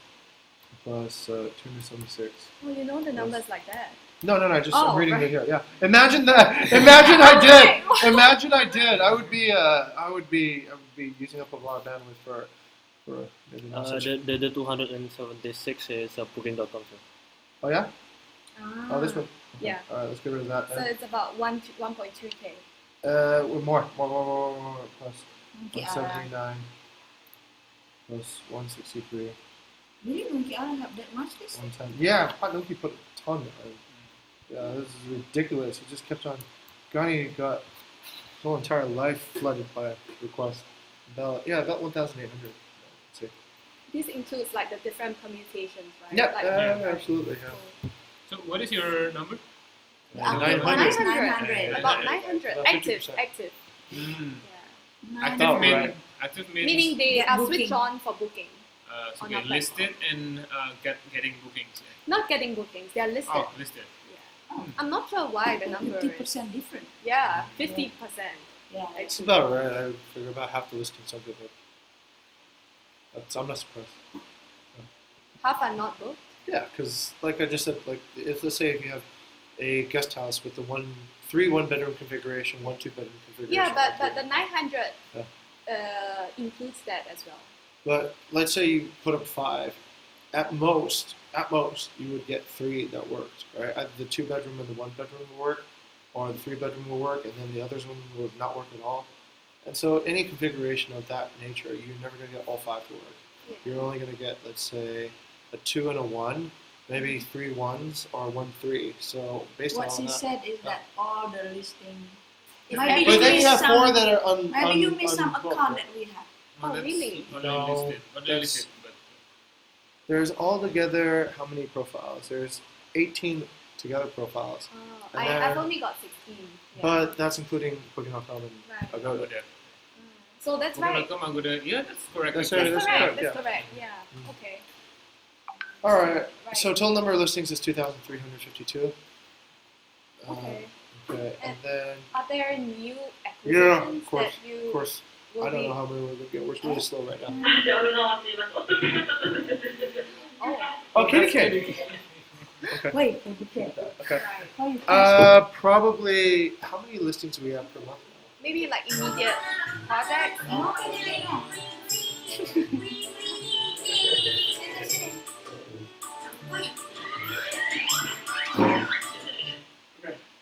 [SPEAKER 2] plus 276.
[SPEAKER 1] Oh, you know the numbers like that.
[SPEAKER 2] No, just
[SPEAKER 1] Oh,
[SPEAKER 2] I'm reading
[SPEAKER 1] right.
[SPEAKER 2] it here. Yeah, imagine that. Imagine I did. Imagine I did. I would be using up a lot of bandwidth for maybe not such.
[SPEAKER 6] The 276 is Booking.com.
[SPEAKER 2] Oh yeah.
[SPEAKER 1] Ah.
[SPEAKER 2] Oh, this one.
[SPEAKER 1] Yeah.
[SPEAKER 2] All right, let's get rid of that.
[SPEAKER 1] So
[SPEAKER 2] Then.
[SPEAKER 1] it's about 1.2k.
[SPEAKER 2] More. Plus
[SPEAKER 3] Monkey
[SPEAKER 2] 179, plus 163,
[SPEAKER 3] Really, Monkey Island have that much this?
[SPEAKER 2] 110. Yeah, Hot Nuki put a ton. Yeah, this is ridiculous. He just kept on. Gani got his whole entire life flooded by requests. About 1,800. Let's see.
[SPEAKER 1] This includes like the different permutations, right?
[SPEAKER 2] Yeah,
[SPEAKER 1] Like,
[SPEAKER 2] absolutely. Yeah.
[SPEAKER 1] cool.
[SPEAKER 4] So what is your number?
[SPEAKER 3] Yeah,
[SPEAKER 2] 900.
[SPEAKER 3] 900.
[SPEAKER 1] About 900.
[SPEAKER 2] About
[SPEAKER 1] Active.
[SPEAKER 2] 50%.
[SPEAKER 1] Active.
[SPEAKER 4] Mm.
[SPEAKER 1] Yeah.
[SPEAKER 4] Active,
[SPEAKER 2] Oh,
[SPEAKER 4] mean,
[SPEAKER 2] right.
[SPEAKER 4] active means
[SPEAKER 1] Meaning they
[SPEAKER 3] Get
[SPEAKER 1] are
[SPEAKER 3] booking.
[SPEAKER 1] switched on for booking.
[SPEAKER 4] so
[SPEAKER 1] on
[SPEAKER 4] get
[SPEAKER 1] our
[SPEAKER 4] listed and getting bookings.
[SPEAKER 1] Not getting bookings, they are listed.
[SPEAKER 4] Oh, listed.
[SPEAKER 1] Yeah. I'm not sure why the number is.
[SPEAKER 3] 50% different.
[SPEAKER 1] Yeah, 50%.
[SPEAKER 3] Yeah.
[SPEAKER 2] It's about right. I figure about half the listings are good. I'm not surprised.
[SPEAKER 1] Half are not booked.
[SPEAKER 2] Yeah, because like I just said, like if let's say if you have a guest house with the 3 1-bedroom configuration, 1 2-bedroom configuration.
[SPEAKER 1] Yeah, but the 900
[SPEAKER 2] Yeah.
[SPEAKER 1] includes that as well.
[SPEAKER 2] But let's say you put up 5. At most, you would get 3 that worked, right? Either the 2-bedroom and the 1-bedroom will work, or the 3-bedroom will work, and then the others one will not work at all. And so any configuration of that nature, you're never going to get all 5 to work.
[SPEAKER 1] Yeah.
[SPEAKER 2] You're only going to get, let's say, a 2 and a 1, maybe 3 1s or 1 3. So based
[SPEAKER 3] What
[SPEAKER 2] on
[SPEAKER 3] she
[SPEAKER 2] that.
[SPEAKER 3] said is that all the listing.
[SPEAKER 1] Is
[SPEAKER 3] Maybe
[SPEAKER 2] But
[SPEAKER 3] you
[SPEAKER 2] then
[SPEAKER 3] miss
[SPEAKER 2] you have
[SPEAKER 3] some.
[SPEAKER 2] 4 that are
[SPEAKER 3] Maybe you miss some
[SPEAKER 2] unbooked.
[SPEAKER 3] account that we have.
[SPEAKER 1] Oh,
[SPEAKER 4] that's
[SPEAKER 1] really?
[SPEAKER 4] Only
[SPEAKER 2] No,
[SPEAKER 4] listed. Only
[SPEAKER 2] that's-
[SPEAKER 4] listed. But
[SPEAKER 2] There's altogether how many profiles? There's 18 together profiles.
[SPEAKER 1] Oh,
[SPEAKER 2] And
[SPEAKER 1] I've
[SPEAKER 2] then-
[SPEAKER 1] only got 16. Yeah.
[SPEAKER 2] But that's including Booking.com and
[SPEAKER 1] Right.
[SPEAKER 2] Agoda.
[SPEAKER 4] there.
[SPEAKER 1] So that's right.
[SPEAKER 4] Booking.com, Agoda. Yeah, that's correct.
[SPEAKER 2] That's
[SPEAKER 4] actually.
[SPEAKER 1] That's
[SPEAKER 2] That's
[SPEAKER 1] correct.
[SPEAKER 2] correct,
[SPEAKER 1] That's correct. Yeah. Okay.
[SPEAKER 2] All right.
[SPEAKER 1] Right.
[SPEAKER 2] So total number of listings is 2,352.
[SPEAKER 1] Okay.
[SPEAKER 2] Okay. And then
[SPEAKER 1] Are there new
[SPEAKER 2] yeah,
[SPEAKER 1] acquisitions
[SPEAKER 2] of course,
[SPEAKER 1] that you
[SPEAKER 2] of course.
[SPEAKER 1] will
[SPEAKER 2] I don't
[SPEAKER 1] be?
[SPEAKER 2] know how many we're gonna get. We're really slow right now.
[SPEAKER 1] Oh,
[SPEAKER 2] Oh, kitty cat. Okay.
[SPEAKER 3] Wait, okay.
[SPEAKER 2] Okay.
[SPEAKER 1] right.
[SPEAKER 3] How you
[SPEAKER 2] Probably. How many listings do we have per month?
[SPEAKER 1] Maybe like immediate projects.
[SPEAKER 3] No,
[SPEAKER 1] Or...
[SPEAKER 3] no.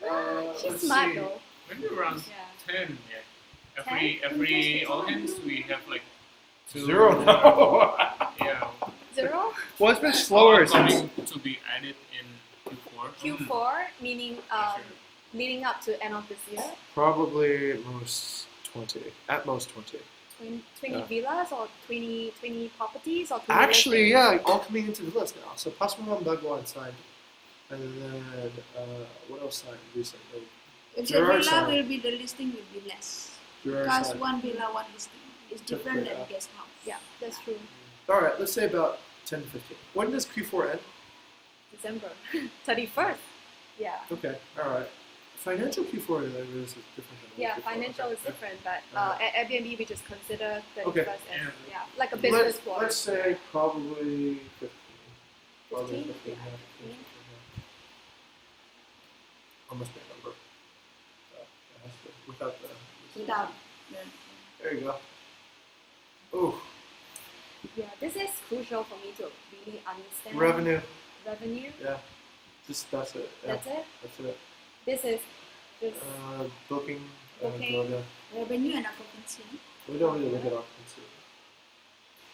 [SPEAKER 2] Let's
[SPEAKER 1] She's smart
[SPEAKER 2] see.
[SPEAKER 1] though.
[SPEAKER 4] Maybe around
[SPEAKER 1] Yeah.
[SPEAKER 4] 10. Yeah. Every all hands we have like 2.
[SPEAKER 2] 0 now.
[SPEAKER 4] Yeah.
[SPEAKER 1] 0?
[SPEAKER 2] Well, it's been slower
[SPEAKER 4] Coming
[SPEAKER 2] since.
[SPEAKER 4] to be added in Q4.
[SPEAKER 1] Q4, meaning leading up to end of this year.
[SPEAKER 2] Probably most 20. At most 20.
[SPEAKER 1] 20
[SPEAKER 2] Yeah.
[SPEAKER 1] villas or 20 properties or 20
[SPEAKER 2] Actually,
[SPEAKER 1] listings?
[SPEAKER 2] yeah, all coming into the list now. So Pasmaram Bhagwan signed. And then, what else signed recently?
[SPEAKER 3] If the
[SPEAKER 2] Gerard
[SPEAKER 3] villa
[SPEAKER 2] signed.
[SPEAKER 3] will be, the listing will be less.
[SPEAKER 2] Gerard
[SPEAKER 3] Because
[SPEAKER 2] signed.
[SPEAKER 3] one villa, one listing is different
[SPEAKER 2] Typically,
[SPEAKER 3] than guest house.
[SPEAKER 1] Yeah, that's true.
[SPEAKER 2] All right, let's say about 10 to 15. When does Q4 end?
[SPEAKER 1] December 31st. Yeah.
[SPEAKER 2] Okay, all right. Financial Q4 is different than
[SPEAKER 1] Yeah,
[SPEAKER 2] Q4.
[SPEAKER 1] financial
[SPEAKER 2] Okay.
[SPEAKER 1] is different, but
[SPEAKER 2] Alright.
[SPEAKER 1] at Airbnb we just consider 31st
[SPEAKER 2] Okay.
[SPEAKER 1] as like a business
[SPEAKER 2] Let's,
[SPEAKER 1] quarter.
[SPEAKER 2] let's say probably 15. Probably
[SPEAKER 1] 15?
[SPEAKER 2] 15, yeah, 15,
[SPEAKER 1] Yeah.
[SPEAKER 2] yeah. Almost my number. It has to, without the.
[SPEAKER 3] Without the
[SPEAKER 2] There you go. Ooh,
[SPEAKER 1] Yeah, this is crucial for me to really understand
[SPEAKER 2] revenue.
[SPEAKER 1] revenue.
[SPEAKER 2] Yeah, just that's it. Yeah,
[SPEAKER 1] That's it.
[SPEAKER 2] that's it.
[SPEAKER 1] This is just
[SPEAKER 2] Booking.
[SPEAKER 1] Booking.
[SPEAKER 2] Go to-
[SPEAKER 3] revenue and occupancy.
[SPEAKER 2] we don't really look at occupancy.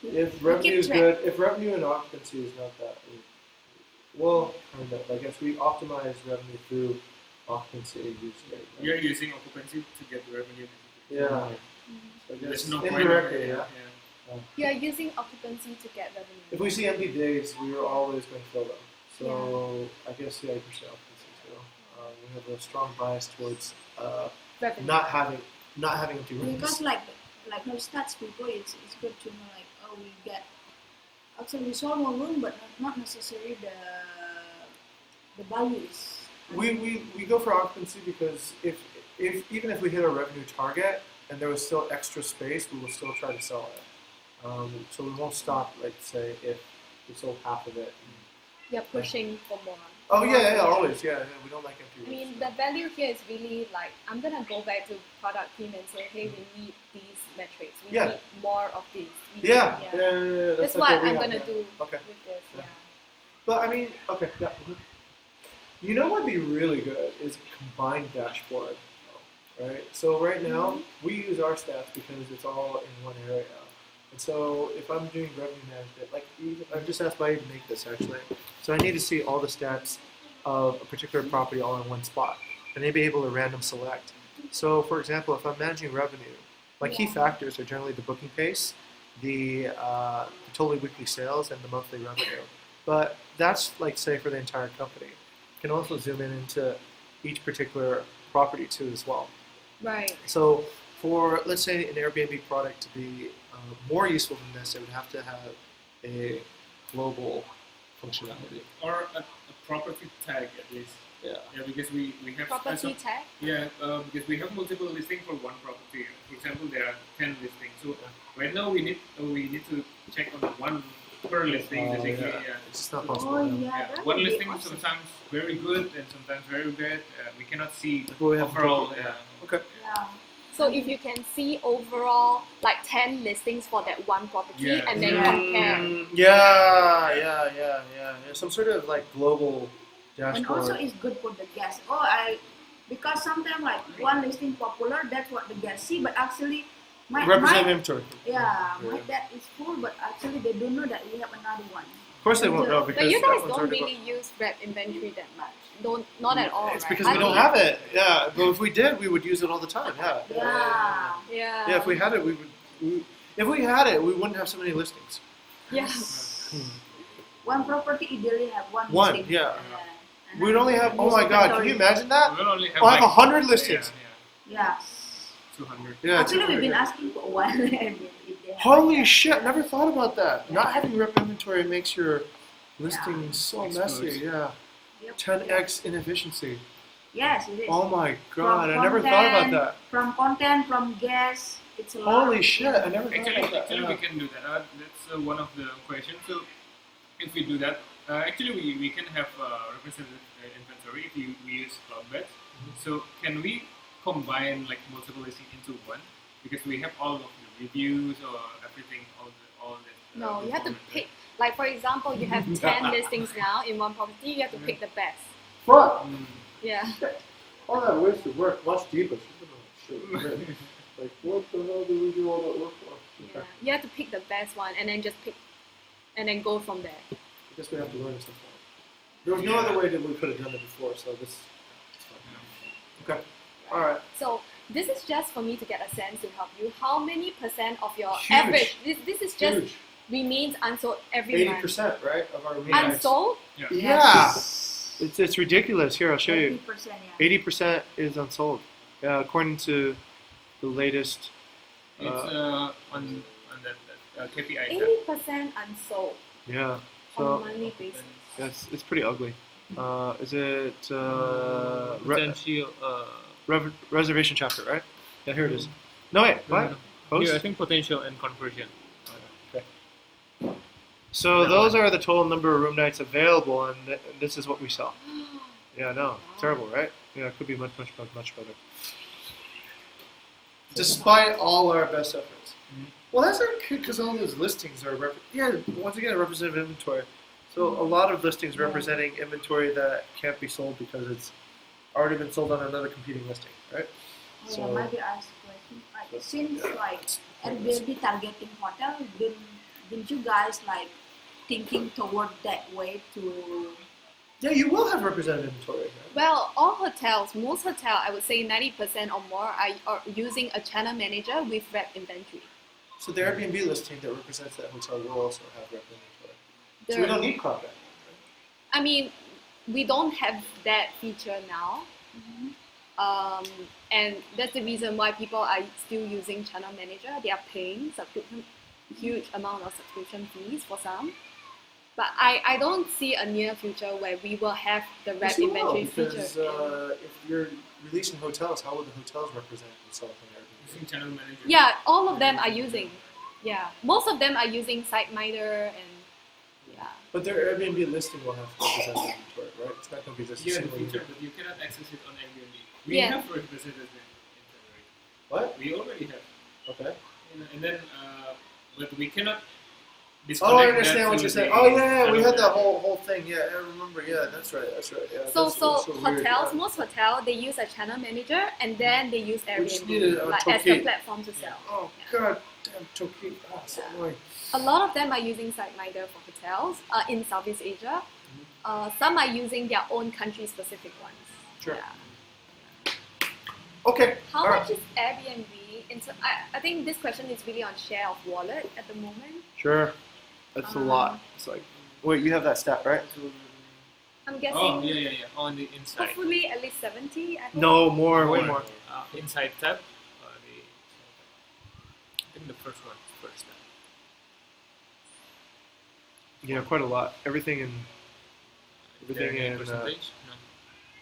[SPEAKER 3] We-
[SPEAKER 2] If
[SPEAKER 3] we
[SPEAKER 2] revenue
[SPEAKER 3] keep
[SPEAKER 2] is
[SPEAKER 3] track.
[SPEAKER 2] good, if revenue and occupancy is not that, well, kind of. I guess we optimize revenue through occupancy usually. right?
[SPEAKER 4] You're using occupancy to get the revenue.
[SPEAKER 2] Yeah.
[SPEAKER 1] Mhm.
[SPEAKER 2] So I
[SPEAKER 4] There's
[SPEAKER 2] guess
[SPEAKER 4] no point.
[SPEAKER 2] indirectly, yeah.
[SPEAKER 1] you are using occupancy to get revenue.
[SPEAKER 2] If we see empty days, we are always going to fill them. So I guess yeah, you can say occupancy too. We have a strong bias towards
[SPEAKER 1] Revenue.
[SPEAKER 2] not having empty rooms.
[SPEAKER 3] Because like no stats people, it's good to know like we get actually we sold more room, but not necessarily the value is.
[SPEAKER 2] We go for occupancy because if even if we hit our revenue target and there was still extra space, we will still try to sell it. So we won't stop, like say, if we sold half of it.
[SPEAKER 1] You're pushing for more.
[SPEAKER 2] Oh yeah, always, yeah. We don't like empty
[SPEAKER 1] I
[SPEAKER 2] rooms.
[SPEAKER 1] mean, the value here is really like, I'm gonna go back to product team and say, hey, we need these metrics. We
[SPEAKER 2] Yeah.
[SPEAKER 1] need more of these. We
[SPEAKER 2] Yeah,
[SPEAKER 1] need-
[SPEAKER 2] yeah.
[SPEAKER 1] That's
[SPEAKER 2] like
[SPEAKER 1] what
[SPEAKER 2] we
[SPEAKER 1] I'm
[SPEAKER 2] have,
[SPEAKER 1] gonna
[SPEAKER 2] yeah.
[SPEAKER 1] do
[SPEAKER 2] Okay.
[SPEAKER 1] with this.
[SPEAKER 2] Yeah.
[SPEAKER 1] Yeah.
[SPEAKER 2] But I mean, okay, yeah. You know what'd be really good is a combined dashboard, right? So right now we use our stats because it's all in one area. And so if I'm doing revenue management, like I've just asked Bayi to make this actually. So I need to see all the stats of a particular property all in one spot, and they'd be able to random select. So for example, if I'm managing revenue, my key factors are generally the booking pace, the total weekly sales, and the monthly revenue. But that's like say for the entire company. You can also zoom in into each particular property too as well.
[SPEAKER 1] Right.
[SPEAKER 2] So for let's say an Airbnb product to be more useful than this, it would have to have a global functionality.
[SPEAKER 4] Or a property tag at least.
[SPEAKER 2] Yeah.
[SPEAKER 4] Yeah, because we have
[SPEAKER 1] Property tag.
[SPEAKER 4] Yeah, because we have multiple listings for one property. For example, there are 10 listings. So right now we need to check on one per listing. Basically, yeah.
[SPEAKER 2] It's just not possible.
[SPEAKER 3] Oh
[SPEAKER 2] yeah.
[SPEAKER 3] yeah,
[SPEAKER 4] Yeah.
[SPEAKER 3] that
[SPEAKER 4] One
[SPEAKER 3] would be
[SPEAKER 4] listing
[SPEAKER 3] awesome.
[SPEAKER 4] sometimes very good and sometimes very bad. We cannot see
[SPEAKER 2] But we have
[SPEAKER 4] overall.
[SPEAKER 2] property,
[SPEAKER 4] Yeah.
[SPEAKER 2] Okay.
[SPEAKER 3] Yeah.
[SPEAKER 1] So if you can see overall like 10 listings for that one property
[SPEAKER 4] Yeah.
[SPEAKER 1] and then
[SPEAKER 3] Yeah.
[SPEAKER 1] compare.
[SPEAKER 2] Yeah. Some sort of like global
[SPEAKER 3] And
[SPEAKER 2] dashboard.
[SPEAKER 3] also it's good for the guests. Because sometimes like one listing popular, that's what the guests see, but actually my
[SPEAKER 2] inventory.
[SPEAKER 3] my dad is full, but actually they don't know that we have another one.
[SPEAKER 2] Of course they won't know because
[SPEAKER 1] But you
[SPEAKER 2] that
[SPEAKER 1] guys
[SPEAKER 2] one's
[SPEAKER 1] don't
[SPEAKER 2] already
[SPEAKER 1] really use rep inventory that much. Not at all.
[SPEAKER 2] It's
[SPEAKER 1] right?
[SPEAKER 2] because
[SPEAKER 1] I
[SPEAKER 2] we don't
[SPEAKER 1] mean-
[SPEAKER 2] have it. Yeah, but if we did, we would use it all the time. Yeah.
[SPEAKER 3] Yeah.
[SPEAKER 1] Yeah.
[SPEAKER 2] Yeah, if we had it, we would. If we had it, we wouldn't have so many listings.
[SPEAKER 1] Yeah.
[SPEAKER 3] One property ideally have one
[SPEAKER 2] One,
[SPEAKER 3] listing.
[SPEAKER 2] yeah.
[SPEAKER 3] And
[SPEAKER 2] We'd only have.
[SPEAKER 3] use
[SPEAKER 2] Oh my God! Can
[SPEAKER 3] inventory.
[SPEAKER 2] you imagine that?
[SPEAKER 4] We will only have
[SPEAKER 2] I'll have
[SPEAKER 4] like
[SPEAKER 2] 100 listings.
[SPEAKER 3] Yeah.
[SPEAKER 4] 200.
[SPEAKER 2] Yeah,
[SPEAKER 3] Actually, we've been
[SPEAKER 2] 200.
[SPEAKER 3] asking for a while. Airbnb if they have
[SPEAKER 2] Holy
[SPEAKER 3] that.
[SPEAKER 2] shit! Never thought about that.
[SPEAKER 3] Yeah.
[SPEAKER 2] Not having rep inventory makes your listing so
[SPEAKER 4] Exposed.
[SPEAKER 2] messy. Yeah.
[SPEAKER 3] Yep.
[SPEAKER 2] 10x inefficiency.
[SPEAKER 3] Yes, it is.
[SPEAKER 2] Oh my
[SPEAKER 3] From
[SPEAKER 2] god! I never thought about
[SPEAKER 3] content,
[SPEAKER 2] that.
[SPEAKER 3] From content, from guests, it's a lot.
[SPEAKER 2] Holy shit! I never thought
[SPEAKER 4] Actually,
[SPEAKER 2] about that.
[SPEAKER 4] actually
[SPEAKER 2] Yeah.
[SPEAKER 4] we can do that. That's one of the questions. So if we do that, actually we can have representative inventory if we use Cloudbeds. So can we combine like multiple listings into one? Because we have all of the reviews or everything, all that.
[SPEAKER 1] No, you have to
[SPEAKER 4] information.
[SPEAKER 1] pick. Like for example, you have 10 listings now in one property. You have to pick the best.
[SPEAKER 2] Fuck!
[SPEAKER 1] Yeah.
[SPEAKER 2] All that wasted work. Much deeper. Like, what the hell do we do all that work for?
[SPEAKER 1] Yeah. You have to pick the best one and then just pick, and then go from there.
[SPEAKER 2] I guess we have to learn something. There was no other way that we could have done it before, so this. It's fine. Okay. All right.
[SPEAKER 1] So this is just for me to get a sense to help you. How many percent of your
[SPEAKER 2] Huge.
[SPEAKER 1] average? This is just
[SPEAKER 2] Huge.
[SPEAKER 1] remains unsold every month.
[SPEAKER 2] 80%, right, of our room nights.
[SPEAKER 1] Unsold?
[SPEAKER 2] Yeah. It's ridiculous. Here, I'll show you.
[SPEAKER 3] 80%, yeah.
[SPEAKER 2] 80% is unsold. According to the latest.
[SPEAKER 4] It's on that KPI tab.
[SPEAKER 1] 80% unsold
[SPEAKER 2] Yeah.
[SPEAKER 1] on a
[SPEAKER 2] So
[SPEAKER 1] monthly basis.
[SPEAKER 2] it's pretty ugly. Is it
[SPEAKER 6] Potential.
[SPEAKER 2] reservation chapter, right? Yeah, here it is. No wait, what?
[SPEAKER 6] No.
[SPEAKER 2] Post?
[SPEAKER 6] Here, I think potential and conversion.
[SPEAKER 2] So those are the total number of room nights available, and this is what we sell. Yeah, no, terrible, right? Yeah, it could be much better. Despite all our best efforts. Well, that's not good because all those listings are once again representative inventory. So a lot of listings representing inventory that can't be sold because it's already been sold on another competing listing, right?
[SPEAKER 3] Yeah,
[SPEAKER 2] So-
[SPEAKER 3] maybe ask a question. Like, since like Airbnb targeting hotel, didn't you guys like thinking toward that way to?
[SPEAKER 2] Yeah, you will have representative inventory. Right?
[SPEAKER 1] Well, all hotels, most hotels, I would say 90% or more are using a channel manager with rep inventory.
[SPEAKER 2] So the Airbnb listing that represents that hotel will also have rep inventory. So we
[SPEAKER 1] The-
[SPEAKER 2] don't need cloud back.
[SPEAKER 1] I mean, we don't have that feature now. And that's the reason why people are still using channel manager. They are paying huge amount of subscription fees for some. But I don't see a near future where we will have the rep
[SPEAKER 2] Yes, you will,
[SPEAKER 1] inventory
[SPEAKER 2] because
[SPEAKER 1] feature.
[SPEAKER 2] if you're releasing hotels, how will the hotels represent themselves on Airbnb?
[SPEAKER 4] Using channel manager.
[SPEAKER 1] Yeah, all of them are using. Yeah, most of them are using SiteMinder and yeah.
[SPEAKER 2] But their Airbnb listing will have representative inventory, right? It's not going to be just a
[SPEAKER 4] Yeah, the
[SPEAKER 2] single
[SPEAKER 4] feature,
[SPEAKER 2] unit.
[SPEAKER 4] but you cannot access it on Airbnb. We
[SPEAKER 1] Yeah.
[SPEAKER 4] have representative inventory.
[SPEAKER 2] What?
[SPEAKER 4] We already have.
[SPEAKER 2] Okay.
[SPEAKER 4] And then, but we cannot
[SPEAKER 2] Oh,
[SPEAKER 4] disconnect
[SPEAKER 2] I understand
[SPEAKER 4] that
[SPEAKER 2] what
[SPEAKER 4] to
[SPEAKER 2] you're saying.
[SPEAKER 4] the
[SPEAKER 2] Oh, yeah, we
[SPEAKER 4] channel
[SPEAKER 2] had that
[SPEAKER 4] manager.
[SPEAKER 2] whole thing. Yeah, I remember. Yeah, that's right. Yeah,
[SPEAKER 1] So
[SPEAKER 2] that's weird,
[SPEAKER 1] hotels,
[SPEAKER 2] yeah.
[SPEAKER 1] most hotels, they use a channel manager and then they use
[SPEAKER 2] We just needed
[SPEAKER 1] Airbnb
[SPEAKER 2] a
[SPEAKER 1] like as the
[SPEAKER 2] toolkit.
[SPEAKER 1] platform to sell.
[SPEAKER 2] Oh,
[SPEAKER 1] Yeah.
[SPEAKER 2] god damn, Toki. Ah, so annoying.
[SPEAKER 1] A lot of them are using SiteMinder for hotels in Southeast Asia. Some are using their own country-specific ones.
[SPEAKER 2] Sure.
[SPEAKER 1] Yeah.
[SPEAKER 2] Okay.
[SPEAKER 1] How
[SPEAKER 2] all
[SPEAKER 1] much
[SPEAKER 2] right.
[SPEAKER 1] is Airbnb? I think this question is really on share of wallet at the moment.
[SPEAKER 2] Sure. That's a lot. It's like, wait, you have that stat, right?
[SPEAKER 1] I'm guessing
[SPEAKER 4] Oh, yeah. On the inside.
[SPEAKER 1] hopefully at least 70. I hope.
[SPEAKER 2] No, more, way more.
[SPEAKER 4] Inside tab. I think the first one first.
[SPEAKER 2] Yeah, quite a lot. Everything in
[SPEAKER 4] There any
[SPEAKER 2] in
[SPEAKER 4] percentage?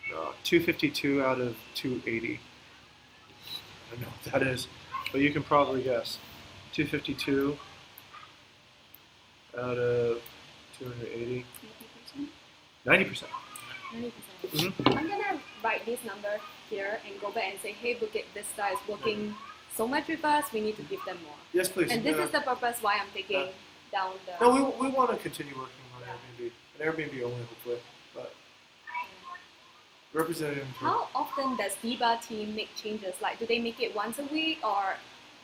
[SPEAKER 4] No.
[SPEAKER 2] 252 out of 280. I don't know what that is, but you can probably guess. 252 out of 280. 90%.
[SPEAKER 1] 90%.
[SPEAKER 2] Mhm.
[SPEAKER 1] I'm gonna write this number here and go back and say, hey, Bukit Vista is working so much with us, we need to give them more.
[SPEAKER 2] Yes, please.
[SPEAKER 1] And this is the purpose why I'm taking down the.
[SPEAKER 2] No, we want to continue working on Airbnb. And Airbnb only, hopefully. But representative.
[SPEAKER 1] How often does DIBA team make changes? Like, do they make it once a week or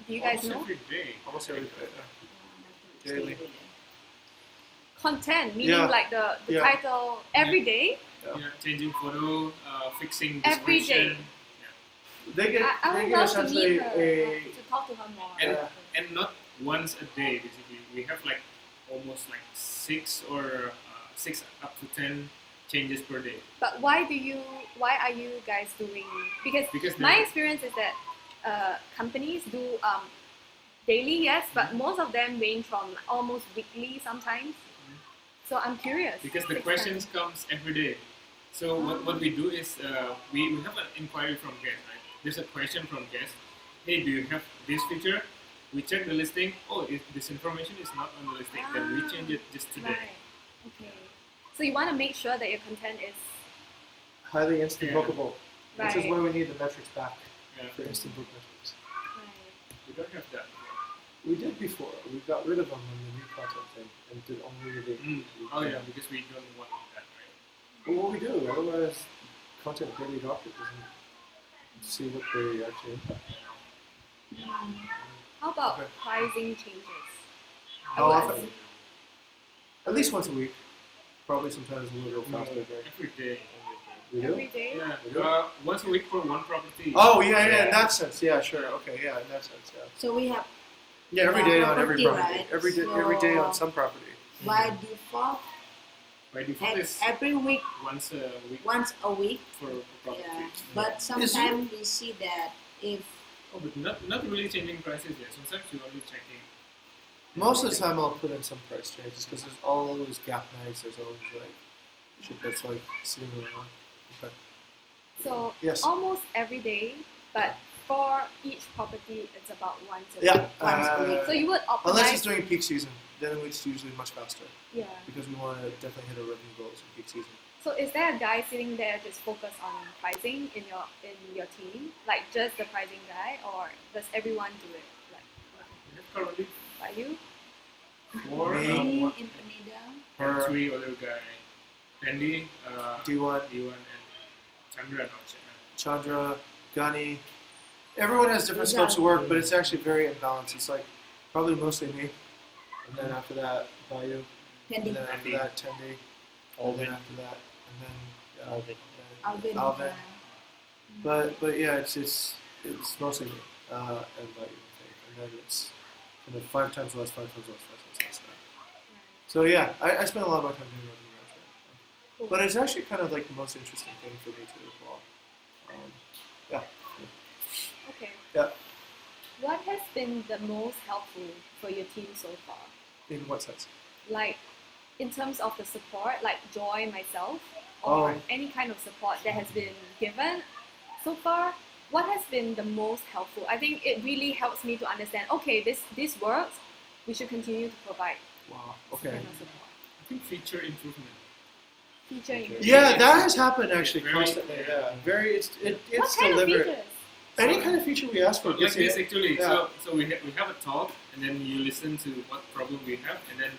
[SPEAKER 1] do you guys
[SPEAKER 4] Almost
[SPEAKER 1] know?
[SPEAKER 4] every day.
[SPEAKER 2] Almost every day. Daily.
[SPEAKER 1] Content, meaning
[SPEAKER 2] Yeah.
[SPEAKER 1] like the
[SPEAKER 2] Yeah.
[SPEAKER 1] title every day?
[SPEAKER 4] Yeah, changing photo, fixing
[SPEAKER 1] Every
[SPEAKER 4] description.
[SPEAKER 1] day.
[SPEAKER 2] They get
[SPEAKER 1] I
[SPEAKER 2] they
[SPEAKER 1] would
[SPEAKER 2] get
[SPEAKER 1] love to
[SPEAKER 2] essentially
[SPEAKER 1] meet her,
[SPEAKER 2] a
[SPEAKER 1] to talk to her more.
[SPEAKER 4] And,
[SPEAKER 2] Yeah.
[SPEAKER 4] and not once a day, basically. We have like almost like 6 or 6 up to 10 changes per day.
[SPEAKER 1] But why are you guys doing? Because
[SPEAKER 4] Because
[SPEAKER 1] my
[SPEAKER 4] they're-
[SPEAKER 1] experience is that companies do daily, yes, but most of them range from almost weekly sometimes. So I'm curious.
[SPEAKER 4] Because the
[SPEAKER 1] 6
[SPEAKER 4] questions
[SPEAKER 1] times.
[SPEAKER 4] comes every day. So what we do is we have an inquiry from guests, right? There's a question from guests. Hey, do you have this feature? We check the listing. Oh, if this information is not on the listing, then we change it just today.
[SPEAKER 1] Right. Okay. So you want to make sure that your content is
[SPEAKER 2] Highly instant bookable, which is
[SPEAKER 1] Right.
[SPEAKER 2] where we need the metrics back
[SPEAKER 4] Yeah.
[SPEAKER 2] for instant book metrics.
[SPEAKER 1] right.
[SPEAKER 4] We don't have that.
[SPEAKER 2] We did before. We got rid of them when the new content thing and did only the.
[SPEAKER 4] Oh yeah, because we don't want that, right?
[SPEAKER 2] Well, what we do, otherwise, content daily adopter doesn't see what they actually impact.
[SPEAKER 1] How about
[SPEAKER 2] Okay.
[SPEAKER 1] pricing changes?
[SPEAKER 2] How often? At least once a week. Probably sometimes a little faster. Right?
[SPEAKER 4] Every day.
[SPEAKER 2] We do?
[SPEAKER 1] Every day?
[SPEAKER 4] Yeah.
[SPEAKER 2] We do?
[SPEAKER 4] Once a week for one property.
[SPEAKER 2] Oh yeah, in that sense, yeah, sure, okay, yeah, in that sense, yeah.
[SPEAKER 3] So we have
[SPEAKER 2] Yeah, every day on every
[SPEAKER 3] property,
[SPEAKER 2] property.
[SPEAKER 3] right?
[SPEAKER 2] Every day on
[SPEAKER 3] So-
[SPEAKER 2] some property.
[SPEAKER 3] by default
[SPEAKER 4] By default, it's
[SPEAKER 3] every week,
[SPEAKER 4] once a week
[SPEAKER 3] once a week.
[SPEAKER 4] for property.
[SPEAKER 3] Yeah. But sometimes we see that if
[SPEAKER 4] Oh, but not really changing prices yet. Sometimes you're only checking.
[SPEAKER 2] Most of the time, I'll put in some price changes because there's always gap nights. There's always like shit that's like sitting around. Okay.
[SPEAKER 1] So
[SPEAKER 2] Yes.
[SPEAKER 1] almost every day, but for each property, it's about once a
[SPEAKER 2] Yeah.
[SPEAKER 1] week. Once a week. So you would optimize.
[SPEAKER 2] Unless it's during peak season, then it's usually much faster
[SPEAKER 1] Yeah.
[SPEAKER 2] because we want to definitely hit our revenue goals in peak season.
[SPEAKER 1] So is there a guy sitting there just focused on pricing in your team, like just the pricing guy, or does everyone do it? Like
[SPEAKER 4] We have currently
[SPEAKER 1] by you?
[SPEAKER 4] four,
[SPEAKER 2] Me.
[SPEAKER 4] one,
[SPEAKER 3] in Penida,
[SPEAKER 4] and three other guy. Andy,
[SPEAKER 2] D1,
[SPEAKER 4] D1, and Chandra. Not
[SPEAKER 2] Chandra, Gani. Everyone has different
[SPEAKER 3] Yeah.
[SPEAKER 2] scopes of work, but it's actually very imbalanced. It's like probably mostly me, and then after that, Bayu, and
[SPEAKER 3] Pendy,
[SPEAKER 2] then after
[SPEAKER 4] Andy.
[SPEAKER 2] that, Tendi, and then after that, and then
[SPEAKER 3] Alvin.
[SPEAKER 2] Alvin. But yeah, it's mostly me and Bayu, I think. And then it's kind of 5 times less, 5 times less, 5 times less. So yeah, I spend a lot of my time doing revenue management. But it's actually kind of like the most interesting thing for me too as well. Yeah.
[SPEAKER 1] Okay.
[SPEAKER 2] Yeah.
[SPEAKER 1] What has been the most helpful for your team so far?
[SPEAKER 2] In what sense?
[SPEAKER 1] Like in terms of the support, like Joy, myself, or
[SPEAKER 2] Oh.
[SPEAKER 1] any kind of support that has been given so far, what has been the most helpful? I think it really helps me to understand, okay, this works, we should continue to provide
[SPEAKER 2] Wow.
[SPEAKER 1] this
[SPEAKER 2] Okay.
[SPEAKER 1] kind of support.
[SPEAKER 4] I think feature improvement.
[SPEAKER 1] Feature improvement.
[SPEAKER 2] Yeah, that has happened actually
[SPEAKER 4] Very-
[SPEAKER 2] constantly. Yeah, very. It's
[SPEAKER 1] What kind
[SPEAKER 2] delivered.
[SPEAKER 1] of features?
[SPEAKER 2] Any kind of feature we ask for
[SPEAKER 4] Like
[SPEAKER 2] gets
[SPEAKER 4] this
[SPEAKER 2] it.
[SPEAKER 4] actually.
[SPEAKER 2] Yeah.
[SPEAKER 4] So we have a talk, and then you listen to what problem we have, and then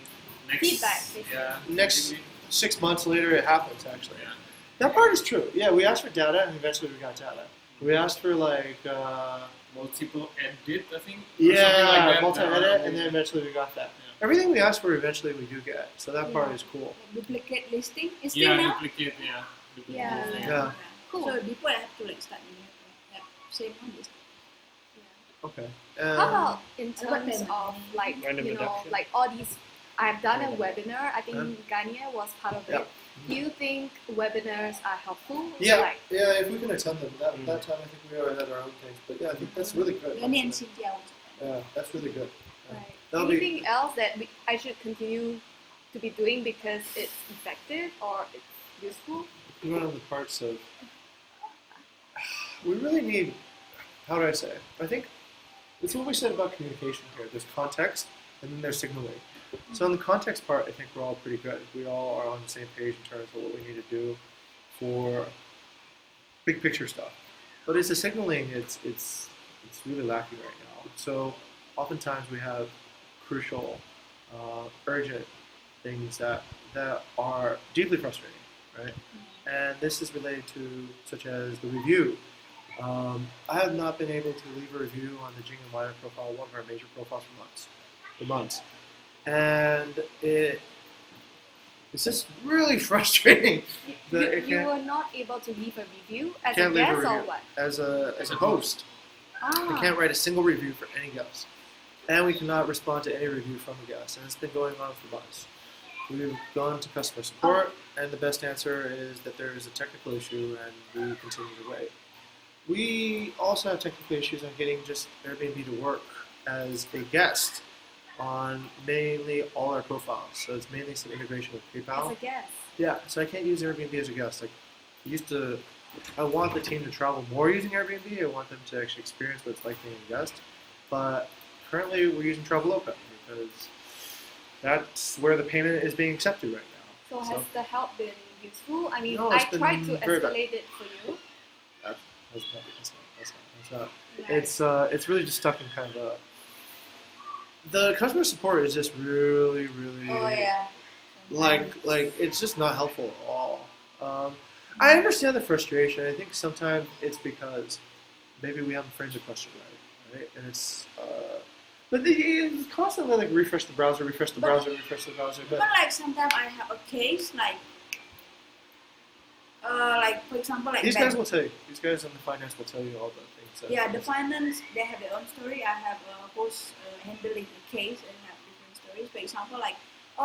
[SPEAKER 4] next
[SPEAKER 1] Feedback, basically.
[SPEAKER 4] Yeah.
[SPEAKER 2] Next-
[SPEAKER 4] basically,
[SPEAKER 2] 6 months later, it happens actually.
[SPEAKER 4] Yeah.
[SPEAKER 2] That part is true. Yeah, we asked for data, and eventually we got data. We asked for like
[SPEAKER 4] Multiple edit, I think. or something
[SPEAKER 2] yeah,
[SPEAKER 4] like that.
[SPEAKER 2] multi-edit, and then eventually we got that.
[SPEAKER 4] Yeah.
[SPEAKER 2] Everything we asked for, eventually we do get. So that part
[SPEAKER 1] Yeah.
[SPEAKER 2] is cool.
[SPEAKER 3] duplicate listing is still
[SPEAKER 4] Yeah,
[SPEAKER 3] now.
[SPEAKER 4] duplicate. Yeah. Duplicate.
[SPEAKER 1] Yeah.
[SPEAKER 2] Yeah.
[SPEAKER 1] Cool.
[SPEAKER 3] So before I have to like start have same on this.
[SPEAKER 2] Okay.
[SPEAKER 1] How about in
[SPEAKER 3] What
[SPEAKER 1] terms
[SPEAKER 3] then?
[SPEAKER 1] of like
[SPEAKER 6] Random
[SPEAKER 1] you know
[SPEAKER 6] reduction.
[SPEAKER 1] like all these? I've done a
[SPEAKER 6] Random.
[SPEAKER 1] webinar. I think Gania was part of
[SPEAKER 2] Yeah.
[SPEAKER 1] it. Do you think webinars are helpful?
[SPEAKER 2] Yeah,
[SPEAKER 1] Like,
[SPEAKER 2] yeah. If we can attend them, that time I think we already had our own things. But yeah, I think that's really good.
[SPEAKER 3] Lenny and Cynthia was.
[SPEAKER 2] Yeah, that's really good.
[SPEAKER 1] right.
[SPEAKER 2] That'll be-
[SPEAKER 1] Anything else that I should continue to be doing because it's effective or it's useful?
[SPEAKER 2] One of the parts of we really need. How do I say? I think it's what we said about communication here. There's context, and then there's signaling. So in the context part, I think we're all pretty good. We all are on the same page in terms of what we need to do for big picture stuff. But as the signaling, it's really lacking right now. So oftentimes we have crucial, urgent things that are deeply frustrating, right? And this is related to such as the review. I have not been able to leave a review on the Jing and Wire profile, one of our major profiles for months. And it's just really frustrating that it
[SPEAKER 1] You
[SPEAKER 2] can't,
[SPEAKER 1] were not able to leave a review as a
[SPEAKER 2] can't leave a
[SPEAKER 1] guest or
[SPEAKER 2] review.
[SPEAKER 1] what?
[SPEAKER 2] As a host.
[SPEAKER 1] Ah,
[SPEAKER 2] We can't write a single review for any guest. And we cannot respond to any review from a guest. And it's been going on for months. We've gone to customer support, and the best answer is that there is a technical issue and we continue to wait. we also have technical issues on getting just Airbnb to work as a guest on mainly all our profiles. So it's mainly some integration with PayPal.
[SPEAKER 1] As a guest.
[SPEAKER 2] Yeah, so I can't use Airbnb as a guest. Like, I want the team to travel more using Airbnb. I want them to actually experience what it's like being a guest. But currently, we're using Traveloka because that's where the payment is being accepted right now.
[SPEAKER 1] So has the help been useful? I mean,
[SPEAKER 2] No,
[SPEAKER 1] I
[SPEAKER 2] it's been
[SPEAKER 1] tried to
[SPEAKER 2] very bad.
[SPEAKER 1] escalate it for you.
[SPEAKER 2] That's not.
[SPEAKER 1] Right.
[SPEAKER 2] It's really just stuck in kind of a. The customer support is just really, really
[SPEAKER 3] Oh yeah.
[SPEAKER 2] like it's just not helpful at all. I understand the frustration. I think sometimes it's because maybe we haven't framed the question right? And it's but it's constantly like refresh the browser.
[SPEAKER 3] But like sometimes I have a case like for example like
[SPEAKER 2] These
[SPEAKER 3] that-
[SPEAKER 2] guys will tell you. These guys in the finance will tell you all the things.
[SPEAKER 3] Yeah, the finance, they have their own story. I have a host handling the case and have different stories. For example, like,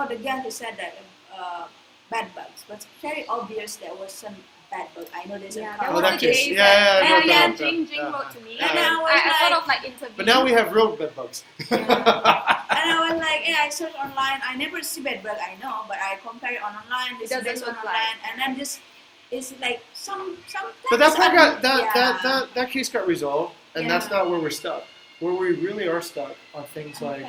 [SPEAKER 3] the guy said that bad bugs, but it's very obvious there was some bad bug. I know there's
[SPEAKER 1] Yeah,
[SPEAKER 3] a
[SPEAKER 1] that
[SPEAKER 2] Oh,
[SPEAKER 1] was
[SPEAKER 2] that
[SPEAKER 1] the
[SPEAKER 2] case.
[SPEAKER 1] case
[SPEAKER 2] Yeah, I
[SPEAKER 1] that
[SPEAKER 2] wrote that.
[SPEAKER 1] Jing
[SPEAKER 2] Yeah.
[SPEAKER 1] wrote to me.
[SPEAKER 2] Yeah.
[SPEAKER 3] And I was
[SPEAKER 1] I sort
[SPEAKER 3] like-
[SPEAKER 1] of like interviewed.
[SPEAKER 2] But now we have real bed bugs.
[SPEAKER 3] And I was like, I searched online. I never see bad bug, I know, but I compare it on online. This
[SPEAKER 1] doesn't
[SPEAKER 3] is
[SPEAKER 1] look
[SPEAKER 3] on
[SPEAKER 1] like-
[SPEAKER 3] online, and then just it's like some.
[SPEAKER 2] But that part got
[SPEAKER 3] yeah.
[SPEAKER 2] that case got resolved, and that's
[SPEAKER 3] Yeah.
[SPEAKER 2] not where we're stuck. Where we really are stuck on things like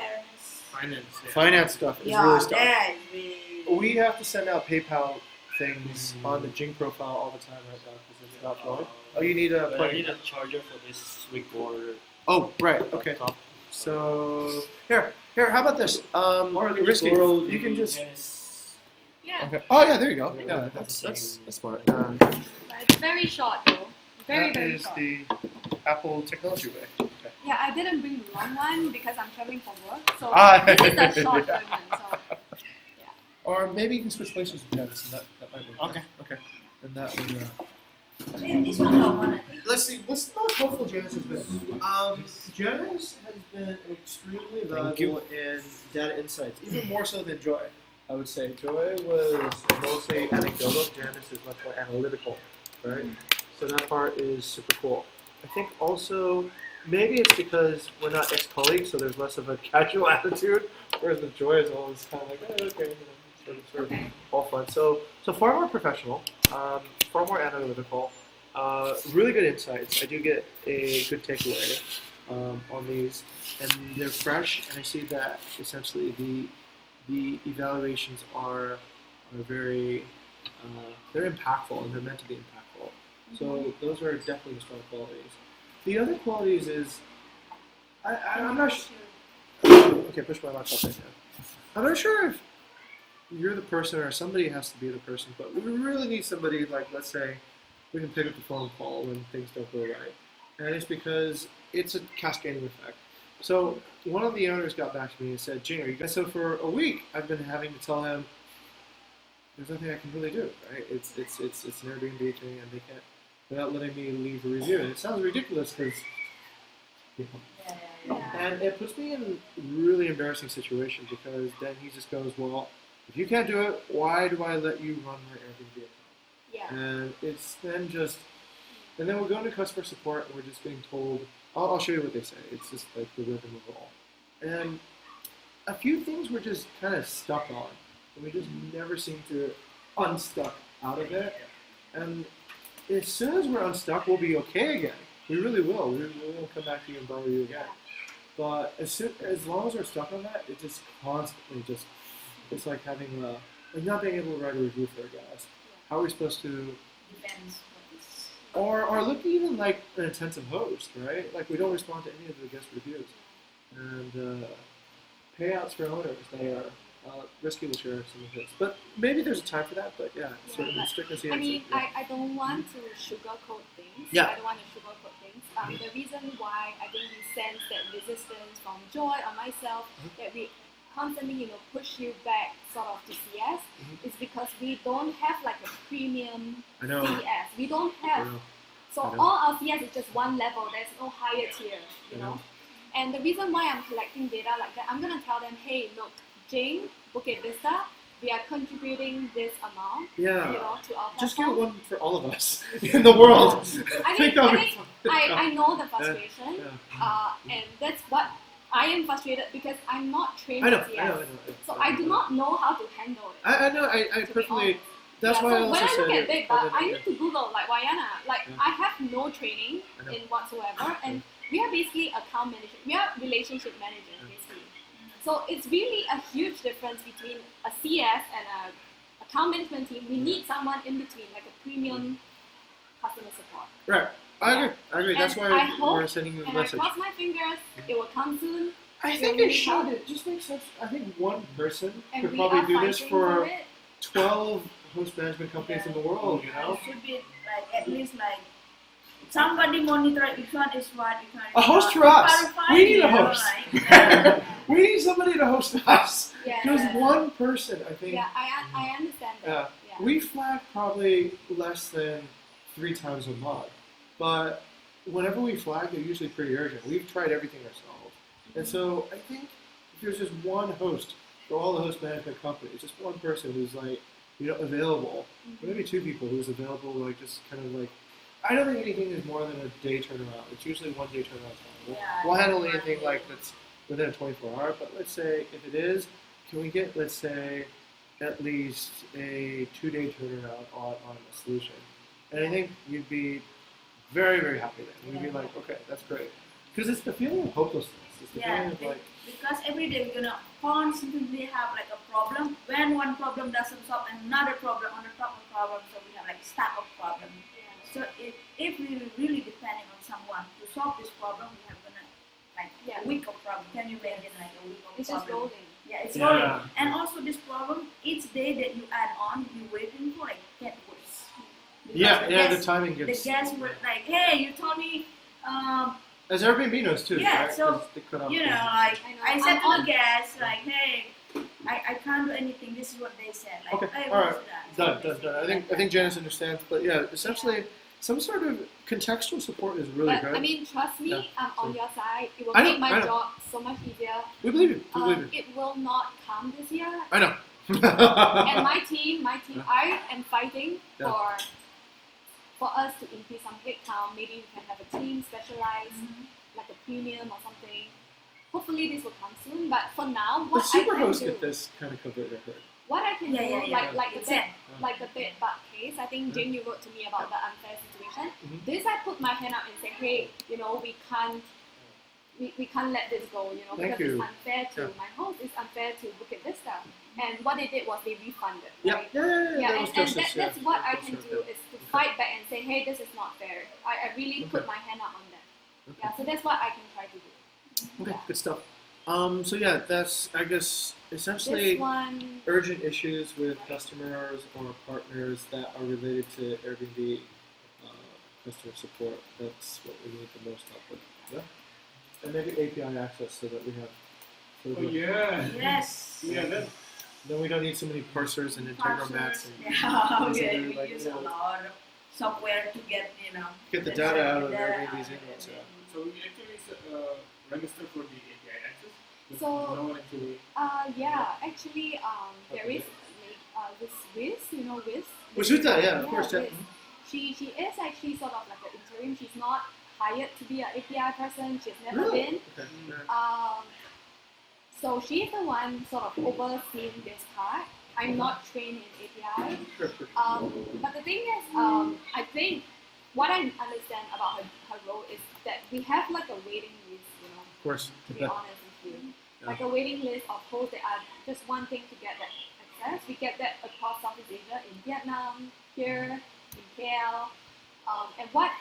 [SPEAKER 4] Finance. Yeah.
[SPEAKER 2] finance stuff is
[SPEAKER 3] Yeah,
[SPEAKER 2] really stuck.
[SPEAKER 3] that is really.
[SPEAKER 2] We have to send out PayPal things on the Jing profile all the time right now because it's not flowing. Oh, you need a
[SPEAKER 6] But I
[SPEAKER 2] plug-in.
[SPEAKER 6] need a charger for this recorder.
[SPEAKER 2] Oh, right. Okay.
[SPEAKER 6] laptop.
[SPEAKER 2] So here. How about this? Risky. You can just.
[SPEAKER 1] Yeah,
[SPEAKER 2] Okay. Oh yeah, there you go. Yeah,
[SPEAKER 6] That's
[SPEAKER 2] that's smart.
[SPEAKER 1] but it's very short though. Very,
[SPEAKER 2] That
[SPEAKER 1] very
[SPEAKER 2] is
[SPEAKER 1] short.
[SPEAKER 2] the Apple technology way. Okay.
[SPEAKER 1] Yeah, I didn't bring the long one because I'm traveling for work. So
[SPEAKER 2] Ah.
[SPEAKER 1] this is the short version. So
[SPEAKER 2] Or maybe you can switch places with Janice, and that might work.
[SPEAKER 6] Okay.
[SPEAKER 2] Okay. And that would.
[SPEAKER 3] And this one, don't want it.
[SPEAKER 2] Let's see. What's the most helpful Janice has been? Janice has been extremely valuable in data insights, even more so than Joy. I would say Joy was mostly anecdotal. Janice is much more analytical, right? So that part is super cool. I think also maybe it's because we're not ex-colleagues, so there's less of a casual attitude, whereas the Joy is always kind of like, okay, sort of all fun. So far more professional, far more analytical, really good insights. I do get a good takeaway on these, and they're fresh. And I see that essentially the evaluations are very they're impactful, and they're meant to be impactful. So those are definitely strong qualities. The other qualities is I'm not sure. Okay, push my laptop right now. I'm not sure if you're the person or somebody has to be the person, but we really need somebody like, let's say, we can pick up the phone call when things don't go right. And it's because it's a cascading effect. So one of the owners got back to me and said, Jing, are you guys? So for a week, I've been having to tell him, there's nothing I can really do, right? It's an Airbnb thing, and they can't, without letting me leave a review. And it sounds ridiculous because, and it puts me in a really embarrassing situation because then he just goes, well, if you can't do it, why do I let you run my Airbnb account?
[SPEAKER 1] yeah.
[SPEAKER 2] And it's then just, and then we're going to customer support and we're just being told, I'll show you what they say. It's just like the rhythm of it all. And a few things we're just kind of stuck on. And we just never seem to unstuck out of it. And as soon as we're unstuck, we'll be okay again. We really will. We will come back to you and borrow you again. But as long as we're stuck on that, it just constantly just, it's like having like not being able to write a review for a guest. How are we supposed to,
[SPEAKER 3] Depends what is.
[SPEAKER 2] or look even like an attentive host, right? Like we don't respond to any of the guest reviews. And payouts for owners, they are, Risky will share some of his. But maybe there's a time for that, but yeah, certainly
[SPEAKER 1] but
[SPEAKER 2] strictness
[SPEAKER 1] I mean, I don't want to sugarcoat things.
[SPEAKER 2] Yeah.
[SPEAKER 1] I don't want to sugarcoat things. The reason why I think we sense that resistance from Joy or myself, that we constantly, push you back sort of to CS, is because we don't have like a premium
[SPEAKER 2] I know.
[SPEAKER 1] CS. We don't
[SPEAKER 2] I
[SPEAKER 1] have.
[SPEAKER 2] know.
[SPEAKER 1] So
[SPEAKER 2] I know.
[SPEAKER 1] all our CS is just one level. There's no higher tier, you
[SPEAKER 2] I
[SPEAKER 1] know.
[SPEAKER 2] know.
[SPEAKER 1] And the reason why I'm collecting data like that, I'm gonna tell them, hey, look, Jing, Bukit Vista, we are contributing this amount,
[SPEAKER 2] Yeah.
[SPEAKER 1] to our
[SPEAKER 2] Just
[SPEAKER 1] platform.
[SPEAKER 2] get one for all of us in the world.
[SPEAKER 1] I
[SPEAKER 2] think
[SPEAKER 1] think,
[SPEAKER 2] of
[SPEAKER 1] I
[SPEAKER 2] it.
[SPEAKER 1] think I know the frustration,
[SPEAKER 2] Yeah.
[SPEAKER 1] and that's what I am frustrated because I'm not trained
[SPEAKER 2] I know.
[SPEAKER 1] in CS. So
[SPEAKER 2] I
[SPEAKER 1] I do not know how to handle it.
[SPEAKER 2] I know. I
[SPEAKER 1] to be
[SPEAKER 2] personally.
[SPEAKER 1] honest.
[SPEAKER 2] That's why I
[SPEAKER 1] so
[SPEAKER 2] also
[SPEAKER 1] when I look
[SPEAKER 2] said
[SPEAKER 1] at Big Bar, I need to Google like Wayana. Like
[SPEAKER 2] Yeah.
[SPEAKER 1] I have no training
[SPEAKER 2] I know.
[SPEAKER 1] in whatsoever, and we are basically account managers. We are relationship managers basically. So it's really a huge difference between a CS and a account management team. We need someone in between, like a premium customer support.
[SPEAKER 2] Right. I agree. That's
[SPEAKER 1] And
[SPEAKER 2] why
[SPEAKER 1] I hope,
[SPEAKER 2] we're sending you a
[SPEAKER 1] and
[SPEAKER 2] message.
[SPEAKER 1] I cross my fingers, it will come soon.
[SPEAKER 2] I think it should. It just makes sense. I think one person
[SPEAKER 1] And
[SPEAKER 2] could
[SPEAKER 1] we
[SPEAKER 2] probably
[SPEAKER 1] are
[SPEAKER 2] do this
[SPEAKER 1] fighting
[SPEAKER 2] for
[SPEAKER 1] it.
[SPEAKER 2] 12 host management companies in the world, you know?
[SPEAKER 3] It should be like at least like somebody monitor which one is what, which one is
[SPEAKER 2] A host
[SPEAKER 3] not.
[SPEAKER 2] for us.
[SPEAKER 3] Clarify,
[SPEAKER 2] We need a
[SPEAKER 3] you know,
[SPEAKER 2] host.
[SPEAKER 3] like,
[SPEAKER 2] We need somebody to host us.
[SPEAKER 1] Yeah,
[SPEAKER 2] Because
[SPEAKER 1] yeah.
[SPEAKER 2] one person, I think,
[SPEAKER 1] Yeah, I understand that. Yeah.
[SPEAKER 2] we flag probably less than 3 times a month. But whenever we flag, they're usually pretty urgent. We've tried everything ourselves. And so I think if there's just one host for all the host management companies, just one person who's like, available, or maybe 2 people who's available, like just kind of like, I don't think anything is more than a day turnaround. It's usually 1 day turnaround time. We'll handle anything like that's within a 24-hour, but let's say if it is, can we get, let's say, at least a 2-day turnaround on a solution? And I think you'd be very, very happy then. You'd be like, okay, that's great. Because it's the feeling of hopelessness. It's the feeling of like,
[SPEAKER 3] because every day we're gonna constantly have like a problem. When one problem doesn't solve, another problem on the top of problem, so we have like stack of problems. So if we were really depending on someone to solve this problem, we have gonna like a week of problem. Can you imagine like a week of
[SPEAKER 1] It's
[SPEAKER 3] problem?
[SPEAKER 1] just rolling.
[SPEAKER 3] Yeah, it's rolling. And also this problem, each day that you add on, you're waiting for like get worse. Because
[SPEAKER 2] the timing
[SPEAKER 3] the
[SPEAKER 2] gets.
[SPEAKER 3] guests were like, hey, you told me.
[SPEAKER 2] As Airbnb knows too,
[SPEAKER 3] Yeah,
[SPEAKER 2] right?
[SPEAKER 3] so,
[SPEAKER 2] 'Cause they cut off
[SPEAKER 3] You know,
[SPEAKER 2] the-
[SPEAKER 3] like
[SPEAKER 1] I know.
[SPEAKER 3] I said to
[SPEAKER 1] I'm
[SPEAKER 3] the guests, like, hey, I can't do anything. This is what they said. Like,
[SPEAKER 2] Okay,
[SPEAKER 3] hey,
[SPEAKER 2] all right.
[SPEAKER 3] what's that?
[SPEAKER 2] Done. I think Janice understands, but yeah, essentially, some sort of contextual support is really
[SPEAKER 1] But
[SPEAKER 2] good.
[SPEAKER 1] I mean, trust me,
[SPEAKER 2] Yeah,
[SPEAKER 1] I'm on
[SPEAKER 2] so-
[SPEAKER 1] your side. It will
[SPEAKER 2] I know,
[SPEAKER 1] make
[SPEAKER 2] I
[SPEAKER 1] my
[SPEAKER 2] know.
[SPEAKER 1] job so much easier.
[SPEAKER 2] we believe you. We believe you.
[SPEAKER 1] It will not come this year.
[SPEAKER 2] I know.
[SPEAKER 1] And my team, I am fighting
[SPEAKER 2] Yeah.
[SPEAKER 1] for us to increase some headcount. Maybe we can have a team specialized, like a premium or something. Hopefully this will come soon. But for now,
[SPEAKER 2] The
[SPEAKER 1] what I can
[SPEAKER 2] superhosts
[SPEAKER 1] do,
[SPEAKER 2] get this kind of covered, I heard.
[SPEAKER 1] what I can do, like the
[SPEAKER 3] It's
[SPEAKER 1] bed,
[SPEAKER 3] it.
[SPEAKER 1] like the bed bug case. I think Jane, you wrote to me about the unfair situation.
[SPEAKER 2] Mhm.
[SPEAKER 1] This I put my hand up and say, hey, we can't let this go,
[SPEAKER 2] Thank
[SPEAKER 1] because
[SPEAKER 2] you.
[SPEAKER 1] it's unfair to my host, it's unfair to Bukit Vista. And what they did was they refunded,
[SPEAKER 2] Yeah,
[SPEAKER 1] right?
[SPEAKER 2] yeah, that was
[SPEAKER 1] and
[SPEAKER 2] justice,
[SPEAKER 1] that's what I can
[SPEAKER 2] Justice,
[SPEAKER 1] do is to fight back and say, hey, this is not fair. I really put my hand up on that.
[SPEAKER 2] Okay.
[SPEAKER 1] Yeah, so that's what I can try to do.
[SPEAKER 2] Okay,
[SPEAKER 1] Yeah.
[SPEAKER 2] good stuff. So yeah, that's, I guess, essentially
[SPEAKER 1] This one,
[SPEAKER 2] urgent issues with customers or partners that are related to Airbnb customer support. That's what we need the most help with. Yeah. And maybe API access so that we have.
[SPEAKER 4] Oh yeah.
[SPEAKER 3] Yes.
[SPEAKER 4] Yeah, that.
[SPEAKER 2] Then we don't need so many parsers and integral mats and
[SPEAKER 3] Yeah,
[SPEAKER 2] things
[SPEAKER 3] okay.
[SPEAKER 2] that are
[SPEAKER 3] We
[SPEAKER 2] like,
[SPEAKER 3] use a lot of software to get,
[SPEAKER 2] get the
[SPEAKER 3] the
[SPEAKER 2] data out of
[SPEAKER 3] data
[SPEAKER 2] Airbnb's
[SPEAKER 3] out of
[SPEAKER 2] inputs. Yeah.
[SPEAKER 4] So we actually register for the API access. But
[SPEAKER 1] So-
[SPEAKER 4] no one actually.
[SPEAKER 1] actually, there is this Wiz, Wiz.
[SPEAKER 2] Wasuta, yeah, of course. Yeah.
[SPEAKER 1] Wiz. She is actually sort of like an interim. She's not hired to be an API person. She's never
[SPEAKER 2] Really?
[SPEAKER 1] been.
[SPEAKER 2] Okay. Yeah.
[SPEAKER 1] So she's the one sort of overseeing this part. I'm not trained in API.
[SPEAKER 2] Sure.
[SPEAKER 1] But the thing is, I think what I understand about her role is that we have like a waiting list,
[SPEAKER 2] Of course.
[SPEAKER 1] to be honest with you. Like a waiting list of hosts that are just wanting to get that access. We get that across Southeast Asia, in Vietnam, here, in KL. And what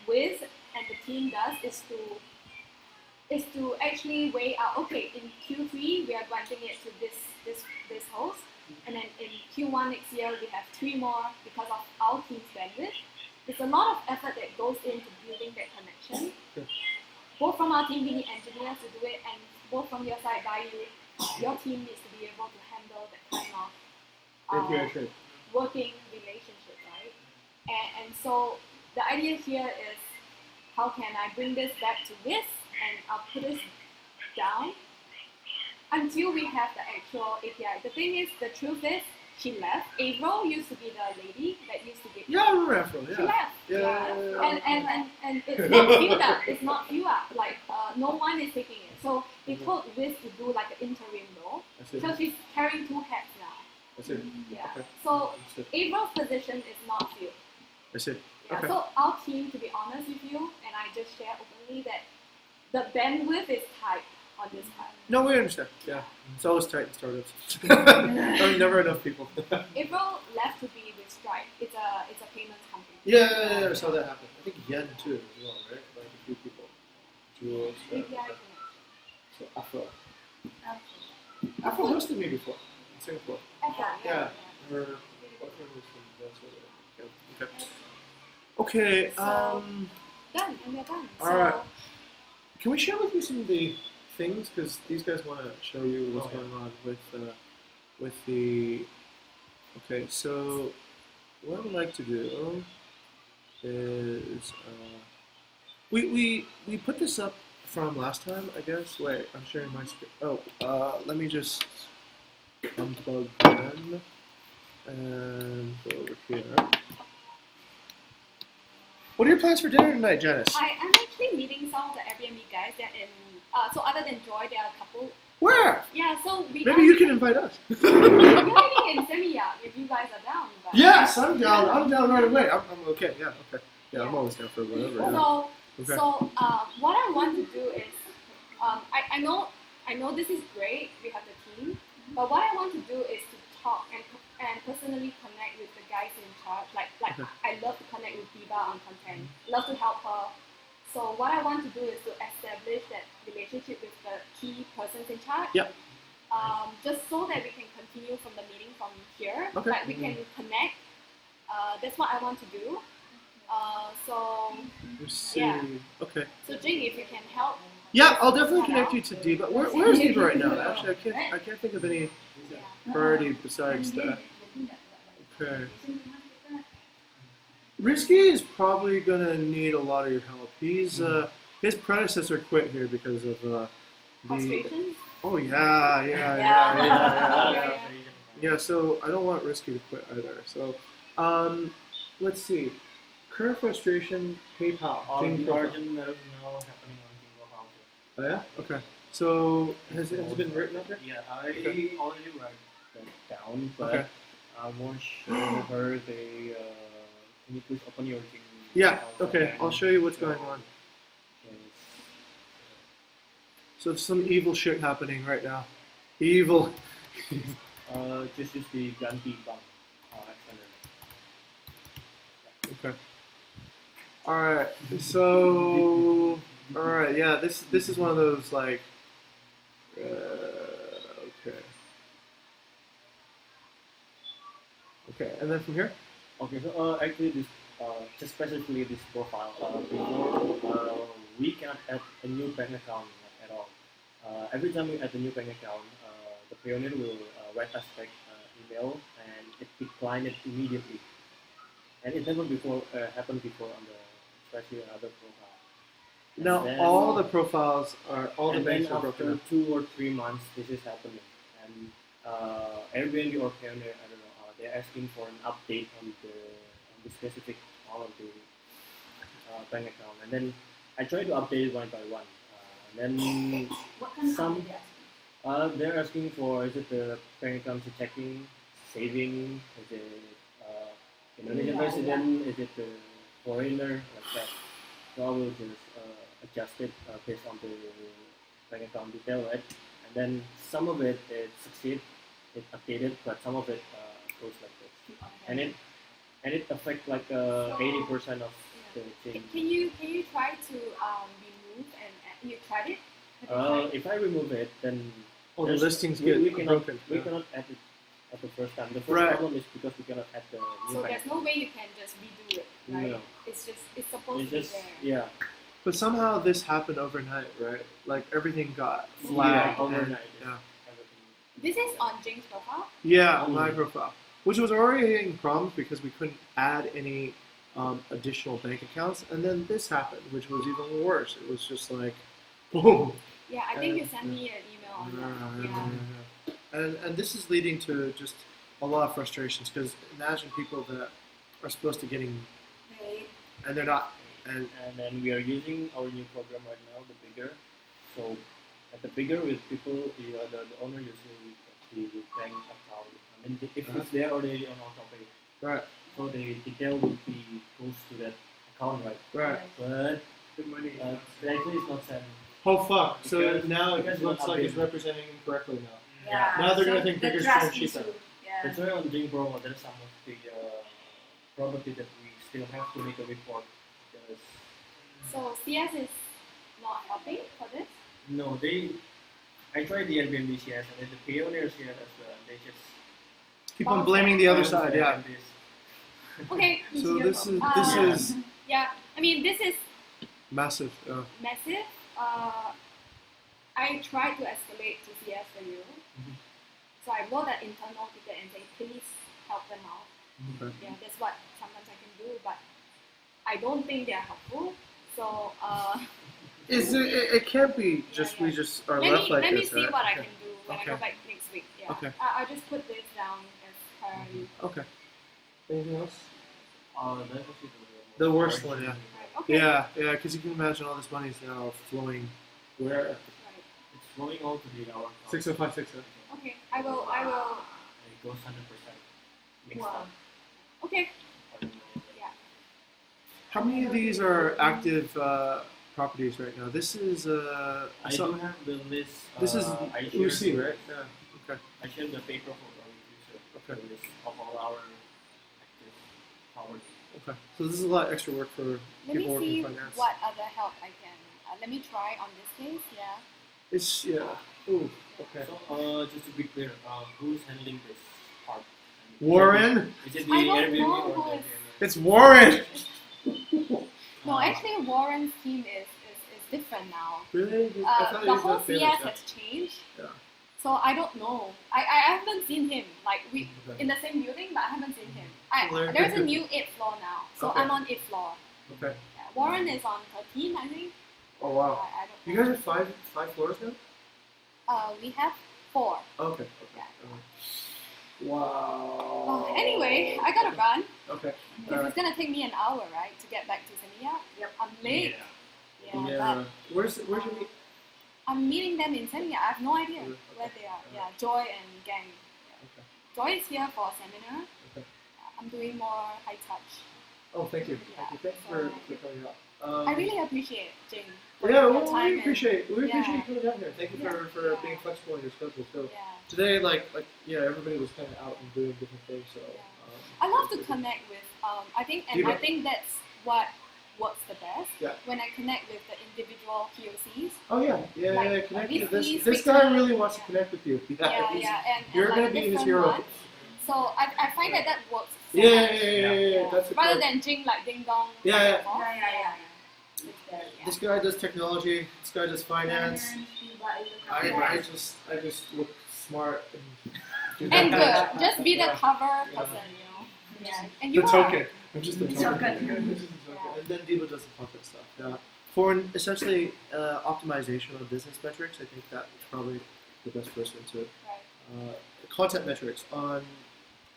[SPEAKER 1] Wiz and the team does is to actually weigh out, okay, in Q3 we are granting it to this host, and then in Q1 next year we have 3 more because of our team's bandwidth. There's a lot of effort that goes into building that connection.
[SPEAKER 2] Sure.
[SPEAKER 1] Both from our team, we need engineers to do it, and both from your side, your team needs to be able to handle that kind of
[SPEAKER 2] API trade.
[SPEAKER 1] working relationship, right? And so the idea here is, how can I bring this back to this, and I'll put this down until we have the actual API. The thing is, the truth is, she left. April used to be the lady that used to give.
[SPEAKER 2] Yeah, I remember Afro.
[SPEAKER 1] She
[SPEAKER 2] Yeah.
[SPEAKER 1] left.
[SPEAKER 2] Yeah.
[SPEAKER 1] And it's not filled up. It's not filled up. Like no one is taking it. So they told Liz to do like an interim role.
[SPEAKER 2] I see.
[SPEAKER 1] So she's carrying 2 hats now.
[SPEAKER 2] I see.
[SPEAKER 1] Yeah.
[SPEAKER 2] Okay.
[SPEAKER 1] So
[SPEAKER 2] Understood.
[SPEAKER 1] April's position is not filled.
[SPEAKER 2] I see.
[SPEAKER 1] Yeah.
[SPEAKER 2] Okay.
[SPEAKER 1] So our team, to be honest with you, and I just share openly that the bandwidth is tight on this part.
[SPEAKER 2] No, we understand. Yeah. It's always tight in startups. There's never enough people.
[SPEAKER 1] April left to be with Stripe. It's a payments company.
[SPEAKER 2] Yeah, I saw that happen. I think Yen too as well, right? Like a few people. Jules.
[SPEAKER 1] API connection.
[SPEAKER 2] So Afro. Afro hosted me before in Singapore. Yeah. Her boyfriend was from Venezuela. Okay.
[SPEAKER 1] So- Done, and we're done.
[SPEAKER 2] All right. Can we share with you some of the things, because these guys want to show you what's going on with the. Okay, so what I would like to do is we put this up from last time, I guess. Wait, I'm sharing my screen. Oh, let me just unplug them and go over here. What are your plans for dinner tonight, Janice?
[SPEAKER 1] I am actually meeting some of the Airbnb guys that in. So other than Joy, there are a couple.
[SPEAKER 2] Where?
[SPEAKER 1] Yeah, so we.
[SPEAKER 2] Maybe you can invite us.
[SPEAKER 1] We're meeting in Semiya if you guys are down. But
[SPEAKER 2] Yes, I'm down. I'm down right away. I'm okay. Yeah, okay. Yeah, I'm always down for whatever. Yeah.
[SPEAKER 1] So,
[SPEAKER 2] Okay.
[SPEAKER 1] so what I want to do is, I know this is great. We have the team, but what I want to do is to talk and personally connect with the guys in charge. Like
[SPEAKER 2] Okay.
[SPEAKER 1] I love to connect with Diva on content. Love to help her. So what I want to do is to establish that relationship with the key persons in charge.
[SPEAKER 2] Yep.
[SPEAKER 1] Just so that we can continue from the meeting from here.
[SPEAKER 2] Okay.
[SPEAKER 1] Like we can connect. That's what I want to do. So
[SPEAKER 2] Let's see.
[SPEAKER 1] Yeah.
[SPEAKER 2] Okay.
[SPEAKER 1] so Jing, if you can help.
[SPEAKER 2] Yeah, I'll definitely connect you to Diva. Where's Diva right now? Actually, I can't think of any
[SPEAKER 1] Yeah.
[SPEAKER 2] priority besides that. Okay. Risky is probably gonna need a lot of your help. His predecessor quit here because of the.
[SPEAKER 1] Frustrations?
[SPEAKER 2] Oh yeah. Yeah, so I don't want Risky to quit either. So, let's see. Current frustration, PayPal.
[SPEAKER 6] All
[SPEAKER 2] Jing
[SPEAKER 6] the
[SPEAKER 2] profile.
[SPEAKER 6] origin that is now happening on Jingle House.
[SPEAKER 2] Oh yeah. Okay. So has it been written up there?
[SPEAKER 6] Yeah, I already write that down, but
[SPEAKER 2] Okay.
[SPEAKER 6] I won't show her the. Can you please open your Jingle
[SPEAKER 2] Yeah.
[SPEAKER 6] House
[SPEAKER 2] Okay.
[SPEAKER 6] and
[SPEAKER 2] I'll show you what's going on. So there's some evil shit happening right now. Evil.
[SPEAKER 6] Just use the Ganti Bank extender.
[SPEAKER 2] Okay. All right. So. All right. Yeah. This is one of those like. Okay. Okay. And then from here.
[SPEAKER 6] Okay, so actually this, just specifically this profile, before we cannot add a new bank account at all. Every time we add a new bank account, the pioneer will write us back email and it declined it immediately. And it never happened before on the, especially on other profile.
[SPEAKER 2] Now
[SPEAKER 6] then-
[SPEAKER 2] all the profiles are all the
[SPEAKER 6] And then
[SPEAKER 2] banks are broken
[SPEAKER 6] after
[SPEAKER 2] up.
[SPEAKER 6] 2 or 3 months, this is happening. And Airbnb or Pioneer, I don't know, they're asking for an update on the specific all of the bank account. And then I try to update it one by one. And then
[SPEAKER 3] What kind of
[SPEAKER 6] Some-
[SPEAKER 3] company they
[SPEAKER 6] they're asking for, is it the bank account checking, saving, is it Indonesian
[SPEAKER 3] Yeah,
[SPEAKER 6] resident, is it the foreigner, like that. So I will just adjust it based on the bank account detail, right? And then some of it succeeds, it updated, but some of it goes like this. And it affects like 80% of the change.
[SPEAKER 1] Can you try to remove and you tried it? Have you tried?
[SPEAKER 6] If I remove it, then
[SPEAKER 2] All the
[SPEAKER 6] there's-
[SPEAKER 2] listings
[SPEAKER 6] we
[SPEAKER 2] get
[SPEAKER 6] cannot,
[SPEAKER 2] broken.
[SPEAKER 6] We
[SPEAKER 2] Yeah.
[SPEAKER 6] cannot add it at the first time. The first
[SPEAKER 2] Right.
[SPEAKER 6] problem is because we cannot add the new
[SPEAKER 1] So
[SPEAKER 6] bank.
[SPEAKER 1] there's no way you can just redo it, right?
[SPEAKER 6] No.
[SPEAKER 1] It's supposed
[SPEAKER 6] It's
[SPEAKER 1] to be
[SPEAKER 6] just
[SPEAKER 1] there.
[SPEAKER 6] yeah,
[SPEAKER 2] But somehow this happened overnight, right? Like everything got
[SPEAKER 1] Yeah,
[SPEAKER 2] flagged.
[SPEAKER 6] overnight.
[SPEAKER 2] Yeah.
[SPEAKER 6] Everything.
[SPEAKER 1] This is on Jing's profile.
[SPEAKER 2] Yeah,
[SPEAKER 6] Mm.
[SPEAKER 2] my profile, which was already having problems because we couldn't add any additional bank accounts, and then this happened, which was even worse. It was just like, boom.
[SPEAKER 1] Yeah, I think you sent me an email on that. Yeah.
[SPEAKER 2] And this is leading to just a lot of frustrations because imagine people that are supposed to getting
[SPEAKER 3] Paid.
[SPEAKER 2] and they're not. And
[SPEAKER 6] And then we are using our new program right now, the bigger. So at the bigger with people, the owner usually the bank account. I mean, if it's there already on autopay,
[SPEAKER 2] right,
[SPEAKER 6] so the detail will be goes to that account, right?
[SPEAKER 2] right.
[SPEAKER 6] But
[SPEAKER 2] Good money.
[SPEAKER 6] actually it's not sent.
[SPEAKER 2] Oh fuck! So
[SPEAKER 6] Because-
[SPEAKER 2] now
[SPEAKER 6] because
[SPEAKER 2] it looks
[SPEAKER 6] it's
[SPEAKER 2] like it's
[SPEAKER 6] updated.
[SPEAKER 2] representing incorrectly now.
[SPEAKER 3] Yeah.
[SPEAKER 2] Now they're gonna
[SPEAKER 3] so
[SPEAKER 2] think
[SPEAKER 3] the
[SPEAKER 2] bigger's
[SPEAKER 3] trust
[SPEAKER 2] cheaper.
[SPEAKER 3] issue. Yeah.
[SPEAKER 6] That's why on Jing Pro, there's some of the property that we still have to make a report. Because
[SPEAKER 1] So CS is not helping for this.
[SPEAKER 6] no, I tried the Airbnb CS and then the Pioneer CS as well. They just
[SPEAKER 2] Keep on blaming the other side. Yeah.
[SPEAKER 6] and this.
[SPEAKER 1] Okay.
[SPEAKER 2] So this
[SPEAKER 1] Uh,
[SPEAKER 2] is
[SPEAKER 1] Yeah. I mean, this is
[SPEAKER 2] massive.
[SPEAKER 1] massive. I tried to escalate to CS for you.
[SPEAKER 2] Mhm.
[SPEAKER 1] So I wrote an internal ticket and say, please help them out.
[SPEAKER 2] Okay.
[SPEAKER 1] Yeah, that's what sometimes I can do, but I don't think they are helpful. So
[SPEAKER 2] It can't be just
[SPEAKER 1] Yeah,
[SPEAKER 2] we just are
[SPEAKER 1] let
[SPEAKER 2] left
[SPEAKER 1] me
[SPEAKER 2] like
[SPEAKER 1] let me
[SPEAKER 2] this,
[SPEAKER 1] see
[SPEAKER 2] right?
[SPEAKER 1] what I
[SPEAKER 2] Okay.
[SPEAKER 1] can do when I
[SPEAKER 2] Okay.
[SPEAKER 1] go back next week. Yeah.
[SPEAKER 2] Okay.
[SPEAKER 1] I'll just put this down as priority.
[SPEAKER 2] Okay. Anything else?
[SPEAKER 6] That's actually
[SPEAKER 2] The worst one, yeah.
[SPEAKER 1] Right. Okay.
[SPEAKER 2] Yeah, because you can imagine all this money is now flowing where?
[SPEAKER 1] Right.
[SPEAKER 6] It's flowing all to the our account.
[SPEAKER 2] 6056.
[SPEAKER 1] Okay. I will.
[SPEAKER 6] And it goes 100% mixed
[SPEAKER 3] Wow.
[SPEAKER 6] up.
[SPEAKER 1] Okay. Yeah.
[SPEAKER 2] How many of these are active properties right now? This is
[SPEAKER 6] I
[SPEAKER 2] so-
[SPEAKER 6] do have the list.
[SPEAKER 2] this is
[SPEAKER 6] I shared
[SPEAKER 2] Lucy,
[SPEAKER 6] the-
[SPEAKER 2] right? Yeah. Okay.
[SPEAKER 6] I shared the paper for our user.
[SPEAKER 2] Okay.
[SPEAKER 6] The list of all our active powers.
[SPEAKER 2] Okay. So this is a lot of extra work for
[SPEAKER 1] Let me
[SPEAKER 2] people working
[SPEAKER 1] see
[SPEAKER 2] in finance.
[SPEAKER 1] what other help I can. Let me try on this case. Yeah.
[SPEAKER 2] It's Ooh. Okay.
[SPEAKER 6] So, just to be clear, who's handling this part?
[SPEAKER 2] Warren.
[SPEAKER 6] Is it the
[SPEAKER 1] I don't
[SPEAKER 6] Airbnb
[SPEAKER 1] know
[SPEAKER 6] or
[SPEAKER 1] who
[SPEAKER 6] the
[SPEAKER 1] is-
[SPEAKER 2] It's Warren.
[SPEAKER 1] No, actually, Warren's team is different now.
[SPEAKER 2] Really? I thought he
[SPEAKER 1] The
[SPEAKER 2] was
[SPEAKER 1] whole
[SPEAKER 2] the famous
[SPEAKER 1] CS
[SPEAKER 2] guy.
[SPEAKER 1] has changed.
[SPEAKER 2] Yeah.
[SPEAKER 1] So I don't know. I haven't seen him. Like we
[SPEAKER 2] Okay.
[SPEAKER 1] in the same building, but I haven't seen him.
[SPEAKER 2] Hilarious.
[SPEAKER 1] There's a new 8th floor now, so
[SPEAKER 2] Okay.
[SPEAKER 1] I'm on 8th floor.
[SPEAKER 2] Okay.
[SPEAKER 1] Yeah, Warren is on 13, I think.
[SPEAKER 2] Oh wow.
[SPEAKER 1] I don't
[SPEAKER 2] You
[SPEAKER 1] know.
[SPEAKER 2] guys have five floors now?
[SPEAKER 1] We have 4.
[SPEAKER 2] Okay.
[SPEAKER 1] Yeah.
[SPEAKER 2] Wow.
[SPEAKER 1] Oh, anyway, I gotta run
[SPEAKER 2] Okay.
[SPEAKER 1] because it's gonna take me an hour, right, to get back to Senia.
[SPEAKER 3] Yep.
[SPEAKER 1] I'm late.
[SPEAKER 4] Yeah.
[SPEAKER 1] Yeah, but
[SPEAKER 2] Where's your meet?
[SPEAKER 1] I'm meeting them in Senia. I have no idea
[SPEAKER 2] Okay.
[SPEAKER 1] where they are. Yeah, Joy and gang.
[SPEAKER 2] Okay.
[SPEAKER 1] Joy is here for a seminar.
[SPEAKER 2] Okay.
[SPEAKER 1] I'm doing more high touch.
[SPEAKER 2] Oh, thank you.
[SPEAKER 1] Yeah.
[SPEAKER 2] Thank you for coming out.
[SPEAKER 1] I really appreciate Jing. for
[SPEAKER 2] Yeah,
[SPEAKER 1] your
[SPEAKER 2] well,
[SPEAKER 1] time
[SPEAKER 2] we
[SPEAKER 1] and-
[SPEAKER 2] appreciate you
[SPEAKER 1] yeah.
[SPEAKER 2] coming down here. Thank you for
[SPEAKER 1] Yeah.
[SPEAKER 2] being flexible in your schedule. So
[SPEAKER 1] Yeah.
[SPEAKER 2] today, like everybody was kind of out and doing different things. So
[SPEAKER 1] I love to connect with. I think that's what works the best.
[SPEAKER 2] Yeah.
[SPEAKER 1] When I connect with the individual POCs.
[SPEAKER 2] Oh yeah,
[SPEAKER 1] Like,
[SPEAKER 2] Connect.
[SPEAKER 1] this
[SPEAKER 2] This
[SPEAKER 1] speaks
[SPEAKER 2] guy
[SPEAKER 1] to-
[SPEAKER 2] really wants to
[SPEAKER 1] yeah.
[SPEAKER 2] connect with you.
[SPEAKER 1] Yeah, and
[SPEAKER 2] You're
[SPEAKER 1] like
[SPEAKER 2] gonna
[SPEAKER 1] a
[SPEAKER 2] be his
[SPEAKER 1] different
[SPEAKER 2] hero.
[SPEAKER 1] one. So I find that works. so
[SPEAKER 2] Yeah,
[SPEAKER 1] much.
[SPEAKER 2] yeah. That's the
[SPEAKER 1] Rather
[SPEAKER 2] part.
[SPEAKER 1] than Jing like ding dong.
[SPEAKER 2] Yeah,
[SPEAKER 1] back
[SPEAKER 2] yeah.
[SPEAKER 1] and forth.
[SPEAKER 3] Yeah.
[SPEAKER 1] Yeah.
[SPEAKER 2] This guy does technology. This guy does finance. I just look smart and do
[SPEAKER 1] And
[SPEAKER 2] that.
[SPEAKER 1] good. Just be the
[SPEAKER 2] Yeah.
[SPEAKER 1] cover
[SPEAKER 2] Yeah.
[SPEAKER 1] person, you know.
[SPEAKER 3] Yeah.
[SPEAKER 1] And you
[SPEAKER 2] The
[SPEAKER 1] are.
[SPEAKER 2] token. I'm just the token.
[SPEAKER 3] Token.
[SPEAKER 2] I'm just the token. And then Diva does the puppet stuff. Yeah. For essentially optimization of business metrics, I think that's probably the best person to it.
[SPEAKER 1] Right.
[SPEAKER 2] Content metrics on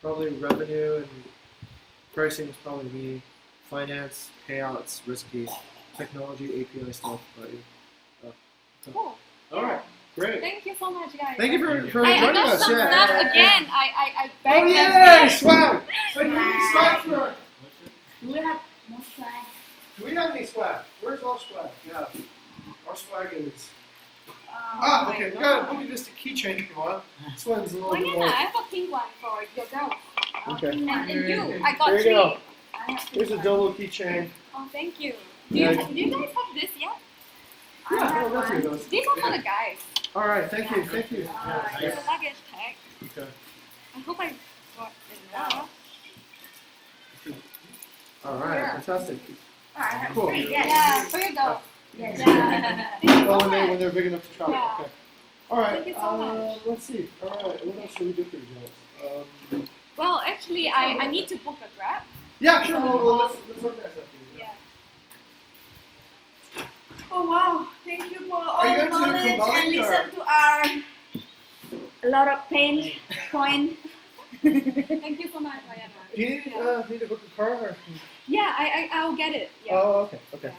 [SPEAKER 2] probably revenue and pricing is probably me. Finance, payouts, risky, technology, API stuff.
[SPEAKER 1] Cool.
[SPEAKER 2] All right, great.
[SPEAKER 1] Thank you so much, guys.
[SPEAKER 2] Thank you for
[SPEAKER 1] I
[SPEAKER 2] joining
[SPEAKER 1] got
[SPEAKER 2] us.
[SPEAKER 1] some
[SPEAKER 2] Yeah.
[SPEAKER 1] stuff again. I
[SPEAKER 2] Oh
[SPEAKER 1] begged
[SPEAKER 2] yeah,
[SPEAKER 1] them.
[SPEAKER 2] swag. Wait, we need swag for.
[SPEAKER 3] Do we have more swag?
[SPEAKER 2] Do we have any swag? Where's our swag? Yeah, our swag is.
[SPEAKER 1] Oh
[SPEAKER 2] Okay,
[SPEAKER 1] my
[SPEAKER 2] we got
[SPEAKER 1] God.
[SPEAKER 2] a Bukit Vista keychain if you want. This one's a little
[SPEAKER 1] Oh
[SPEAKER 2] bit
[SPEAKER 1] yeah,
[SPEAKER 2] more.
[SPEAKER 1] I have a pink one for your girl.
[SPEAKER 2] Okay.
[SPEAKER 1] And you, I got
[SPEAKER 2] There you
[SPEAKER 1] 3.
[SPEAKER 2] go.
[SPEAKER 3] I have
[SPEAKER 2] Here's a double keychain.
[SPEAKER 1] Oh, thank you.
[SPEAKER 2] Yeah.
[SPEAKER 1] Do you guys have this yet?
[SPEAKER 3] I
[SPEAKER 2] Yeah,
[SPEAKER 3] have
[SPEAKER 2] we'll go through
[SPEAKER 3] one.
[SPEAKER 2] those.
[SPEAKER 1] These are for the guys.
[SPEAKER 2] All right, thank you.
[SPEAKER 1] It's
[SPEAKER 2] Yeah,
[SPEAKER 1] a luggage tag.
[SPEAKER 2] okay.
[SPEAKER 1] I hope I got it well.
[SPEAKER 2] All right, fantastic.
[SPEAKER 3] I have
[SPEAKER 2] Cool.
[SPEAKER 3] 3,
[SPEAKER 1] Yeah,
[SPEAKER 3] yes.
[SPEAKER 1] for your girl.
[SPEAKER 3] Yes.
[SPEAKER 1] Thank you so
[SPEAKER 2] Well,
[SPEAKER 1] much.
[SPEAKER 2] when they're big enough to travel.
[SPEAKER 1] Yeah.
[SPEAKER 2] Okay. All right.
[SPEAKER 1] Thank you so much.
[SPEAKER 2] Let's see. All right. What else should we do for you, Janice?
[SPEAKER 1] Well, actually, I need to book a Grab.
[SPEAKER 2] Yeah, sure. Well, let's organize that for you.
[SPEAKER 1] Yeah.
[SPEAKER 3] Oh wow! Thank you for all
[SPEAKER 2] Are you
[SPEAKER 3] the
[SPEAKER 2] going to
[SPEAKER 3] knowledge
[SPEAKER 2] combine
[SPEAKER 3] and
[SPEAKER 2] or-
[SPEAKER 3] listen to our a lot of pain point.
[SPEAKER 1] Thank you so much, Mariana.
[SPEAKER 2] Do you need to book a car? Or?
[SPEAKER 1] Yeah, I'll get it. Yeah.
[SPEAKER 2] Oh, okay.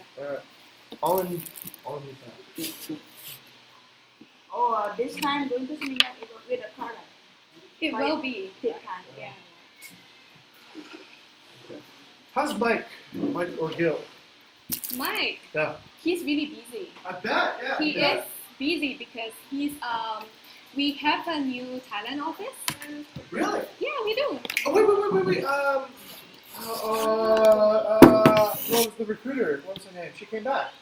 [SPEAKER 2] All in that.
[SPEAKER 3] Oh, this time going to Seminyak with a car.
[SPEAKER 1] It will be.
[SPEAKER 3] Take time.
[SPEAKER 1] Yeah.
[SPEAKER 2] How's Mike or Gil?
[SPEAKER 1] Mike,
[SPEAKER 2] Yeah.
[SPEAKER 1] he's really busy.
[SPEAKER 2] I bet. Yeah.
[SPEAKER 1] He is busy because we have a new Thailand office.
[SPEAKER 2] Really?
[SPEAKER 1] Yeah, we do.
[SPEAKER 2] Oh, wait. What was the recruiter? What's her name? She came back.